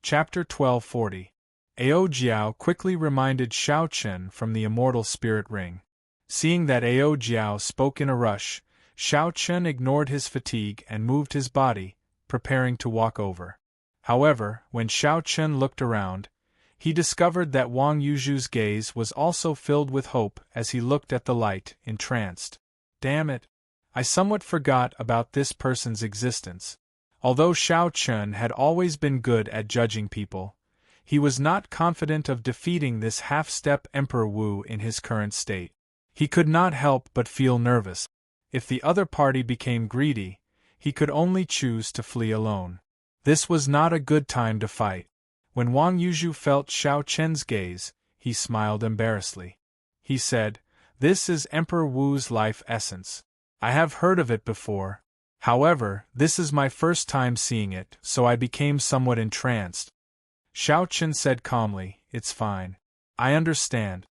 Chapter 1240. Ao Jiao quickly reminded Xiao Chen from the Immortal Spirit Ring. Seeing that Ao Jiao spoke in a rush, Xiao Chen ignored his fatigue and moved his body, preparing to walk over. However, when Xiao Chen looked around, he discovered that Wang Yuzhu's gaze was also filled with hope as he looked at the light, entranced. Damn it! I somewhat forgot about this person's existence. Although Xiao Chen had always been good at judging people, he was not confident of defeating this half-step Emperor Wu in his current state. He could not help but feel nervous. If the other party became greedy, he could only choose to flee alone. This was not a good time to fight. When Wang Yuzhu felt Xiao Chen's gaze, he smiled embarrassedly. He said, "This is Emperor Wu's life essence. I have heard of it before. However, this is my first time seeing it, so I became somewhat entranced." Xiao Chen said calmly, "It's fine. I understand.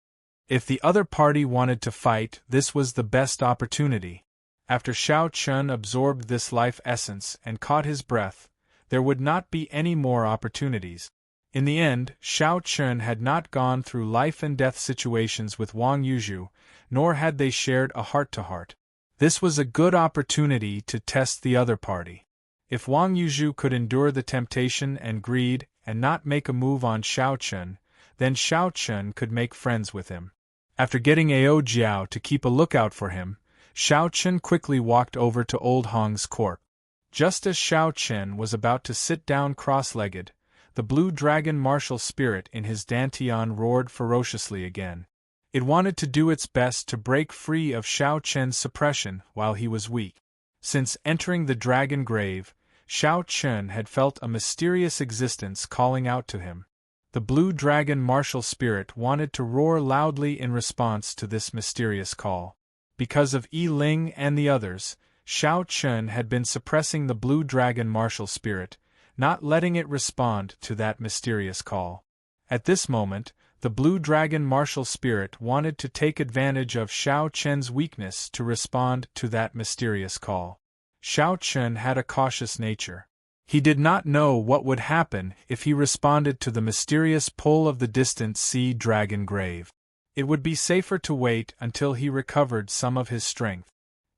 If the other party wanted to fight, this was the best opportunity." After Xiao Chen absorbed this life essence and caught his breath, there would not be any more opportunities. In the end, Xiao Chen had not gone through life-and-death situations with Wang Yuzhu, nor had they shared a heart-to-heart. This was a good opportunity to test the other party. If Wang Yuzhu could endure the temptation and greed and not make a move on Xiao Chen, then Xiao Chen could make friends with him. After getting Ao Jiao to keep a lookout for him, Xiao Chen quickly walked over to Old Hong's corpse. Just as Xiao Chen was about to sit down cross-legged, the blue dragon martial spirit in his dantian roared ferociously again. It wanted to do its best to break free of Xiao Chen's suppression while he was weak. Since entering the dragon grave, Xiao Chen had felt a mysterious existence calling out to him. The blue dragon martial spirit wanted to roar loudly in response to this mysterious call. Because of Yi Ling and the others, Xiao Chen had been suppressing the blue dragon martial spirit, not letting it respond to that mysterious call. At this moment, the blue dragon martial spirit wanted to take advantage of Xiao Chen's weakness to respond to that mysterious call. Xiao Chen had a cautious nature. He did not know what would happen if he responded to the mysterious pull of the distant sea dragon grave. It would be safer to wait until he recovered some of his strength.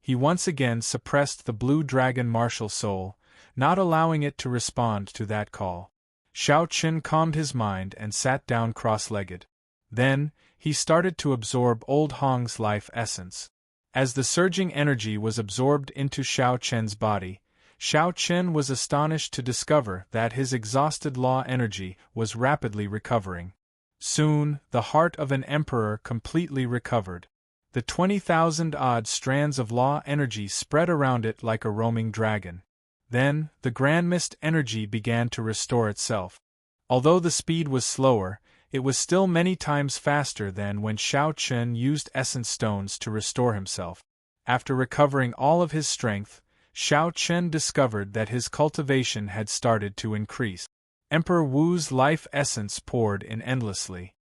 He once again suppressed the blue dragon martial soul, not allowing it to respond to that call. Xiao Chen calmed his mind and sat down cross-legged. Then, he started to absorb Old Hong's life essence. As the surging energy was absorbed into Xiao Chen's body, Xiao Chen was astonished to discover that his exhausted law energy was rapidly recovering. Soon, the heart of an emperor completely recovered. The 20,000-odd strands of law energy spread around it like a roaming dragon. Then, the grand mist energy began to restore itself. Although the speed was slower, it was still many times faster than when Xiao Chen used essence stones to restore himself. After recovering all of his strength, Xiao Chen discovered that his cultivation had started to increase. Emperor Wu's life essence poured in endlessly.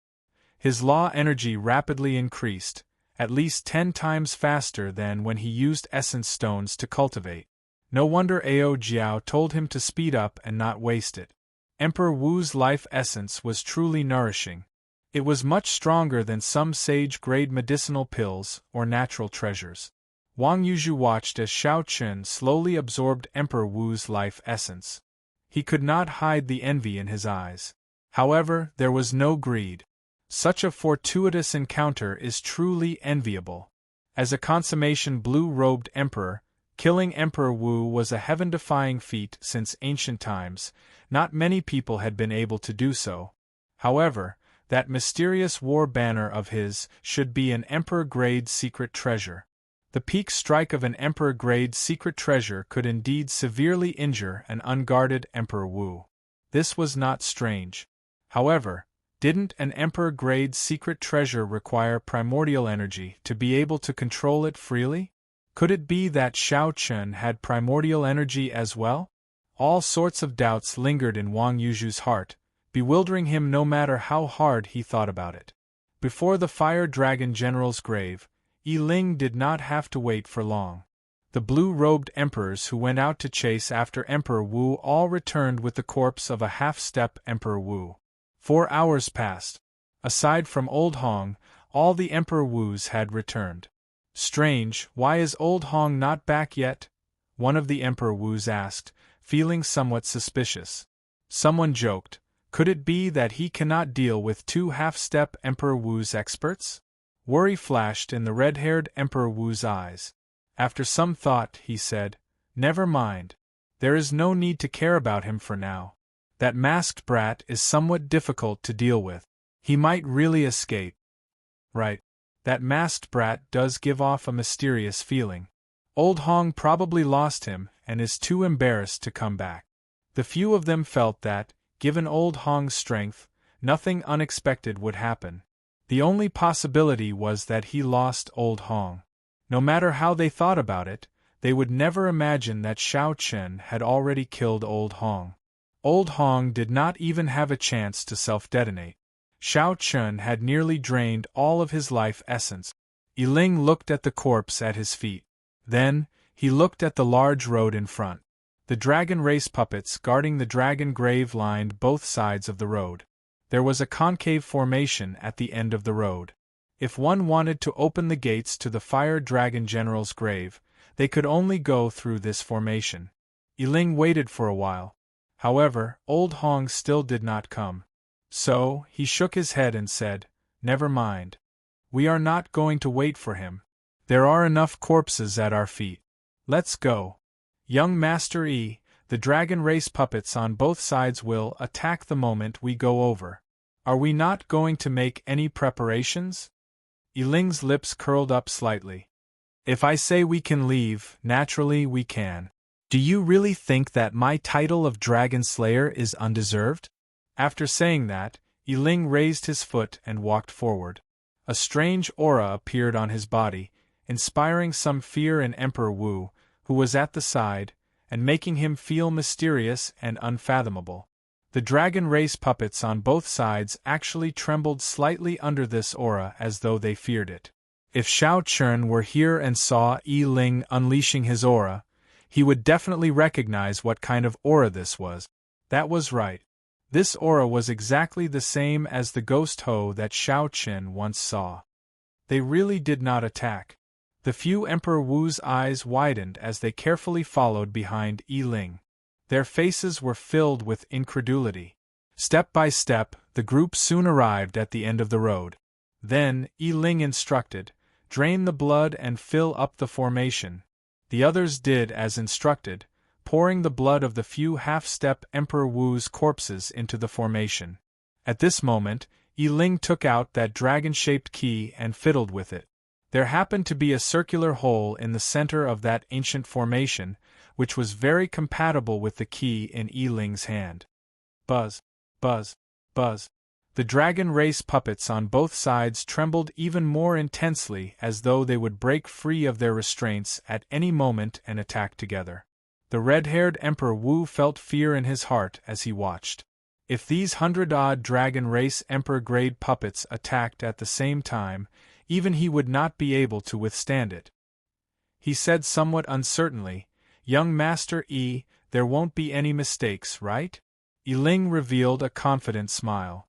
His law energy rapidly increased, at least 10 times faster than when he used essence stones to cultivate. No wonder Ao Jiao told him to speed up and not waste it. Emperor Wu's life essence was truly nourishing. It was much stronger than some sage-grade medicinal pills or natural treasures. Wang Yuzhu watched as Xiao Chen slowly absorbed Emperor Wu's life essence. He could not hide the envy in his eyes. However, there was no greed. Such a fortuitous encounter is truly enviable. As a consummation blue-robed emperor, killing Emperor Wu was a heaven-defying feat since ancient times. Not many people had been able to do so. However, that mysterious war banner of his should be an emperor-grade secret treasure. The peak strike of an emperor-grade secret treasure could indeed severely injure an unguarded Emperor Wu. This was not strange. However, didn't an emperor-grade secret treasure require primordial energy to be able to control it freely? Could it be that Xiao Chen had primordial energy as well? All sorts of doubts lingered in Wang Yuzhu's heart, bewildering him no matter how hard he thought about it. Before the Fire Dragon General's grave, Yi Ling did not have to wait for long. The blue-robed emperors who went out to chase after Emperor Wu all returned with the corpse of a half-step Emperor Wu. 4 hours passed. Aside from Old Hong, all the Emperor Wus had returned. Strange, why is Old Hong not back yet? One of the Emperor Wus asked, feeling somewhat suspicious. Someone joked, could it be that he cannot deal with 2 half-step Emperor Wu's experts? Worry flashed in the red-haired Emperor Wu's eyes. After some thought, he said, never mind. There is no need to care about him for now. That masked brat is somewhat difficult to deal with. He might really escape. Right. That masked brat does give off a mysterious feeling. Old Hong probably lost him and is too embarrassed to come back. The few of them felt that, given Old Hong's strength, nothing unexpected would happen. The only possibility was that he lost Old Hong. No matter how they thought about it, they would never imagine that Xiao Chen had already killed Old Hong. Old Hong did not even have a chance to self-detonate. Xiao Chen had nearly drained all of his life essence. Yi Ling looked at the corpse at his feet. Then, he looked at the large road in front. The dragon race puppets guarding the dragon grave lined both sides of the road. There was a concave formation at the end of the road. If one wanted to open the gates to the Fire Dragon General's grave, they could only go through this formation. Yi Ling waited for a while. However, Old Hong still did not come. So, he shook his head and said, never mind. We are not going to wait for him. There are enough corpses at our feet. Let's go. Young Master Yi, the dragon race puppets on both sides will attack the moment we go over. Are we not going to make any preparations? Yi Ling's lips curled up slightly. If I say we can leave, naturally we can. Do you really think that my title of Dragon Slayer is undeserved? After saying that, Yi Ling raised his foot and walked forward. A strange aura appeared on his body, inspiring some fear in Emperor Wu, who was at the side, and making him feel mysterious and unfathomable. The dragon race puppets on both sides actually trembled slightly under this aura as though they feared it. If Xiao Chen were here and saw Yi Ling unleashing his aura, he would definitely recognize what kind of aura this was. That was right. This aura was exactly the same as the ghost hoe that Xiao Chen once saw. They really did not attack. The few Emperor Wu's eyes widened as they carefully followed behind Yi Ling. Their faces were filled with incredulity. Step by step, the group soon arrived at the end of the road. Then, Yi Ling instructed, drain the blood and fill up the formation. The others did as instructed, pouring the blood of the few half-step Emperor Wu's corpses into the formation. At this moment, Yi Ling took out that dragon-shaped key and fiddled with it. There happened to be a circular hole in the center of that ancient formation, which was very compatible with the key in Yi Ling's hand. Buzz, buzz, buzz. The dragon race puppets on both sides trembled even more intensely, as though they would break free of their restraints at any moment and attack together. The red-haired Emperor Wu felt fear in his heart as he watched. If these 100-odd dragon race emperor-grade puppets attacked at the same time, even he would not be able to withstand it. He said somewhat uncertainly, "Young Master Yi, there won't be any mistakes, right?" Yi Ling revealed a confident smile.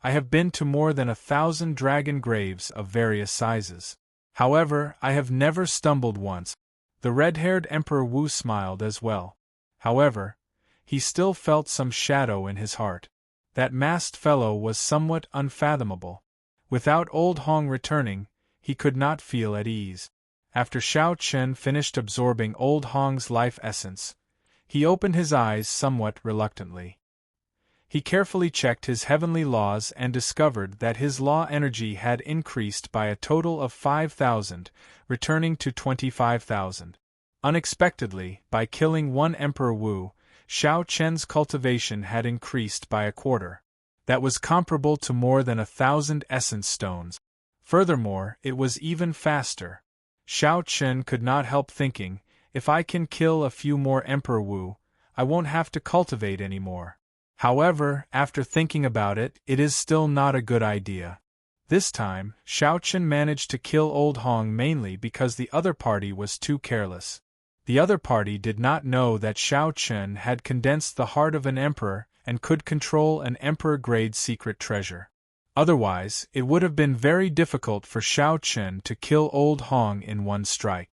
"I have been to more than 1,000 dragon graves of various sizes. However, I have never stumbled once." The red-haired Emperor Wu smiled as well. However, he still felt some shadow in his heart. That masked fellow was somewhat unfathomable. Without Old Hong returning, he could not feel at ease. After Xiao Chen finished absorbing Old Hong's life essence, he opened his eyes somewhat reluctantly. He carefully checked his heavenly laws and discovered that his law energy had increased by a total of 5,000, returning to 25,000. Unexpectedly, by killing one Emperor Wu, Xiao Chen's cultivation had increased by a quarter. That was comparable to more than 1,000 essence stones. Furthermore, it was even faster. Xiao Chen could not help thinking, if I can kill a few more Emperor Wu, I won't have to cultivate anymore. However, after thinking about it, it is still not a good idea. This time, Xiao Chen managed to kill Old Hong mainly because the other party was too careless. The other party did not know that Xiao Chen had condensed the heart of an emperor and could control an emperor-grade secret treasure. Otherwise, it would have been very difficult for Xiao Chen to kill Old Hong in one strike.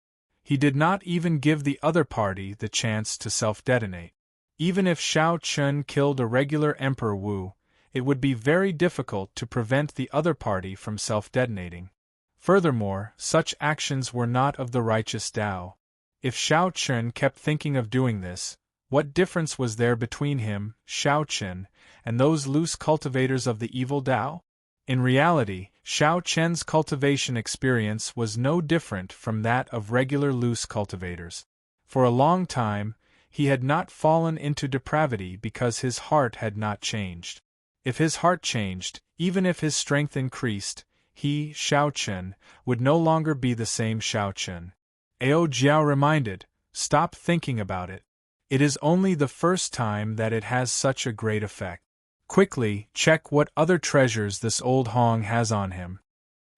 He did not even give the other party the chance to self-detonate. Even if Xiao Chen killed a regular Emperor Wu, it would be very difficult to prevent the other party from self-detonating. Furthermore, such actions were not of the righteous Tao. If Xiao Chen kept thinking of doing this, what difference was there between him, Xiao Chen, and those loose cultivators of the evil Tao? In reality, Xiao Chen's cultivation experience was no different from that of regular loose cultivators. For a long time, he had not fallen into depravity because his heart had not changed. If his heart changed, even if his strength increased, he, Xiao Chen, would no longer be the same Xiao Chen. Ao Jiao reminded, "Stop thinking about it. It is only the first time that it has such a great effect. Quickly, check what other treasures this Old Hong has on him."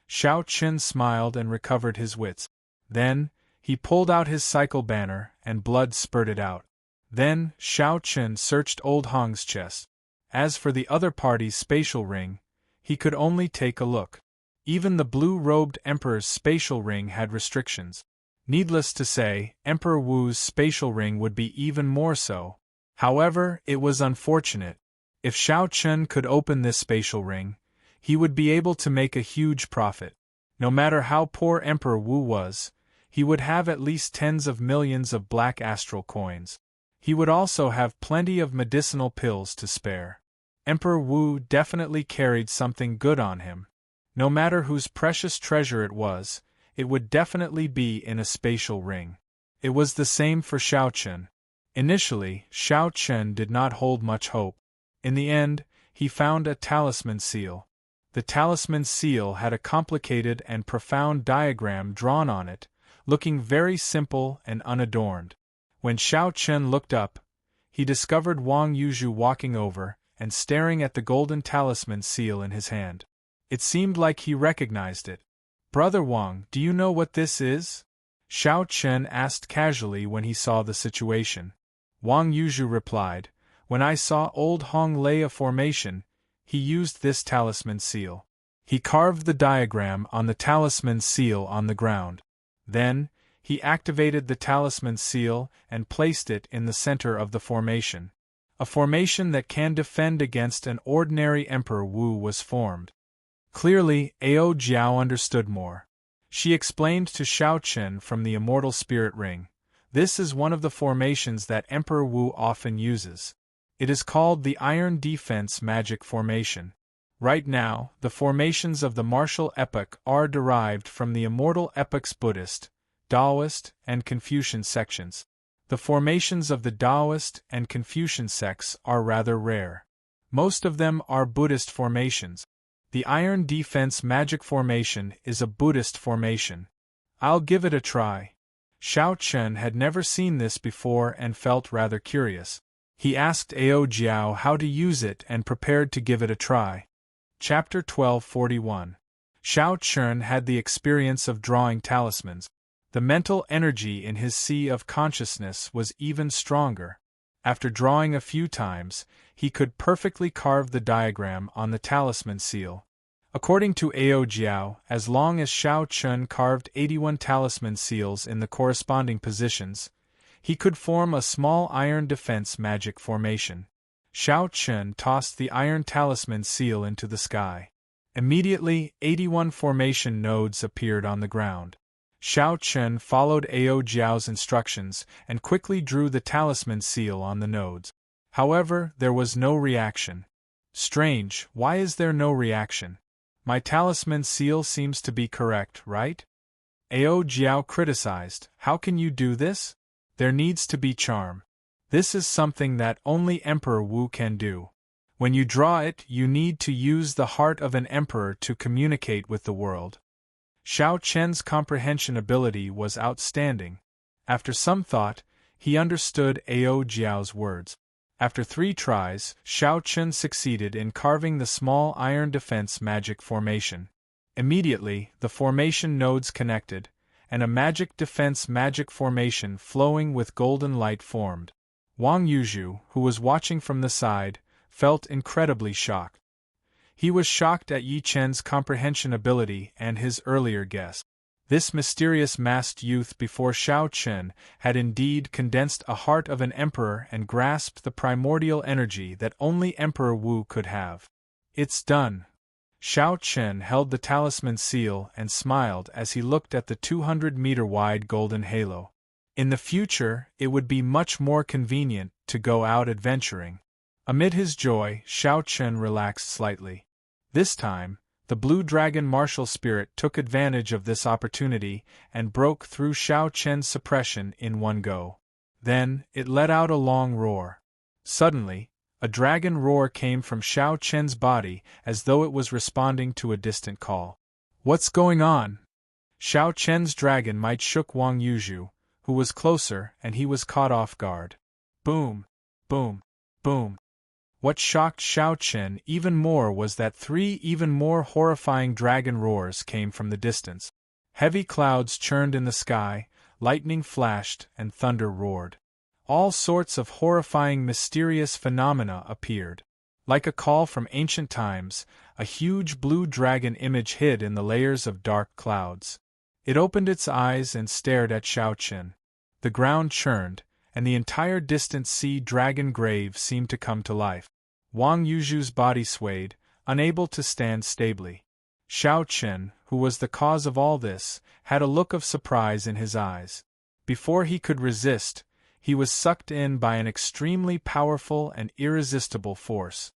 Xiao Chen smiled and recovered his wits. Then, he pulled out his cycle banner, and blood spurted out. Then, Xiao Chen searched Old Hong's chest. As for the other party's spatial ring, he could only take a look. Even the blue-robed Emperor's spatial ring had restrictions. Needless to say, Emperor Wu's spatial ring would be even more so. However, it was unfortunate. If Xiao Chen could open this spatial ring, he would be able to make a huge profit. No matter how poor Emperor Wu was, he would have at least tens of millions of black astral coins. He would also have plenty of medicinal pills to spare. Emperor Wu definitely carried something good on him. No matter whose precious treasure it was, it would definitely be in a spatial ring. It was the same for Xiao Chen. Initially, Xiao Chen did not hold much hope. In the end, he found a talisman seal. The talisman seal had a complicated and profound diagram drawn on it, looking very simple and unadorned. When Xiao Chen looked up, he discovered Wang Yuzhu walking over and staring at the golden talisman seal in his hand. It seemed like he recognized it. "Brother Wang, do you know what this is?" Xiao Chen asked casually when he saw the situation. Wang Yuzhu replied, "When I saw Old Hong lay a formation, he used this talisman seal. He carved the diagram on the talisman seal on the ground. Then, he activated the talisman seal and placed it in the center of the formation. A formation that can defend against an ordinary Emperor Wu was formed." Clearly, Ao Jiao understood more. She explained to Xiao Chen from the Immortal Spirit Ring, "This is one of the formations that Emperor Wu often uses. It is called the Iron Defense Magic Formation. Right now, the formations of the martial epoch are derived from the immortal epoch's Buddhist, Taoist, and Confucian sections. The formations of the Taoist and Confucian sects are rather rare. Most of them are Buddhist formations. The Iron Defense Magic Formation is a Buddhist formation. I'll give it a try. Xiao Chen had never seen this before and felt rather curious. He asked Ao Jiao how to use it and prepared to give it a try. Chapter 1241. Xiao Chen had the experience of drawing talismans. The mental energy in his sea of consciousness was even stronger. After drawing a few times, he could perfectly carve the diagram on the talisman seal. According to Ao Jiao, as long as Xiao Chen carved 81 talisman seals in the corresponding positions, he could form a small iron defense magic formation. Xiao Chen tossed the iron talisman seal into the sky. Immediately, 81 formation nodes appeared on the ground. Xiao Chen followed Ao Jiao's instructions and quickly drew the talisman seal on the nodes. However, there was no reaction. Strange, why is there no reaction? My talisman seal seems to be correct, right? Ao Jiao criticized. How can you do this? There needs to be charm. This is something that only Emperor Wu can do. When you draw it, you need to use the heart of an emperor to communicate with the world. Xiao Chen's comprehension ability was outstanding. After some thought, he understood Ao Jiao's words. After 3 tries, Xiao Chen succeeded in carving the small iron defense magic formation. Immediately, the formation nodes connected, and a magic defense magic formation flowing with golden light formed. Wang Yuzhu, who was watching from the side, felt incredibly shocked. He was shocked at Yi Chen's comprehension ability and his earlier guess. This mysterious masked youth before Xiao Chen had indeed condensed a heart of an emperor and grasped the primordial energy that only Emperor Wu could have. It's done. Xiao Chen held the talisman seal and smiled as he looked at the 200-meter-wide golden halo. In the future, it would be much more convenient to go out adventuring. Amid his joy, Xiao Chen relaxed slightly. This time, the blue dragon martial spirit took advantage of this opportunity and broke through Xiao Chen's suppression in one go. Then, it let out a long roar. Suddenly, a dragon roar came from Xiao Chen's body as though it was responding to a distant call. What's going on? Xiao Chen's dragon might shook Wang Yuzhu, who was closer, and he was caught off guard. Boom! Boom! Boom! What shocked Xiao Chen even more was that 3 even more horrifying dragon roars came from the distance. Heavy clouds churned in the sky, lightning flashed, and thunder roared. All sorts of horrifying mysterious phenomena appeared. Like a call from ancient times, a huge blue dragon image hid in the layers of dark clouds. It opened its eyes and stared at Xiao Chen. The ground churned, and the entire distant sea dragon grave seemed to come to life. Wang Yuzhu's body swayed, unable to stand stably. Xiao Chen, who was the cause of all this, had a look of surprise in his eyes. Before he could resist, he was sucked in by an extremely powerful and irresistible force.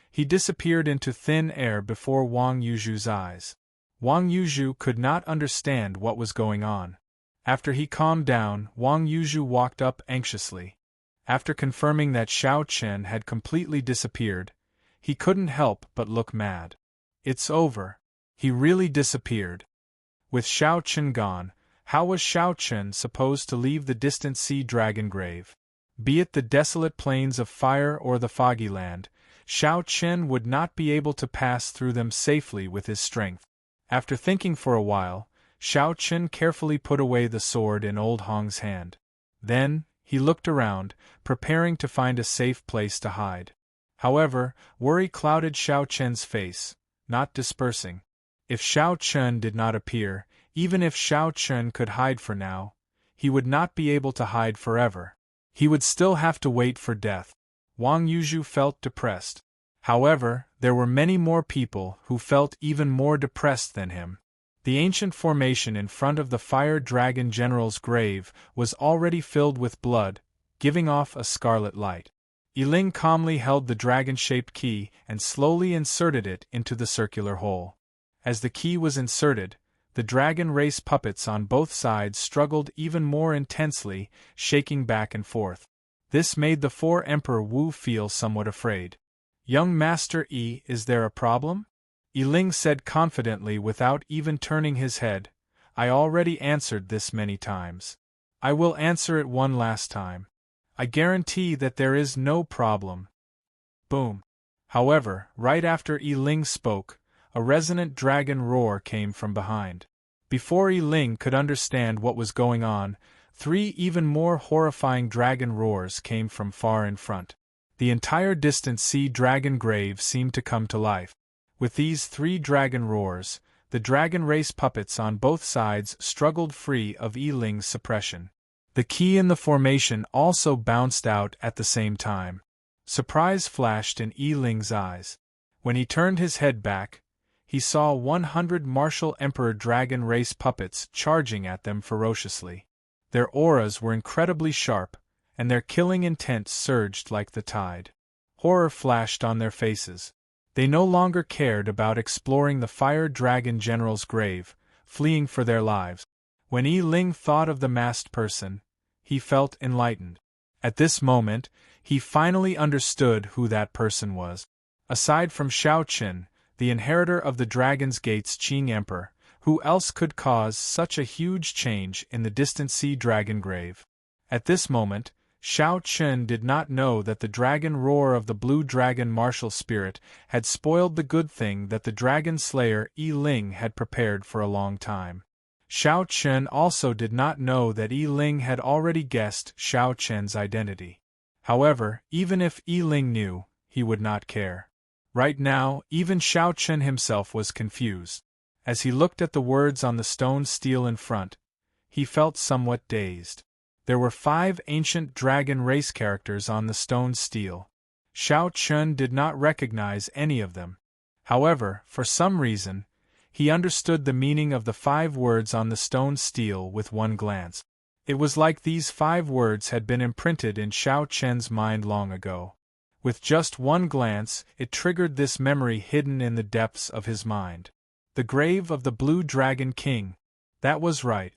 He disappeared into thin air before Wang Yuzhu's eyes. Wang Yuzhu could not understand what was going on. After he calmed down, Wang Yuzhu walked up anxiously. After confirming that Xiao Chen had completely disappeared, he couldn't help but look mad. It's over. He really disappeared. With Xiao Chen gone, how was Xiao Chen supposed to leave the distant sea dragon grave? Be it the desolate plains of fire or the foggy land, Xiao Chen would not be able to pass through them safely with his strength. After thinking for a while, Xiao Chen carefully put away the sword in Old Hong's hand. Then, he looked around, preparing to find a safe place to hide. However, worry clouded Xiao Chen's face, not dispersing. If Xiao Chen did not appear, even if Xiao Chen could hide for now, he would not be able to hide forever. He would still have to wait for death. Wang Yuzhu felt depressed. However, there were many more people who felt even more depressed than him. The ancient formation in front of the Fire Dragon General's grave was already filled with blood, giving off a scarlet light. Yiling calmly held the dragon-shaped key and slowly inserted it into the circular hole. As the key was inserted, the dragon race puppets on both sides struggled even more intensely, shaking back and forth. This made the 4 Emperor Wu feel somewhat afraid. "Young Master Yi, is there a problem?" Yiling said confidently without even turning his head. "I already answered this many times. I will answer it one last time. I guarantee that there is no problem." Boom. However, right after Yiling spoke, a resonant dragon roar came from behind. Before Yiling could understand what was going on, 3 even more horrifying dragon roars came from far in front. The entire distant sea dragon grave seemed to come to life. With these 3 dragon roars, the dragon race puppets on both sides struggled free of Yiling's suppression. The key in the formation also bounced out at the same time. Surprise flashed in Yiling's eyes. When he turned his head back, he saw 100 martial Emperor dragon race puppets charging at them ferociously. Their auras were incredibly sharp, and their killing intent surged like the tide. Horror flashed on their faces. They no longer cared about exploring the fire dragon general's grave, fleeing for their lives. When Yiling thought of the masked person, he felt enlightened. At this moment, he finally understood who that person was. Aside from Shao Qin, the inheritor of the Dragon's Gate's Qing Emperor, who else could cause such a huge change in the distant sea dragon grave? At this moment, Shao Qin did not know that the dragon roar of the blue dragon martial spirit had spoiled the good thing that the dragon slayer Yiling had prepared for a long time. Shao Qin also did not know that Yiling had already guessed Shao Qin's identity. However, even if Yiling knew, he would not care. Right now, even Shao Qin himself was confused. As he looked at the words on the stone stele in front, he felt somewhat dazed. There were 5 ancient dragon race characters on the stone stele. Shao Qin did not recognize any of them. However, for some reason, he understood the meaning of the 5 words on the stone stele with one glance. It was like these 5 words had been imprinted in Shao Qin's mind long ago. With just one glance, it triggered this memory hidden in the depths of his mind. The grave of the Blue Dragon King. That was right.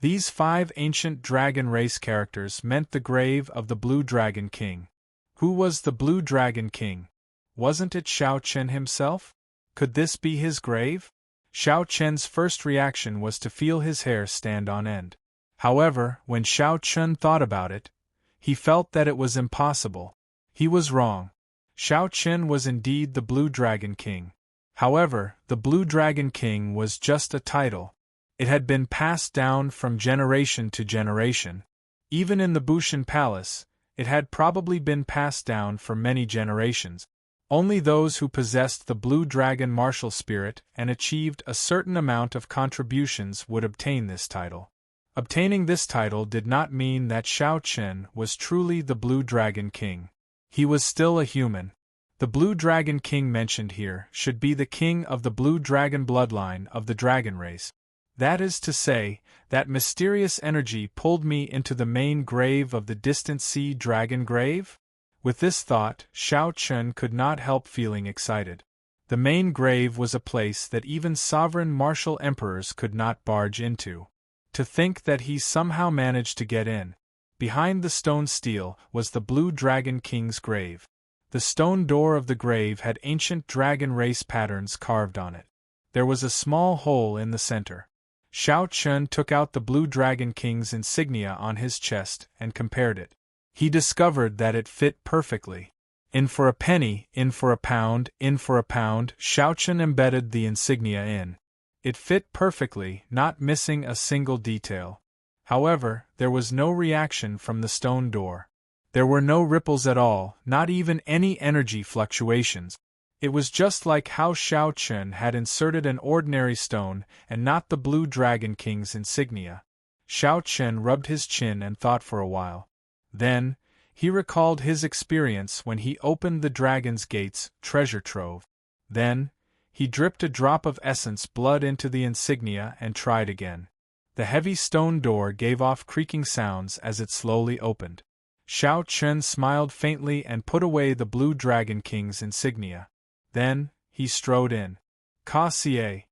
These 5 ancient dragon race characters meant the grave of the Blue Dragon King. Who was the Blue Dragon King? Wasn't it Shao Qin himself? Could this be his grave? Shao Qin's first reaction was to feel his hair stand on end. However, when Shao Qin thought about it, he felt that it was impossible. He was wrong. Shao Qin was indeed the Blue Dragon King. However, the Blue Dragon King was just a title. It had been passed down from generation to generation. Even in the Bushan Palace, it had probably been passed down for many generations. Only those who possessed the Blue Dragon martial spirit and achieved a certain amount of contributions would obtain this title. Obtaining this title did not mean that Shao Qin was truly the Blue Dragon King. He was still a human. The Blue Dragon King mentioned here should be the king of the Blue Dragon bloodline of the dragon race. That is to say, that mysterious energy pulled me into the main grave of the distant sea dragon grave? With this thought, Shao Qin could not help feeling excited. The main grave was a place that even sovereign martial emperors could not barge into. To think that he somehow managed to get in. Behind the stone stele was the Blue Dragon King's grave. The stone door of the grave had ancient dragon race patterns carved on it. There was a small hole in the center. Shao Qin took out the Blue Dragon King's insignia on his chest and compared it. He discovered that it fit perfectly. In for a penny, in for a pound, in for a pound, Shao Qin embedded the insignia in. It fit perfectly, not missing a single detail. However, there was no reaction from the stone door. There were no ripples at all, not even any energy fluctuations. It was just like how Shao Qin had inserted an ordinary stone and not the Blue Dragon King's insignia. Shao Qin rubbed his chin and thought for a while. Then, he recalled his experience when he opened the Dragon's Gate's treasure trove. Then, he dripped a drop of essence blood into the insignia and tried again. The heavy stone door gave off creaking sounds as it slowly opened. Xiao Chen smiled faintly and put away the Blue Dragon King's insignia. Then, he strode in. Ka Xie.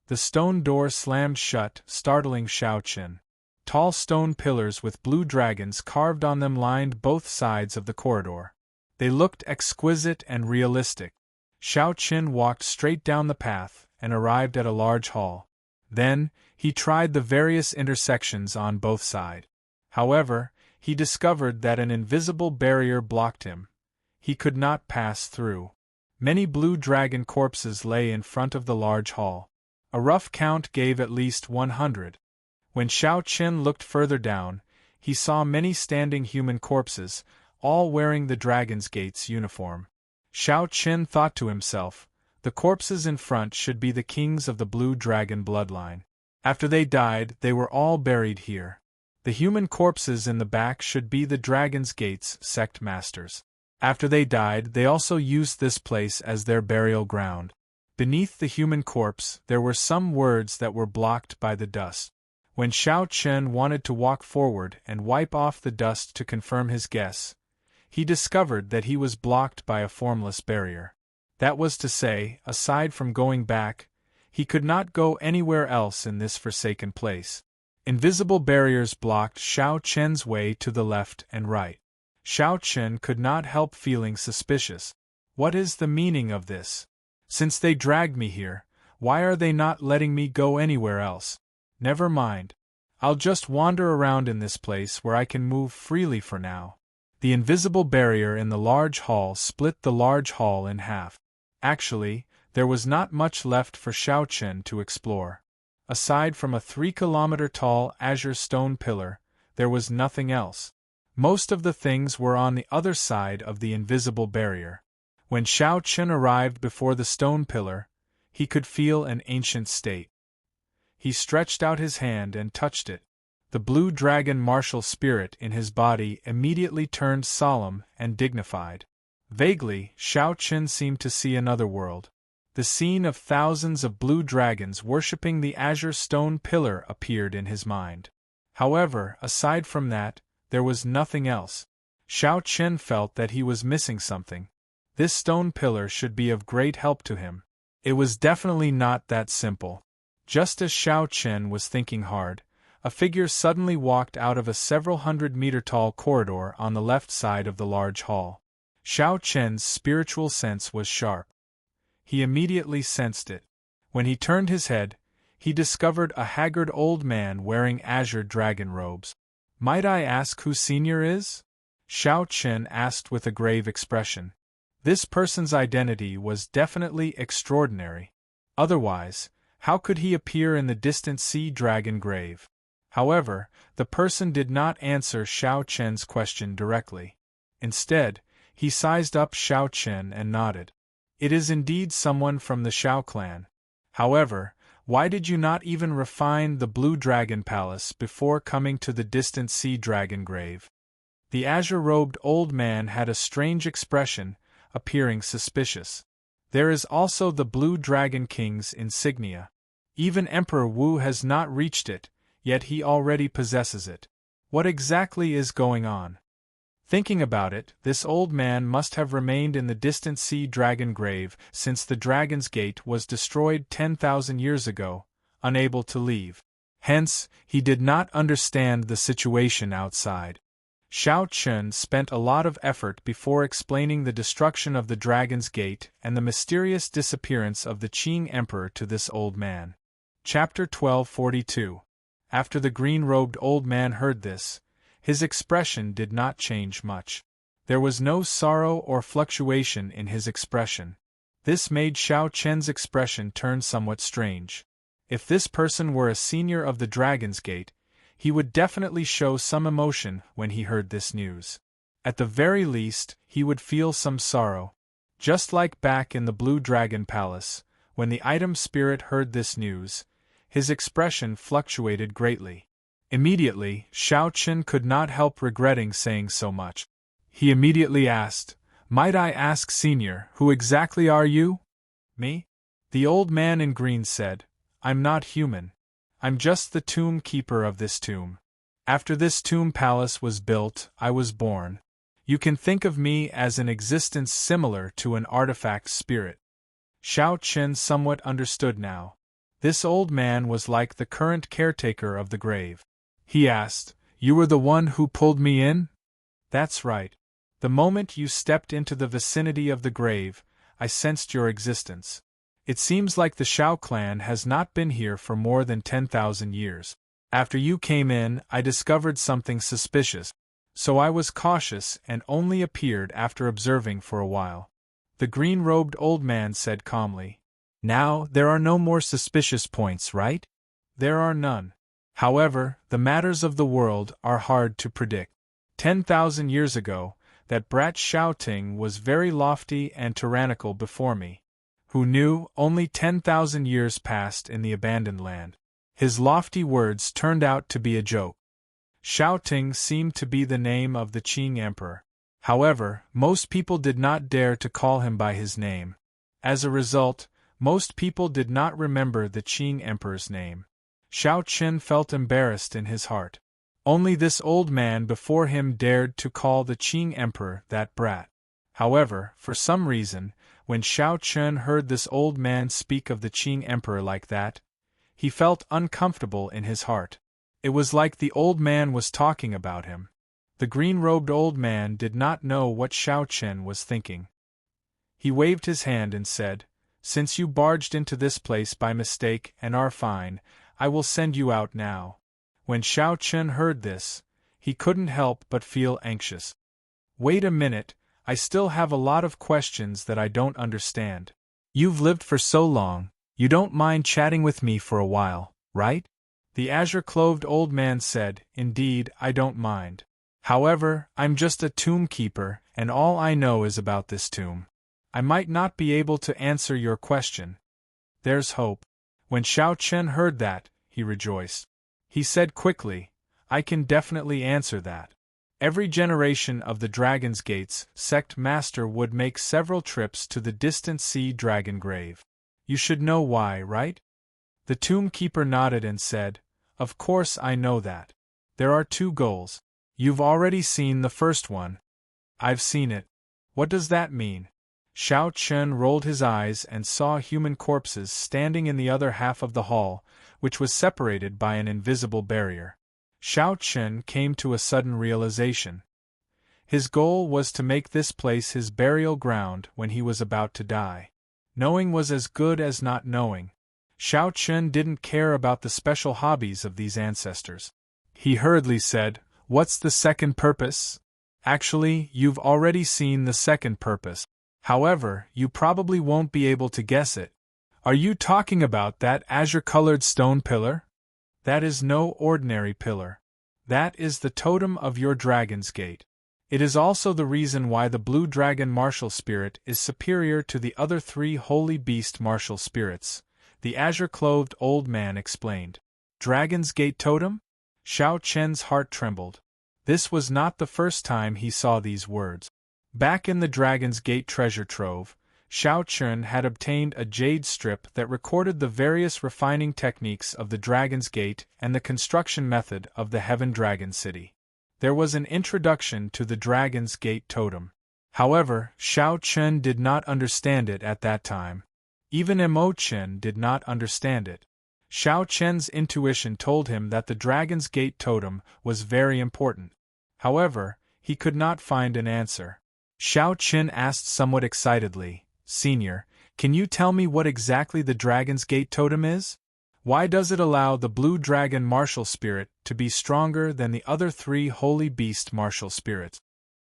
The stone door slammed shut, startling Xiao Chen. Tall stone pillars with blue dragons carved on them lined both sides of the corridor. They looked exquisite and realistic. Xiao Chen walked straight down the path and arrived at a large hall. Then, he tried the various intersections on both sides. However, he discovered that an invisible barrier blocked him. He could not pass through. Many blue dragon corpses lay in front of the large hall. A rough count gave at least 100. When Xiao Chen looked further down, he saw many standing human corpses, all wearing the Dragon's Gate's uniform. Xiao Chen thought to himself, the corpses in front should be the kings of the Blue Dragon bloodline. After they died, they were all buried here. The human corpses in the back should be the Dragon's Gate's sect masters. After they died, they also used this place as their burial ground. Beneath the human corpse, there were some words that were blocked by the dust. When Xiao Chen wanted to walk forward and wipe off the dust to confirm his guess, he discovered that he was blocked by a formless barrier. That was to say, aside from going back, he could not go anywhere else in this forsaken place. Invisible barriers blocked Xiao Chen's way to the left and right. Xiao Chen could not help feeling suspicious. What is the meaning of this? Since they dragged me here, why are they not letting me go anywhere else? Never mind. I'll just wander around in this place where I can move freely for now. The invisible barrier in the large hall split the large hall in half. Actually, there was not much left for Xiao Chen to explore. Aside from a 3-kilometer-tall azure stone pillar, there was nothing else. Most of the things were on the other side of the invisible barrier. When Xiao Chen arrived before the stone pillar, he could feel an ancient state. He stretched out his hand and touched it. The blue dragon martial spirit in his body immediately turned solemn and dignified. Vaguely, Xiao Chen seemed to see another world. The scene of thousands of blue dragons worshipping the azure stone pillar appeared in his mind. However, aside from that, there was nothing else. Xiao Chen felt that he was missing something. This stone pillar should be of great help to him. It was definitely not that simple. Just as Xiao Chen was thinking hard, a figure suddenly walked out of a several hundred-meter-tall corridor on the left side of the large hall. Xiao Chen's spiritual sense was sharp. He immediately sensed it. When he turned his head, he discovered a haggard old man wearing azure dragon robes. "Might I ask who Senior is?" Xiao Chen asked with a grave expression. This person's identity was definitely extraordinary. Otherwise, how could he appear in the distant sea dragon grave? However, the person did not answer Xiao Chen's question directly. Instead, he sized up Xiao Chen and nodded. "It is indeed someone from the Xiao clan. However, why did you not even refine the Blue Dragon Palace before coming to the distant sea dragon grave?" The azure-robed old man had a strange expression, appearing suspicious. "There is also the Blue Dragon King's insignia. Even Emperor Wu has not reached it, yet he already possesses it. What exactly is going on?" Thinking about it, this old man must have remained in the distant sea dragon grave since the Dragon's Gate was destroyed 10,000 years ago, unable to leave. Hence, he did not understand the situation outside. Xiao Chen spent a lot of effort before explaining the destruction of the Dragon's Gate and the mysterious disappearance of the Qing Emperor to this old man. Chapter 1242. After the green-robed old man heard this, his expression did not change much. There was no sorrow or fluctuation in his expression. This made Xiao Chen's expression turn somewhat strange. If this person were a senior of the Dragon's Gate, he would definitely show some emotion when he heard this news. At the very least, he would feel some sorrow. Just like back in the Blue Dragon Palace, when the item spirit heard this news, his expression fluctuated greatly. Immediately, Xiao Chen could not help regretting saying so much. He immediately asked, "Might I ask, Senior, who exactly are you?" "Me?" The old man in green said, "I'm not human. I'm just the tomb keeper of this tomb. After this tomb palace was built, I was born. You can think of me as an existence similar to an artifact spirit. Xiao Chen somewhat understood now. This old man was like the current caretaker of the grave. He asked, "You were the one who pulled me in?" "That's right. The moment you stepped into the vicinity of the grave, I sensed your existence. It seems like the Xiao clan has not been here for more than 10,000 years. After you came in, I discovered something suspicious. So I was cautious and only appeared after observing for a while," the green-robed old man said calmly. "Now, there are no more suspicious points, right?" "There are none. However, the matters of the world are hard to predict. 10,000 years ago, that brat Xiaoting was very lofty and tyrannical before me. Who knew, only 10,000 years passed in the abandoned land." His lofty words turned out to be a joke. Xiaoting seemed to be the name of the Qing emperor. However, most people did not dare to call him by his name. As a result, most people did not remember the Qing emperor's name. Xiao Chen felt embarrassed in his heart. Only this old man before him dared to call the Qing emperor that brat. However, for some reason, when Xiao Chen heard this old man speak of the Qing emperor like that, he felt uncomfortable in his heart. It was like the old man was talking about him. The green-robed old man did not know what Xiao Chen was thinking. He waved his hand and said, "Since you barged into this place by mistake and are fine, I will send you out now." When Xiao Chen heard this, he couldn't help but feel anxious. "Wait a minute, I still have a lot of questions that I don't understand. You've lived for so long, you don't mind chatting with me for a while, right?" The azure-clothed old man said, "Indeed, I don't mind. However, I'm just a tomb keeper, and all I know is about this tomb. I might not be able to answer your question." "There's hope." When Xiao Chen heard that, he rejoiced. He said quickly, "I can definitely answer that. Every generation of the Dragon's Gate's sect master would make several trips to the distant sea dragon grave. You should know why, right?" The tomb keeper nodded and said, "Of course I know that. There are two goals. You've already seen the first one." "I've seen it. What does that mean?" Xiao Chen rolled his eyes and saw human corpses standing in the other half of the hall, which was separated by an invisible barrier. Xiao Chen came to a sudden realization. His goal was to make this place his burial ground when he was about to die. Knowing was as good as not knowing. Xiao Chen didn't care about the special hobbies of these ancestors. He hurriedly said, "What's the second purpose?" "Actually, you've already seen the second purpose. However, you probably won't be able to guess it. Are you talking about that azure-colored stone pillar? That is no ordinary pillar. That is the totem of your Dragon's Gate. It is also the reason why the blue dragon martial spirit is superior to the other three holy beast martial spirits," the azure-clothed old man explained. "Dragon's Gate totem?" Xiao Chen's heart trembled. This was not the first time he saw these words. Back in the Dragon's Gate treasure trove, Xiao Chen had obtained a jade strip that recorded the various refining techniques of the Dragon's Gate and the construction method of the Heaven Dragon City. There was an introduction to the Dragon's Gate totem. However, Xiao Chen did not understand it at that time. Even Emo Chen did not understand it. Xiao Chen's intuition told him that the Dragon's Gate totem was very important. However, he could not find an answer. Xiao Chen asked somewhat excitedly, "Senior, can you tell me what exactly the Dragon's Gate totem is? Why does it allow the blue dragon martial spirit to be stronger than the other three holy beast martial spirits?"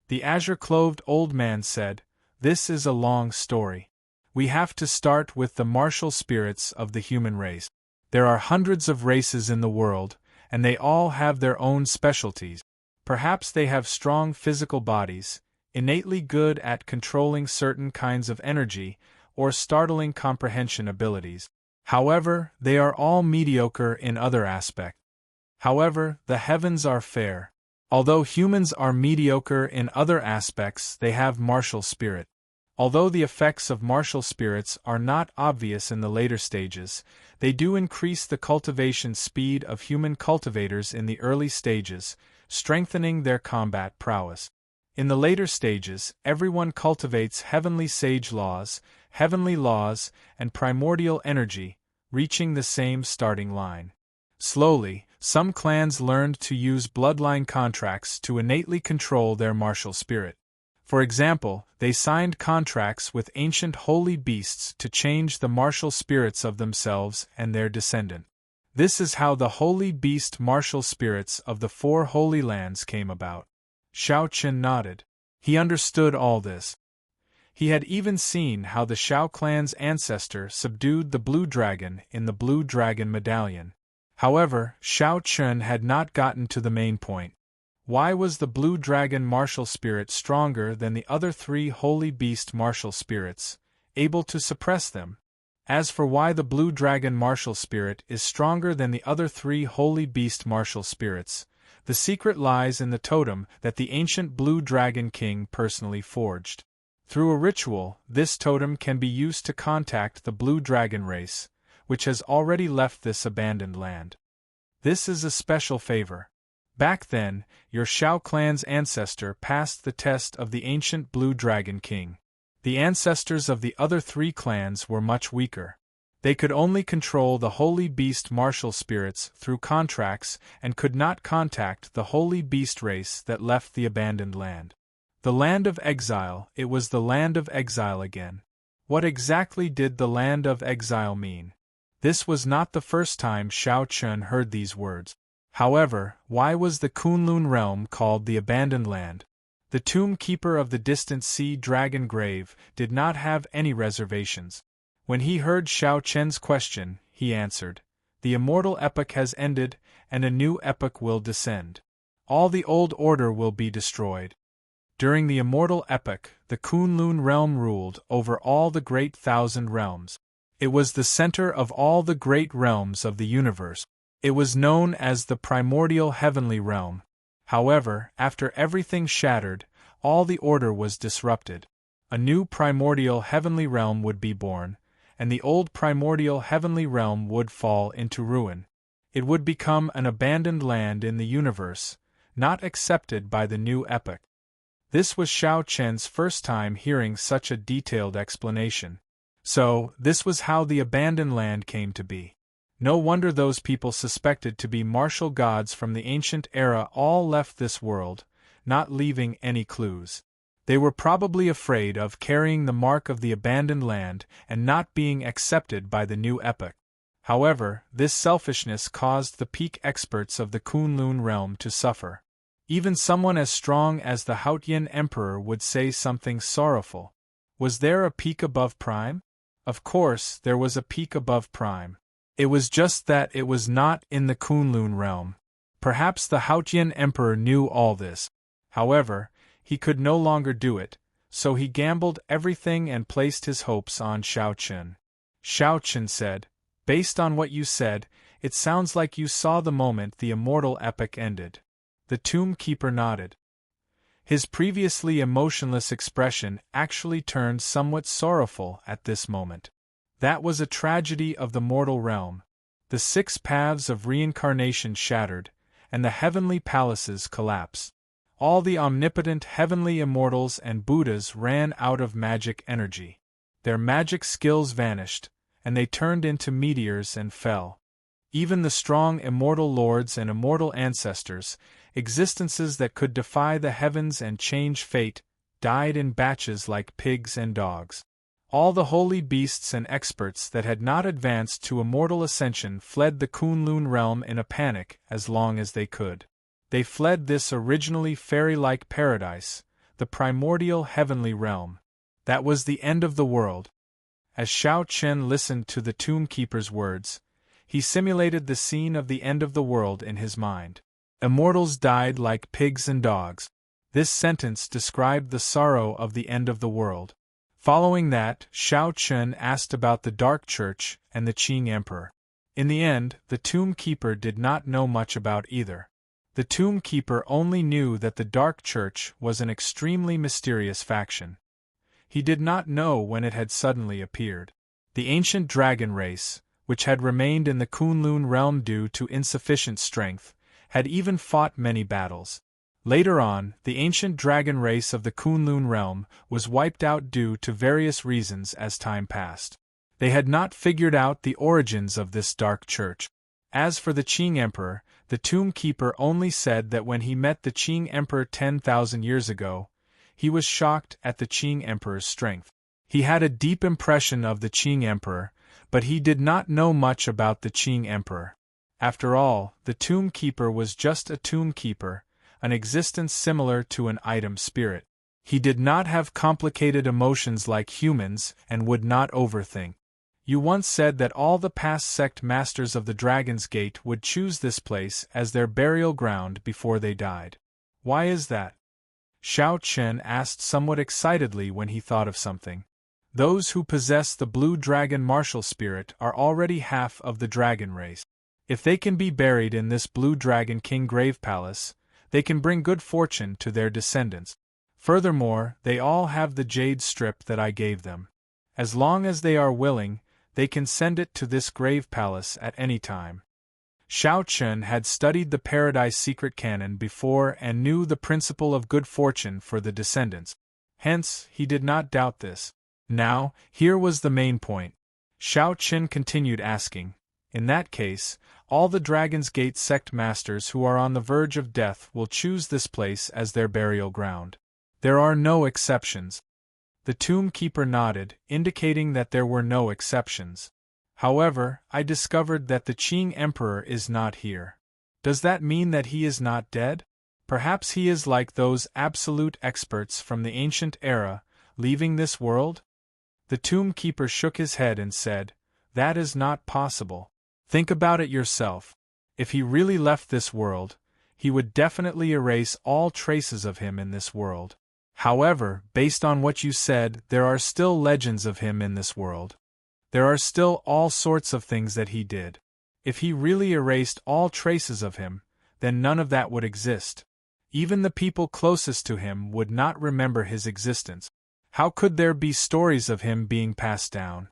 The azure-clothed old man said, "This is a long story. We have to start with the martial spirits of the human race. There are hundreds of races in the world, and they all have their own specialties. Perhaps they have strong physical bodies, innately good at controlling certain kinds of energy, or startling comprehension abilities. However, they are all mediocre in other aspects. However, the heavens are fair. Although humans are mediocre in other aspects, they have martial spirit. Although the effects of martial spirits are not obvious in the later stages, they do increase the cultivation speed of human cultivators in the early stages, strengthening their combat prowess. In the later stages, everyone cultivates heavenly sage laws, and primordial energy, reaching the same starting line. Slowly, some clans learned to use bloodline contracts to innately control their martial spirit. For example, they signed contracts with ancient holy beasts to change the martial spirits of themselves and their descendant. This is how the holy beast martial spirits of the 4 holy lands came about. Shao Chen nodded. He understood all this. He had even seen how the Shao clan's ancestor subdued the blue dragon in the blue dragon medallion. However, Shao Chen had not gotten to the main point. Why was the blue dragon martial spirit stronger than the other 3 holy beast martial spirits, able to suppress them? As for why the blue dragon martial spirit is stronger than the other 3 holy beast martial spirits, the secret lies in the totem that the ancient blue dragon king personally forged. Through a ritual, this totem can be used to contact the blue dragon race, which has already left this abandoned land. This is a special favor. Back then, your Shao clan's ancestor passed the test of the ancient blue dragon king. The ancestors of the other 3 clans were much weaker. They could only control the holy beast martial spirits through contracts and could not contact the holy beast race that left the abandoned land. The land of exile, it was the land of exile again. What exactly did the land of exile mean? This was not the first time Shao Chen heard these words. However, why was the Kunlun realm called the abandoned land? The tomb keeper of the distant sea dragon grave did not have any reservations. When he heard Shao Chen's question, he answered, "The immortal epoch has ended, and a new epoch will descend. All the old order will be destroyed." During the immortal epoch, the Kunlun realm ruled over all the great 1,000 realms. It was the center of all the great realms of the universe. It was known as the primordial heavenly realm. However, after everything shattered, all the order was disrupted. A new primordial heavenly realm would be born, and the old primordial heavenly realm would fall into ruin. It would become an abandoned land in the universe, not accepted by the new epoch. This was Shao Chen's first time hearing such a detailed explanation. So, this was how the abandoned land came to be. No wonder those people suspected to be martial gods from the ancient era all left this world, not leaving any clues. They were probably afraid of carrying the mark of the abandoned land and not being accepted by the new epoch. However, this selfishness caused the peak experts of the Kunlun realm to suffer. Even someone as strong as the Haotian emperor would say something sorrowful. Was there a peak above Prime? Of course, there was a peak above Prime. It was just that it was not in the Kunlun realm. Perhaps the Haotian emperor knew all this. However, he could no longer do it, so he gambled everything and placed his hopes on Shao Chen. Shao Chen said, "Based on what you said, it sounds like you saw the moment the immortal epoch ended." The tomb keeper nodded. His previously emotionless expression actually turned somewhat sorrowful at this moment. That was a tragedy of the mortal realm. The 6 paths of reincarnation shattered, and the heavenly palaces collapsed. All the omnipotent heavenly immortals and Buddhas ran out of magic energy. Their magic skills vanished, and they turned into meteors and fell. Even the strong immortal lords and immortal ancestors, existences that could defy the heavens and change fate, died in batches like pigs and dogs. All the holy beasts and experts that had not advanced to immortal ascension fled the Kunlun realm in a panic as long as they could. They fled this originally fairy-like paradise, the primordial heavenly realm. That was the end of the world. As Shao Chen listened to the tomb keeper's words, he simulated the scene of the end of the world in his mind. Immortals died like pigs and dogs. This sentence described the sorrow of the end of the world. Following that, Shao Chen asked about the Dark Church and the Qing Emperor. In the end, the tomb keeper did not know much about either. The tomb keeper only knew that the Dark Church was an extremely mysterious faction. He did not know when it had suddenly appeared. The ancient dragon race, which had remained in the Kunlun realm due to insufficient strength, had even fought many battles. Later on, the ancient dragon race of the Kunlun realm was wiped out due to various reasons as time passed. They had not figured out the origins of this dark church. As for the Qing Emperor, the Tomb Keeper only said that when he met the Qing Emperor 10,000 years ago, he was shocked at the Qing Emperor's strength. He had a deep impression of the Qing Emperor, but he did not know much about the Qing Emperor. After all, the Tomb Keeper was just a tomb keeper, an existence similar to an item spirit. He did not have complicated emotions like humans and would not overthink. You once said that all the past sect masters of the Dragon's Gate would choose this place as their burial ground before they died. Why is that? Xiao Chen asked somewhat excitedly when he thought of something. Those who possess the blue dragon martial spirit are already half of the dragon race. If they can be buried in this blue dragon king grave palace, they can bring good fortune to their descendants. Furthermore, they all have the jade strip that I gave them. As long as they are willing, they can send it to this grave palace at any time. Xiao Chen had studied the Paradise Secret Canon before and knew the principle of good fortune for the descendants. Hence, he did not doubt this. Now, here was the main point. Xiao Chen continued asking, in that case, all the Dragon's Gate sect masters who are on the verge of death will choose this place as their burial ground. There are no exceptions. The Tomb Keeper nodded, indicating that there were no exceptions. However, I discovered that the Qing Emperor is not here. Does that mean that he is not dead? Perhaps he is like those absolute experts from the ancient era, leaving this world? The Tomb Keeper shook his head and said, that is not possible. Think about it yourself. If he really left this world, he would definitely erase all traces of him in this world. However, based on what you said, there are still legends of him in this world. There are still all sorts of things that he did. If he really erased all traces of him, then none of that would exist. Even the people closest to him would not remember his existence. How could there be stories of him being passed down?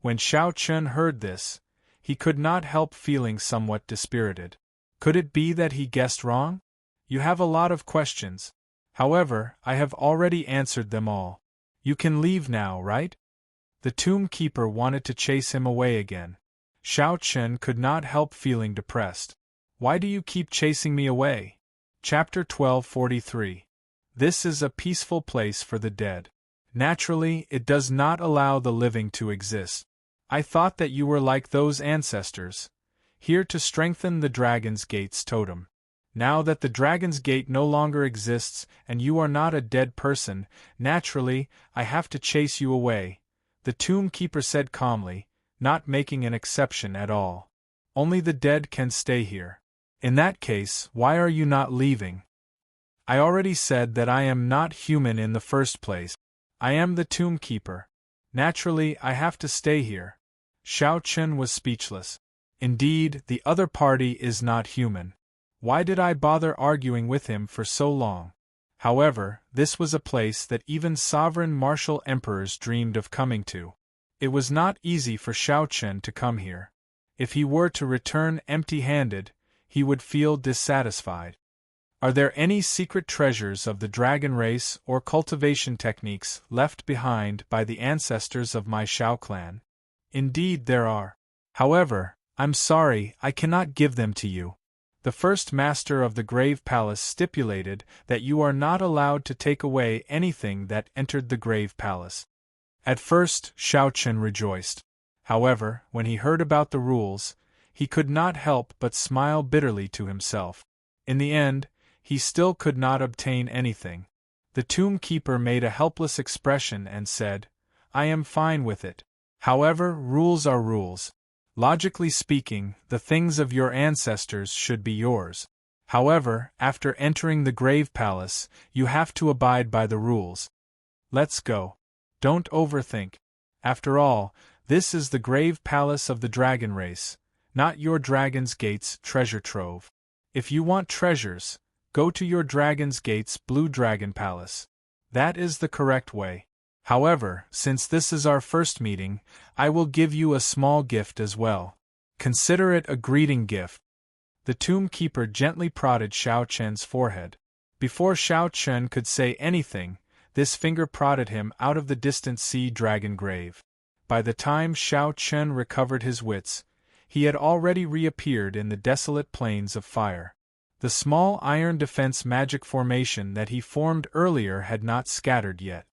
When Xiao Chen heard this, he could not help feeling somewhat dispirited. Could it be that he guessed wrong? You have a lot of questions. However, I have already answered them all. You can leave now, right? The Tomb Keeper wanted to chase him away again. Xiao Chen could not help feeling depressed. Why do you keep chasing me away? Chapter 1243. This is a peaceful place for the dead. Naturally, it does not allow the living to exist. I thought that you were like those ancestors, here to strengthen the Dragon's Gate's totem. Now that the Dragon's Gate no longer exists and you are not a dead person, naturally, I have to chase you away, the Tomb Keeper said calmly, not making an exception at all. Only the dead can stay here. In that case, why are you not leaving? I already said that I am not human in the first place. I am the Tomb Keeper. Naturally, I have to stay here. Xiao Chen was speechless. Indeed, the other party is not human. Why did I bother arguing with him for so long? However, this was a place that even sovereign martial emperors dreamed of coming to. It was not easy for Xiao Chen to come here. If he were to return empty-handed, he would feel dissatisfied. Are there any secret treasures of the dragon race or cultivation techniques left behind by the ancestors of my Xiao clan? Indeed there are. However, I'm sorry, I cannot give them to you. The first master of the Grave Palace stipulated that you are not allowed to take away anything that entered the Grave Palace. At first, Xiao Chen rejoiced. However, when he heard about the rules, he could not help but smile bitterly to himself. In the end, he still could not obtain anything. The Tomb Keeper made a helpless expression and said, I am fine with it. However, rules are rules. Logically speaking, the things of your ancestors should be yours. However, after entering the Grave Palace, you have to abide by the rules. Let's go. Don't overthink. After all, this is the Grave Palace of the Dragon Race, not your Dragon's Gate's treasure trove. If you want treasures, go to your Dragon's Gate's Blue Dragon Palace. That is the correct way. However, since this is our first meeting, I will give you a small gift as well. Consider it a greeting gift. The Tomb Keeper gently prodded Xiao Chen's forehead. Before Xiao Chen could say anything, this finger prodded him out of the distant sea dragon grave. By the time Xiao Chen recovered his wits, he had already reappeared in the desolate plains of fire. The small iron defense magic formation that he formed earlier had not scattered yet.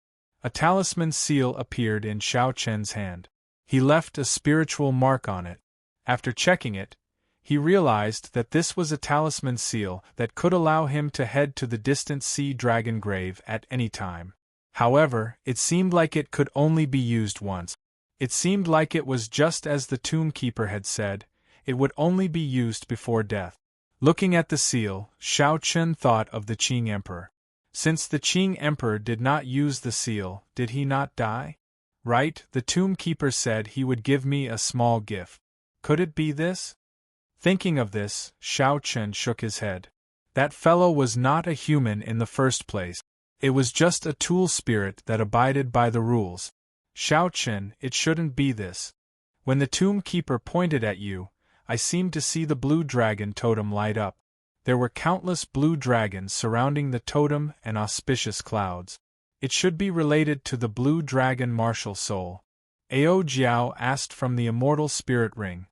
A talisman seal appeared in Xiao Chen's hand. He left a spiritual mark on it. After checking it, he realized that this was a talisman seal that could allow him to head to the distant sea dragon grave at any time. However, it seemed like it could only be used once. It seemed like it was just as the tomb keeper had said, it would only be used before death. Looking at the seal, Xiao Chen thought of the Qing Emperor. Since the Qing Emperor did not use the seal, did he not die? Right, the tomb keeper said he would give me a small gift. Could it be this? Thinking of this, Xiao Chen shook his head. That fellow was not a human in the first place. It was just a tool spirit that abided by the rules. Xiao Chen, it shouldn't be this. When the tomb keeper pointed at you, I seemed to see the blue dragon totem light up. There were countless blue dragons surrounding the totem and auspicious clouds. It should be related to the blue dragon martial soul. Ao Jiao asked from the immortal spirit ring.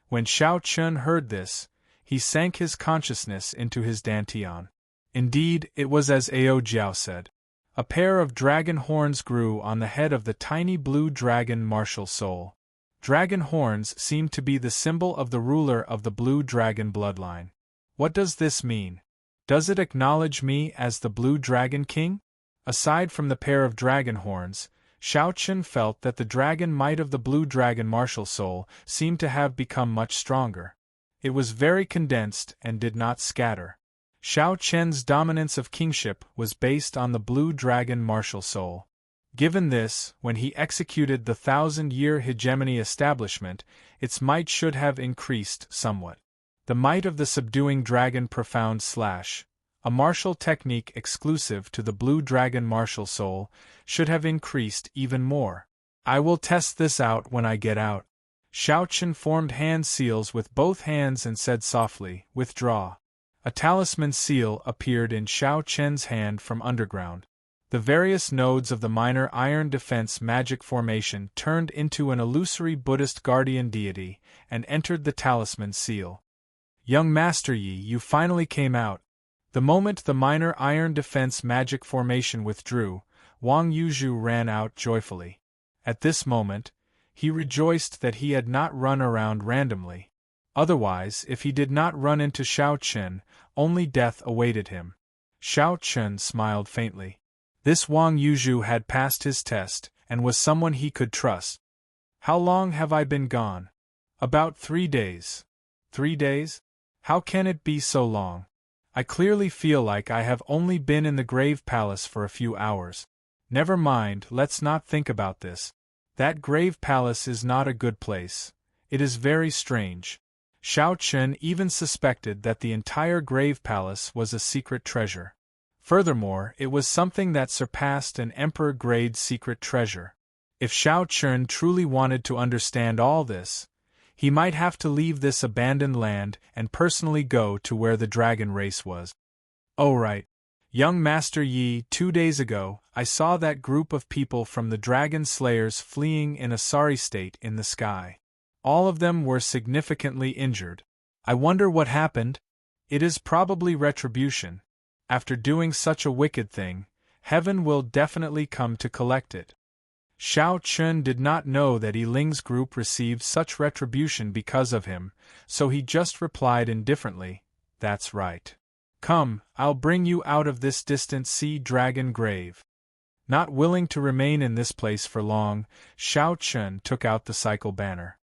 When Xiao Chen heard this, he sank his consciousness into his dantian. Indeed, it was as Ao Jiao said. A pair of dragon horns grew on the head of the tiny blue dragon martial soul. Dragon horns seemed to be the symbol of the ruler of the blue dragon bloodline. What does this mean? Does it acknowledge me as the blue dragon king? Aside from the pair of dragon horns, Xiao Chen felt that the dragon might of the blue dragon martial soul seemed to have become much stronger. It was very condensed and did not scatter. Xiao Chen's dominance of kingship was based on the blue dragon martial soul. Given this, when he executed the 1,000-year hegemony establishment, its might should have increased somewhat. The might of the subduing dragon profound slash, a martial technique exclusive to the blue dragon martial soul, should have increased even more. I will test this out when I get out. Xiao Chen formed hand seals with both hands and said softly, withdraw. A talisman seal appeared in Xiao Chen's hand from underground. The various nodes of the minor iron defense magic formation turned into an illusory Buddhist guardian deity and entered the talisman seal. Young Master Yi, you finally came out. The moment the minor iron defense magic formation withdrew, Wang Yuzhu ran out joyfully. At this moment, he rejoiced that he had not run around randomly. Otherwise, if he did not run into Xiao Chen, only death awaited him. Xiao Chen smiled faintly. This Wang Yuzhu had passed his test, and was someone he could trust. How long have I been gone? About 3 days. 3 days? How can it be so long? I clearly feel like I have only been in the grave palace for a few hours. Never mind, let's not think about this. That grave palace is not a good place. It is very strange. Xiao Chen even suspected that the entire grave palace was a secret treasure. Furthermore, it was something that surpassed an emperor-grade secret treasure. If Xiao Chen truly wanted to understand all this, he might have to leave this abandoned land and personally go to where the dragon race was. Oh right. Young Master Yi, 2 days ago, I saw that group of people from the Dragon Slayers fleeing in a sorry state in the sky. All of them were significantly injured. I wonder what happened? It is probably retribution. After doing such a wicked thing, heaven will definitely come to collect it. Xiao Chen did not know that Yi Ling's group received such retribution because of him, so he just replied indifferently, "That's right. Come, I'll bring you out of this distant sea dragon grave." Not willing to remain in this place for long, Xiao Chen took out the cycle banner.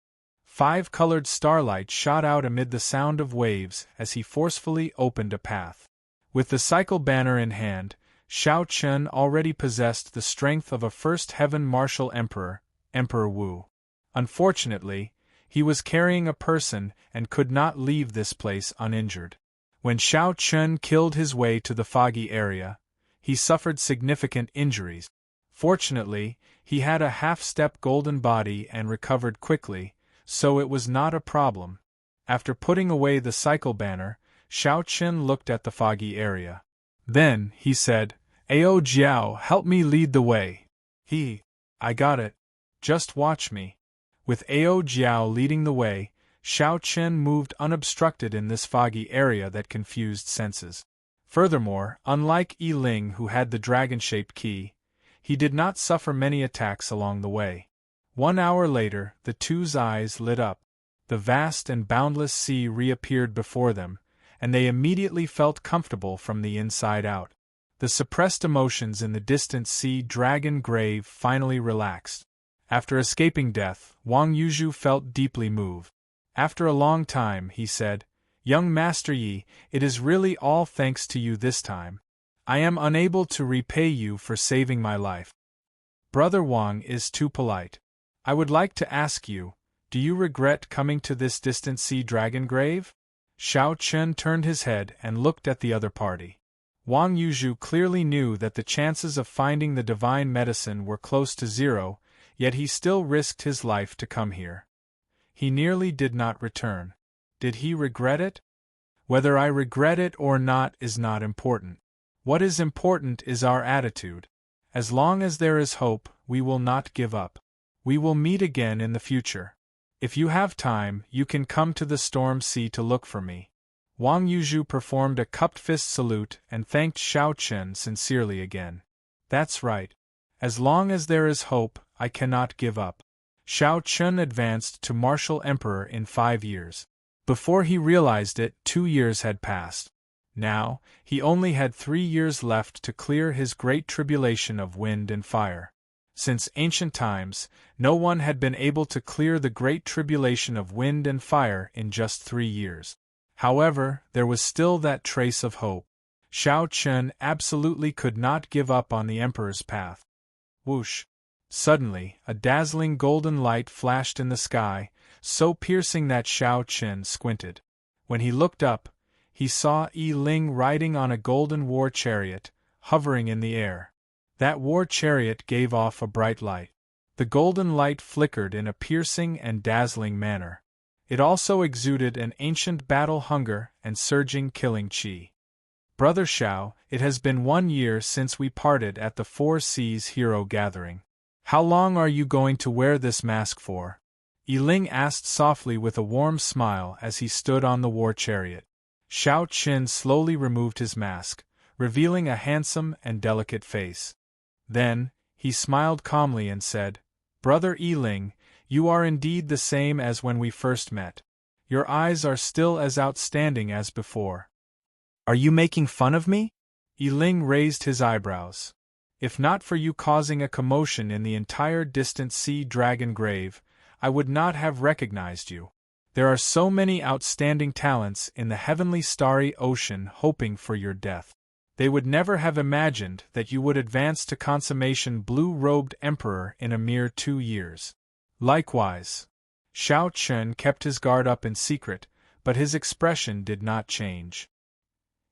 5-colored starlight shot out amid the sound of waves as he forcefully opened a path. With the cycle banner in hand, Xiao Chen already possessed the strength of a first heaven martial emperor, Emperor Wu. Unfortunately, he was carrying a person and could not leave this place uninjured. When Xiao Chen killed his way to the foggy area, he suffered significant injuries. Fortunately, he had a half-step golden body and recovered quickly, so it was not a problem. After putting away the cycle banner, Xiao Chen looked at the foggy area. Then, he said, Ao Jiao, help me lead the way. I got it. Just watch me. With Ao Jiao leading the way, Xiao Chen moved unobstructed in this foggy area that confused senses. Furthermore, unlike Yi Ling, who had the dragon-shaped key, he did not suffer many attacks along the way. 1 hour later, the two's eyes lit up. The vast and boundless sea reappeared before them, and they immediately felt comfortable from the inside out. The suppressed emotions in the distant sea dragon grave finally relaxed. After escaping death, Wang Yuzhu felt deeply moved. After a long time, he said, Young Master Yi, it is really all thanks to you this time. I am unable to repay you for saving my life. Brother Wang is too polite. I would like to ask you, do you regret coming to this distant sea dragon grave? Xiao Chen turned his head and looked at the other party. Wang Yuzhu clearly knew that the chances of finding the divine medicine were close to zero, yet he still risked his life to come here. He nearly did not return. Did he regret it? Whether I regret it or not is not important. What is important is our attitude. As long as there is hope, we will not give up. We will meet again in the future. If you have time, you can come to the storm sea to look for me. Wang Yuzhu performed a cupped fist salute and thanked Xiao Chen sincerely again. That's right. As long as there is hope, I cannot give up. Xiao Chen advanced to martial emperor in 5 years. Before he realized it, 2 years had passed. Now, he only had 3 years left to clear his great tribulation of wind and fire. Since ancient times, no one had been able to clear the great tribulation of wind and fire in just 3 years. However, there was still that trace of hope. Xiao Chen absolutely could not give up on the emperor's path. Whoosh! Suddenly, a dazzling golden light flashed in the sky, so piercing that Xiao Chen squinted. When he looked up, he saw Yi Ling riding on a golden war chariot, hovering in the air. That war chariot gave off a bright light. The golden light flickered in a piercing and dazzling manner. It also exuded an ancient battle hunger and surging killing chi. Brother Xiao, it has been 1 year since we parted at the Four Seas Hero Gathering. How long are you going to wear this mask for? Yi Ling asked softly with a warm smile as he stood on the war chariot. Xiao Chen slowly removed his mask, revealing a handsome and delicate face. Then, he smiled calmly and said, Brother Yi Ling, you are indeed the same as when we first met. Your eyes are still as outstanding as before. Are you making fun of me? Yi Ling raised his eyebrows. If not for you causing a commotion in the entire distant sea dragon grave, I would not have recognized you. There are so many outstanding talents in the heavenly starry ocean hoping for your death. They would never have imagined that you would advance to consummation blue-robed emperor in a mere 2 years. Likewise. Xiao Chen kept his guard up in secret, but his expression did not change.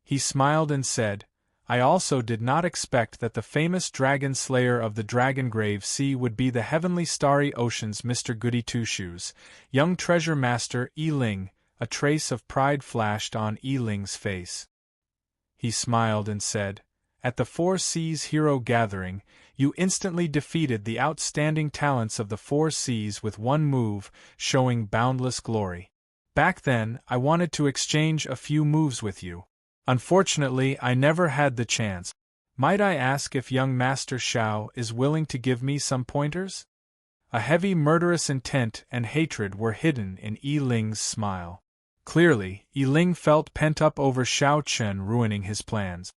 He smiled and said, I also did not expect that the famous dragon slayer of the Dragon Grave Sea would be the heavenly starry ocean's Mr. Goody Two-Shoes, young treasure master Yi Ling. A trace of pride flashed on Yi Ling's face. He smiled and said, At the Four Seas Hero Gathering, you instantly defeated the outstanding talents of the Four Seas with one move, showing boundless glory. Back then, I wanted to exchange a few moves with you. Unfortunately, I never had the chance. Might I ask if young Master Xiao is willing to give me some pointers? A heavy murderous intent and hatred were hidden in Yi Ling's smile. Clearly, Yi Ling felt pent up over Xiao Chen ruining his plans.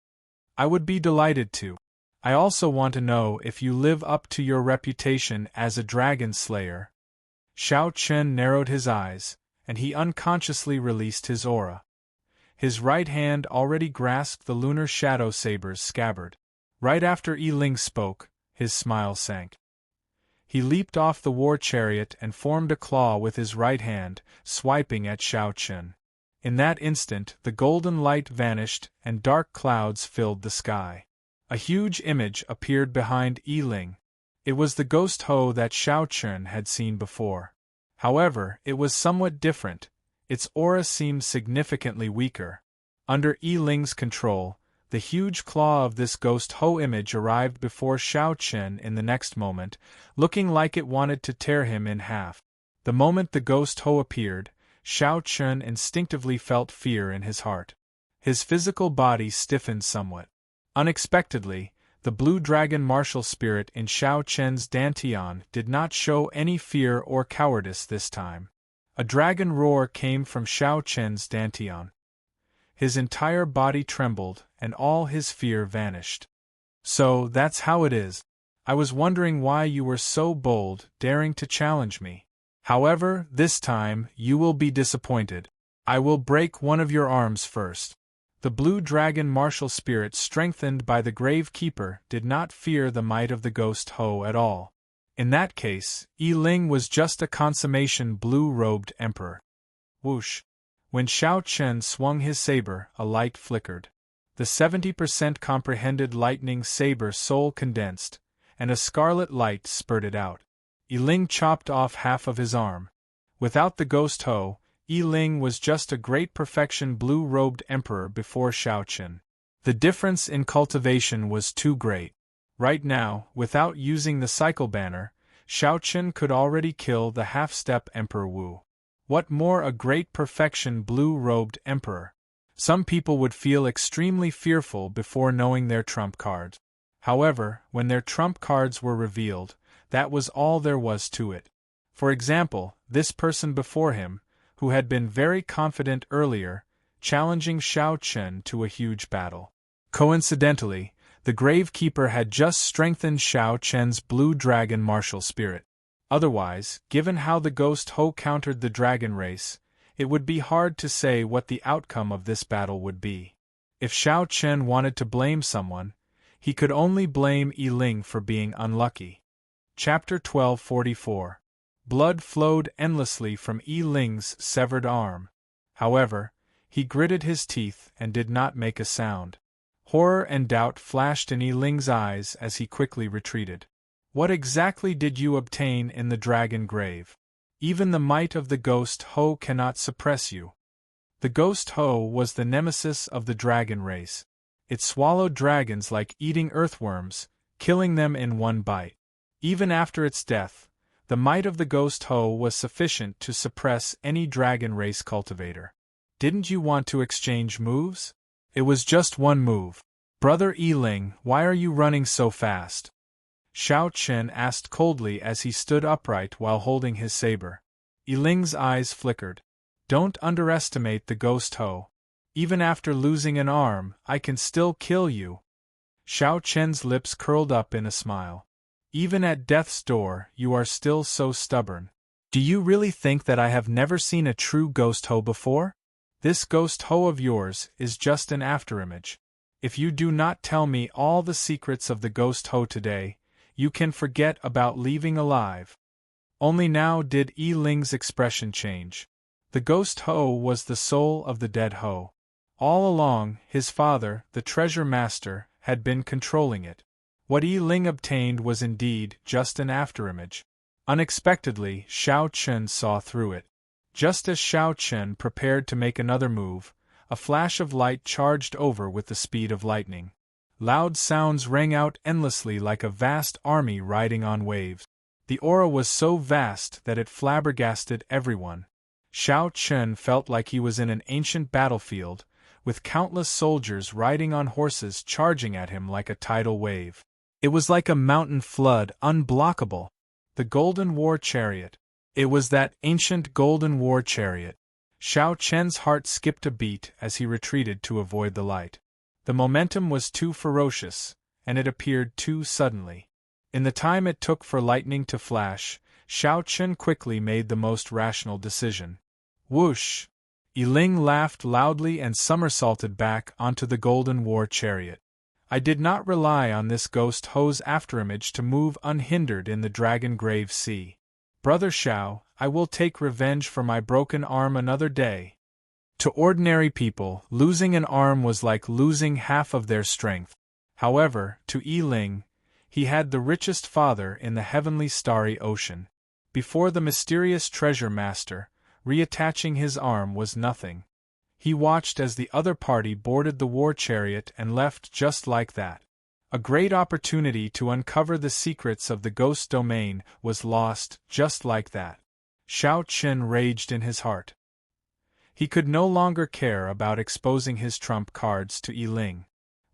I would be delighted to. I also want to know if you live up to your reputation as a dragon slayer. Xiao Chen narrowed his eyes, and he unconsciously released his aura. His right hand already grasped the lunar shadow saber's scabbard. Right after Yi Ling spoke, his smile sank. He leaped off the war chariot and formed a claw with his right hand, swiping at Xiao Chen. In that instant, the golden light vanished and dark clouds filled the sky. A huge image appeared behind Yi Ling. It was the ghost Ho that Xiao Chen had seen before. However, it was somewhat different. Its aura seemed significantly weaker. Under Yi Ling's control, The huge claw of this ghost Ho image arrived before Xiao Chen in the next moment, looking like it wanted to tear him in half. The moment the ghost Ho appeared, Xiao Chen instinctively felt fear in his heart. His physical body stiffened somewhat. Unexpectedly, the blue dragon martial spirit in Xiao Chen's dantian did not show any fear or cowardice this time. A dragon roar came from Xiao Chen's dantian. His entire body trembled, and all his fear vanished. So, that's how it is. I was wondering why you were so bold, daring to challenge me. However, this time, you will be disappointed. I will break one of your arms first. The blue dragon martial spirit strengthened by the Grave Keeper did not fear the might of the ghost Ho at all. In that case, Yi Ling was just a consummation blue-robed emperor. Whoosh! When Xiao Chen swung his saber, a light flickered. The 70% comprehended lightning saber soul condensed, and a scarlet light spurted out. Yi Ling chopped off half of his arm. Without the ghost Ho, Yi Ling was just a great perfection blue-robed emperor before Xiao Chen. The difference in cultivation was too great. Right now, without using the cycle banner, Xiao Chen could already kill the half-step Emperor Wu. What more a great perfection blue-robed emperor? Some people would feel extremely fearful before knowing their trump cards. However, when their trump cards were revealed, that was all there was to it. For example, this person before him, who had been very confident earlier, challenging Xiao Chen to a huge battle. Coincidentally, the Grave Keeper had just strengthened Xiao Chen's blue dragon martial spirit. Otherwise, given how the ghost Ho countered the dragon race, it would be hard to say what the outcome of this battle would be. If Xiao Chen wanted to blame someone, he could only blame Yi Ling for being unlucky. Chapter 1244. Blood flowed endlessly from Yi Ling's severed arm. However, he gritted his teeth and did not make a sound. Horror and doubt flashed in Yi Ling's eyes as he quickly retreated. What exactly did you obtain in the dragon grave? Even the might of the ghost Ho cannot suppress you. The ghost Ho was the nemesis of the dragon race. It swallowed dragons like eating earthworms, killing them in one bite. Even after its death, the might of the ghost Ho was sufficient to suppress any dragon race cultivator. Didn't you want to exchange moves? It was just one move. Brother Yi Ling, why are you running so fast? Xiao Chen asked coldly as he stood upright while holding his saber. Yi Ling's eyes flickered. Don't underestimate the ghost Ho. Even after losing an arm, I can still kill you. Xiao Chen's lips curled up in a smile. Even at death's door, you are still so stubborn. Do you really think that I have never seen a true ghost Ho before? This ghost Ho of yours is just an afterimage. If you do not tell me all the secrets of the ghost Ho today, you can forget about leaving alive. Only now did Yi Ling's expression change. The ghost Ho was the soul of the dead Ho. All along, his father, the treasure master, had been controlling it. What Yi Ling obtained was indeed just an afterimage. Unexpectedly, Xiao Chen saw through it. Just as Xiao Chen prepared to make another move, a flash of light charged over with the speed of lightning. Loud sounds rang out endlessly like a vast army riding on waves. The aura was so vast that it flabbergasted everyone. Xiao Chen felt like he was in an ancient battlefield, with countless soldiers riding on horses charging at him like a tidal wave. It was like a mountain flood, unblockable. The Golden War Chariot. It was that ancient Golden War Chariot. Xiao Chen's heart skipped a beat as he retreated to avoid the light. The momentum was too ferocious, and it appeared too suddenly. In the time it took for lightning to flash, Xiao Chen quickly made the most rational decision. Whoosh! Yi Ling laughed loudly and somersaulted back onto the Golden War Chariot. I did not rely on this ghost Ho's afterimage to move unhindered in the Dragon Grave Sea. Brother Xiao, I will take revenge for my broken arm another day. To ordinary people, losing an arm was like losing half of their strength. However, to Yi Ling, he had the richest father in the heavenly starry ocean. Before the mysterious treasure master, reattaching his arm was nothing. He watched as the other party boarded the war chariot and left just like that. A great opportunity to uncover the secrets of the ghost domain was lost just like that. Shao Chen raged in his heart. He could no longer care about exposing his trump cards to Yi Ling.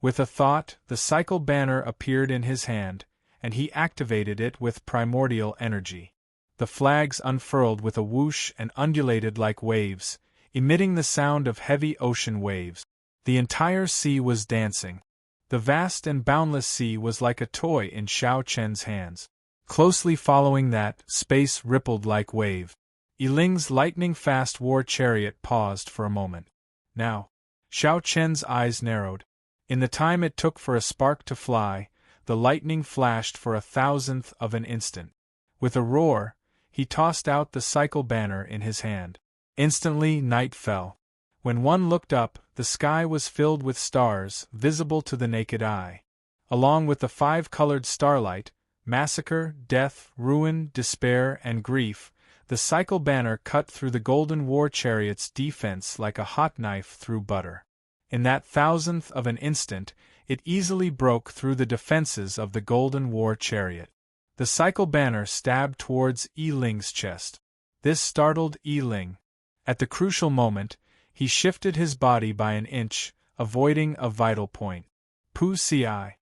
With a thought, the cycle banner appeared in his hand, and he activated it with primordial energy. The flags unfurled with a whoosh and undulated like waves, emitting the sound of heavy ocean waves. The entire sea was dancing. The vast and boundless sea was like a toy in Shao Chen's hands. Closely following that, space rippled like wave. Yi Ling's lightning-fast war chariot paused for a moment. Now, Shao Chen's eyes narrowed. In the time it took for a spark to fly, the lightning flashed for 1,000th of an instant. With a roar, he tossed out the cycle banner in his hand. Instantly, night fell. When one looked up, the sky was filled with stars, visible to the naked eye. Along with the 5-colored starlight, massacre, death, ruin, despair, and grief, the cycle banner cut through the golden war chariot's defense like a hot knife through butter. In that 1,000th of an instant, it easily broke through the defenses of the golden war chariot. The cycle banner stabbed towards Yi Ling's chest. This startled Yi Ling. At the crucial moment, he shifted his body by an inch, avoiding a vital point. Pu Si. A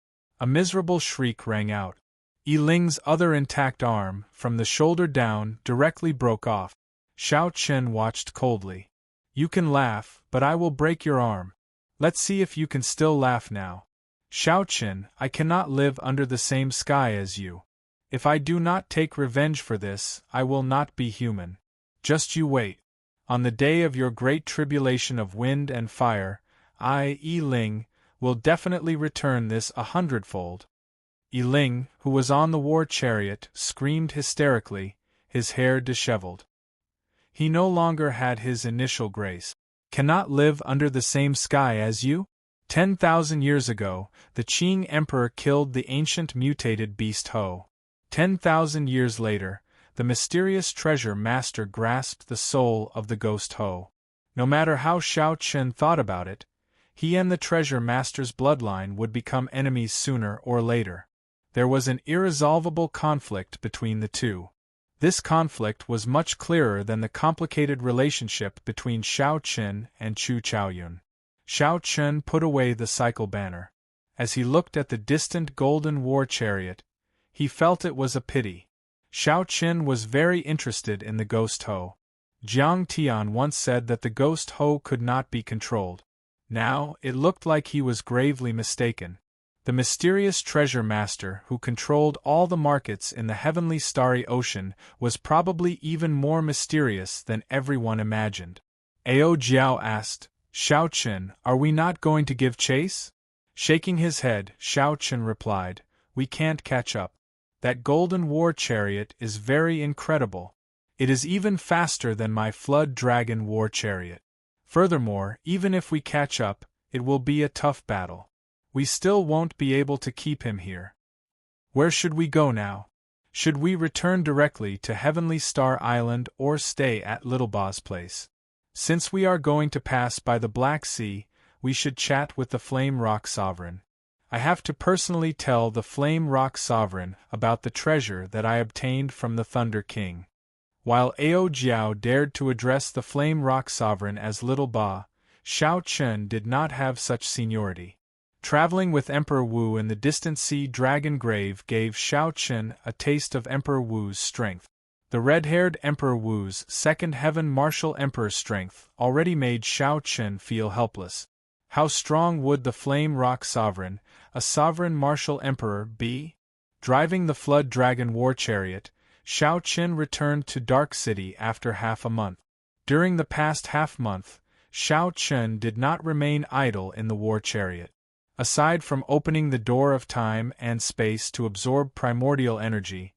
miserable shriek rang out. Yi Ling's other intact arm, from the shoulder down, directly broke off. Shao Chen watched coldly. You can laugh, but I will break your arm. Let's see if you can still laugh now. Shao Chen, I cannot live under the same sky as you. If I do not take revenge for this, I will not be human. Just you wait. On the day of your great tribulation of wind and fire, I, Yi Ling, will definitely return this 100-fold. Yi Ling, who was on the war chariot, screamed hysterically, his hair disheveled. He no longer had his initial grace. Cannot live under the same sky as you? 10,000 years ago, the Qing Emperor killed the ancient mutated beast Ho. 10,000 years later, the mysterious treasure master grasped the soul of the ghost Ho. No matter how Shao Chen thought about it, he and the treasure master's bloodline would become enemies sooner or later. There was an irresolvable conflict between the two. This conflict was much clearer than the complicated relationship between Shao Chen and Chu Chaoyun. Shao Chen put away the cycle banner. As he looked at the distant golden war chariot, he felt it was a pity. Shao Chen was very interested in the ghost Ho. Jiang Tian once said that the ghost Ho could not be controlled. Now, it looked like he was gravely mistaken. The mysterious treasure master who controlled all the markets in the heavenly starry ocean was probably even more mysterious than everyone imagined. Ao Jiao asked, Shao Chen, are we not going to give chase? Shaking his head, Shao Chen replied, we can't catch up. That golden war chariot is very incredible. It is even faster than my flood dragon war chariot. Furthermore, even if we catch up, it will be a tough battle. We still won't be able to keep him here. Where should we go now? Should we return directly to Heavenly Star Island or stay at Little Ba's place? Since we are going to pass by the Black Sea, we should chat with the Flame Rock Sovereign. I have to personally tell the Flame Rock Sovereign about the treasure that I obtained from the Thunder King. While Ao Jiao dared to address the Flame Rock Sovereign as Little Ba, Shao Chen did not have such seniority. Traveling with Emperor Wu in the distant sea Dragon Grave gave Shao Chen a taste of Emperor Wu's strength. The red-haired Emperor Wu's second heaven martial emperor strength already made Shao Chen feel helpless. How strong would the Flame Rock Sovereign, a sovereign martial emperor, be? Driving the Flood Dragon war chariot, Shao Chen returned to Dark City after half a month. During the past half-month, Shao Chen did not remain idle in the war chariot. Aside from opening the door of time and space to absorb primordial energy,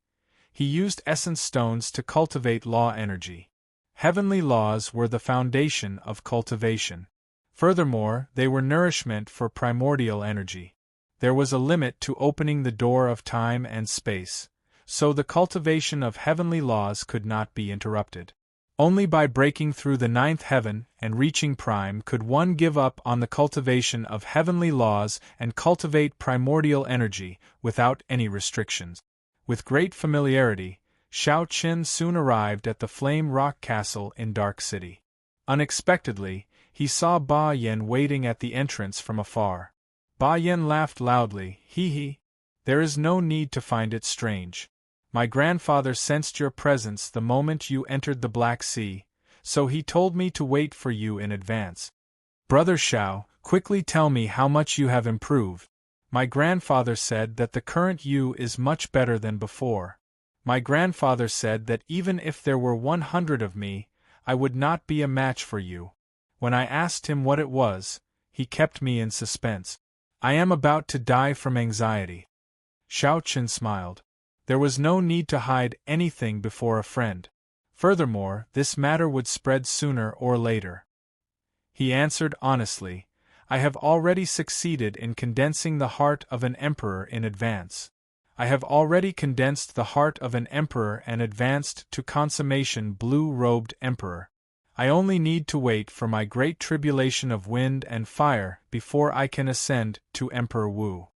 he used essence stones to cultivate law energy. Heavenly laws were the foundation of cultivation. Furthermore, they were nourishment for primordial energy. There was a limit to opening the door of time and space, so the cultivation of heavenly laws could not be interrupted. Only by breaking through the ninth heaven and reaching prime could one give up on the cultivation of heavenly laws and cultivate primordial energy without any restrictions. With great familiarity, Shao Qin soon arrived at the Flame Rock Castle in Dark City. Unexpectedly, he saw Ba Yin waiting at the entrance from afar. Ba Yin laughed loudly, "Hee hee. There is no need to find it strange. My grandfather sensed your presence the moment you entered the Black Sea, so he told me to wait for you in advance. Brother Shao, quickly tell me how much you have improved. My grandfather said that the current you is much better than before. My grandfather said that even if there were 100 of me, I would not be a match for you. When I asked him what it was, he kept me in suspense. I am about to die from anxiety." Shao Qin smiled. There was no need to hide anything before a friend. Furthermore, this matter would spread sooner or later. He answered honestly, "I have already succeeded in condensing the heart of an emperor in advance. I have already condensed the heart of an emperor and advanced to consummation blue-robed emperor. I only need to wait for my great tribulation of wind and fire before I can ascend to Emperor Wu."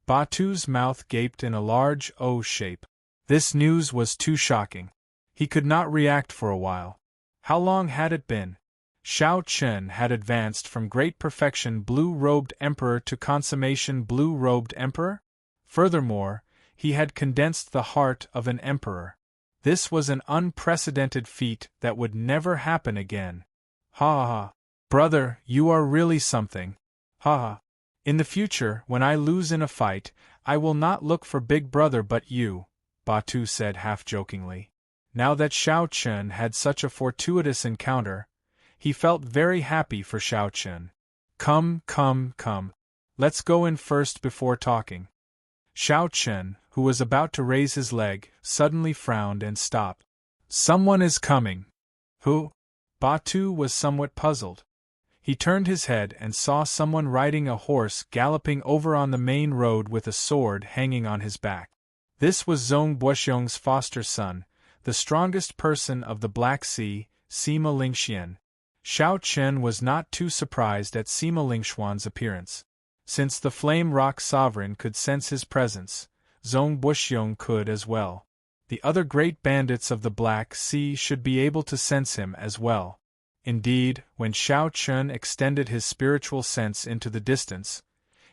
Batu's mouth gaped in a large O shape. This news was too shocking. He could not react for a while. How long had it been? Shao Qin had advanced from great perfection blue-robed emperor to consummation blue-robed emperor? Furthermore, he had condensed the heart of an emperor. This was an unprecedented feat that would never happen again. Ha ha ha. Brother, you are really something. Ha ha. In the future, when I lose in a fight, I will not look for big brother but you, Batu said half-jokingly. Now that Shao Qin had such a fortuitous encounter, he felt very happy for Shao Qin. Come. Let's go in first before talking." Shao Qin, who was about to raise his leg, suddenly frowned and stopped. "Someone is coming." "Who?" Batu was somewhat puzzled. He turned his head and saw someone riding a horse galloping over on the main road with a sword hanging on his back. This was Zhong Buoxiong's foster son, the strongest person of the Black Sea, Sima Lingxian. Shao Qin was not too surprised at Sima Lingxuan's appearance. Since the Flame Rock Sovereign could sense his presence, Zhong Buoxiong could as well. The other great bandits of the Black Sea should be able to sense him as well. Indeed, when Shao Qin extended his spiritual sense into the distance,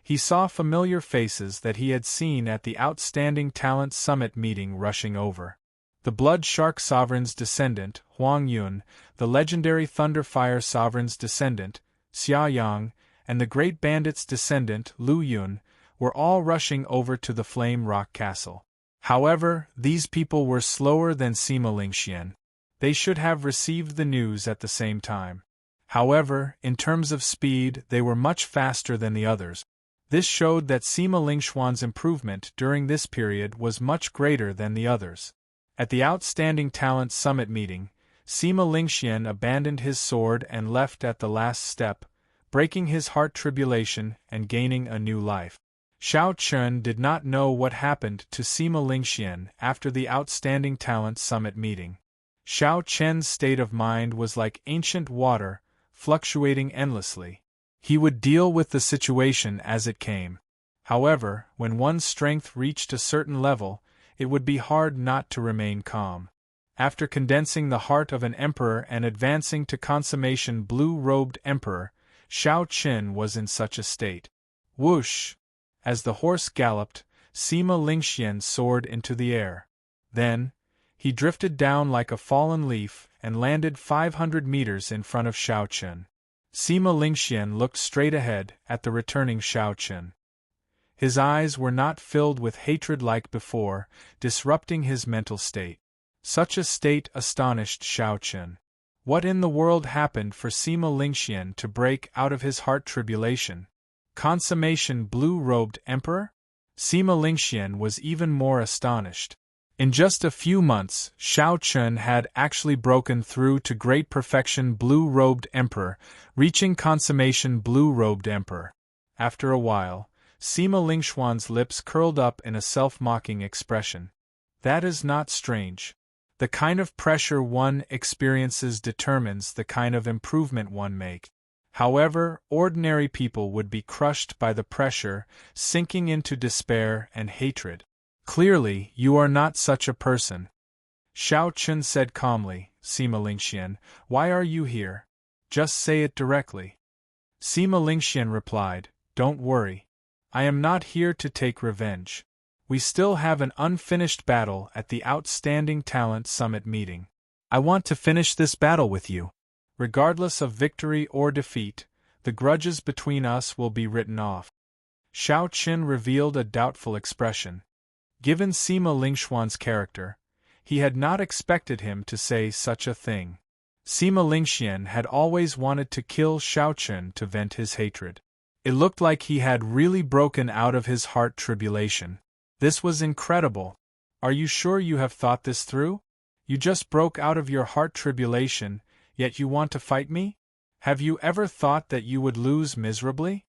he saw familiar faces that he had seen at the Outstanding Talent Summit meeting rushing over. The Blood Shark Sovereign's descendant, Huang Yun, the legendary Thunderfire Sovereign's descendant, Xia Yang, and the Great Bandit's descendant, Lu Yun, were all rushing over to the Flame Rock Castle. However, these people were slower than Sima Lingxian. They should have received the news at the same time. However, in terms of speed, they were much faster than the others. This showed that Sima Lingxuan's improvement during this period was much greater than the others. At the Outstanding Talent Summit meeting, Sima Lingxian abandoned his sword and left at the last step, breaking his heart tribulation and gaining a new life. Shao Qin did not know what happened to Sima Lingxian after the Outstanding Talent Summit meeting. Shao Qin's state of mind was like ancient water, fluctuating endlessly. He would deal with the situation as it came. However, when one's strength reached a certain level, it would be hard not to remain calm. After condensing the heart of an emperor and advancing to consummation blue-robed emperor, Shao Qin was in such a state. Whoosh! As the horse galloped, Sima Lingxian soared into the air. Then, he drifted down like a fallen leaf and landed 500 meters in front of Shao Qin. Sima Lingxian looked straight ahead at the returning Shao Qin. His eyes were not filled with hatred like before, disrupting his mental state. Such a state astonished Shao Qin. What in the world happened for Sima Lingxian to break out of his heart tribulation? Consummation blue-robed emperor? Sima Lingxian was even more astonished. In just a few months, Shao Qin had actually broken through to great perfection blue-robed emperor, reaching consummation blue-robed emperor. After a while, Sima Lingxuan's lips curled up in a self-mocking expression. That is not strange. The kind of pressure one experiences determines the kind of improvement one makes. However, ordinary people would be crushed by the pressure, sinking into despair and hatred. Clearly, you are not such a person. Xiao Chun said calmly. Sima Lingxian, why are you here? Just say it directly. Sima Lingxian replied, don't worry. I am not here to take revenge. We still have an unfinished battle at the Outstanding Talent Summit meeting. I want to finish this battle with you. Regardless of victory or defeat, the grudges between us will be written off. Xiao Qin revealed a doubtful expression. Given Sima Lingxuan's character, he had not expected him to say such a thing. Sima Lingxian had always wanted to kill Xiao Qin to vent his hatred. It looked like he had really broken out of his heart tribulation. This was incredible. Are you sure you have thought this through? You just broke out of your heart tribulation, yet you want to fight me? Have you ever thought that you would lose miserably?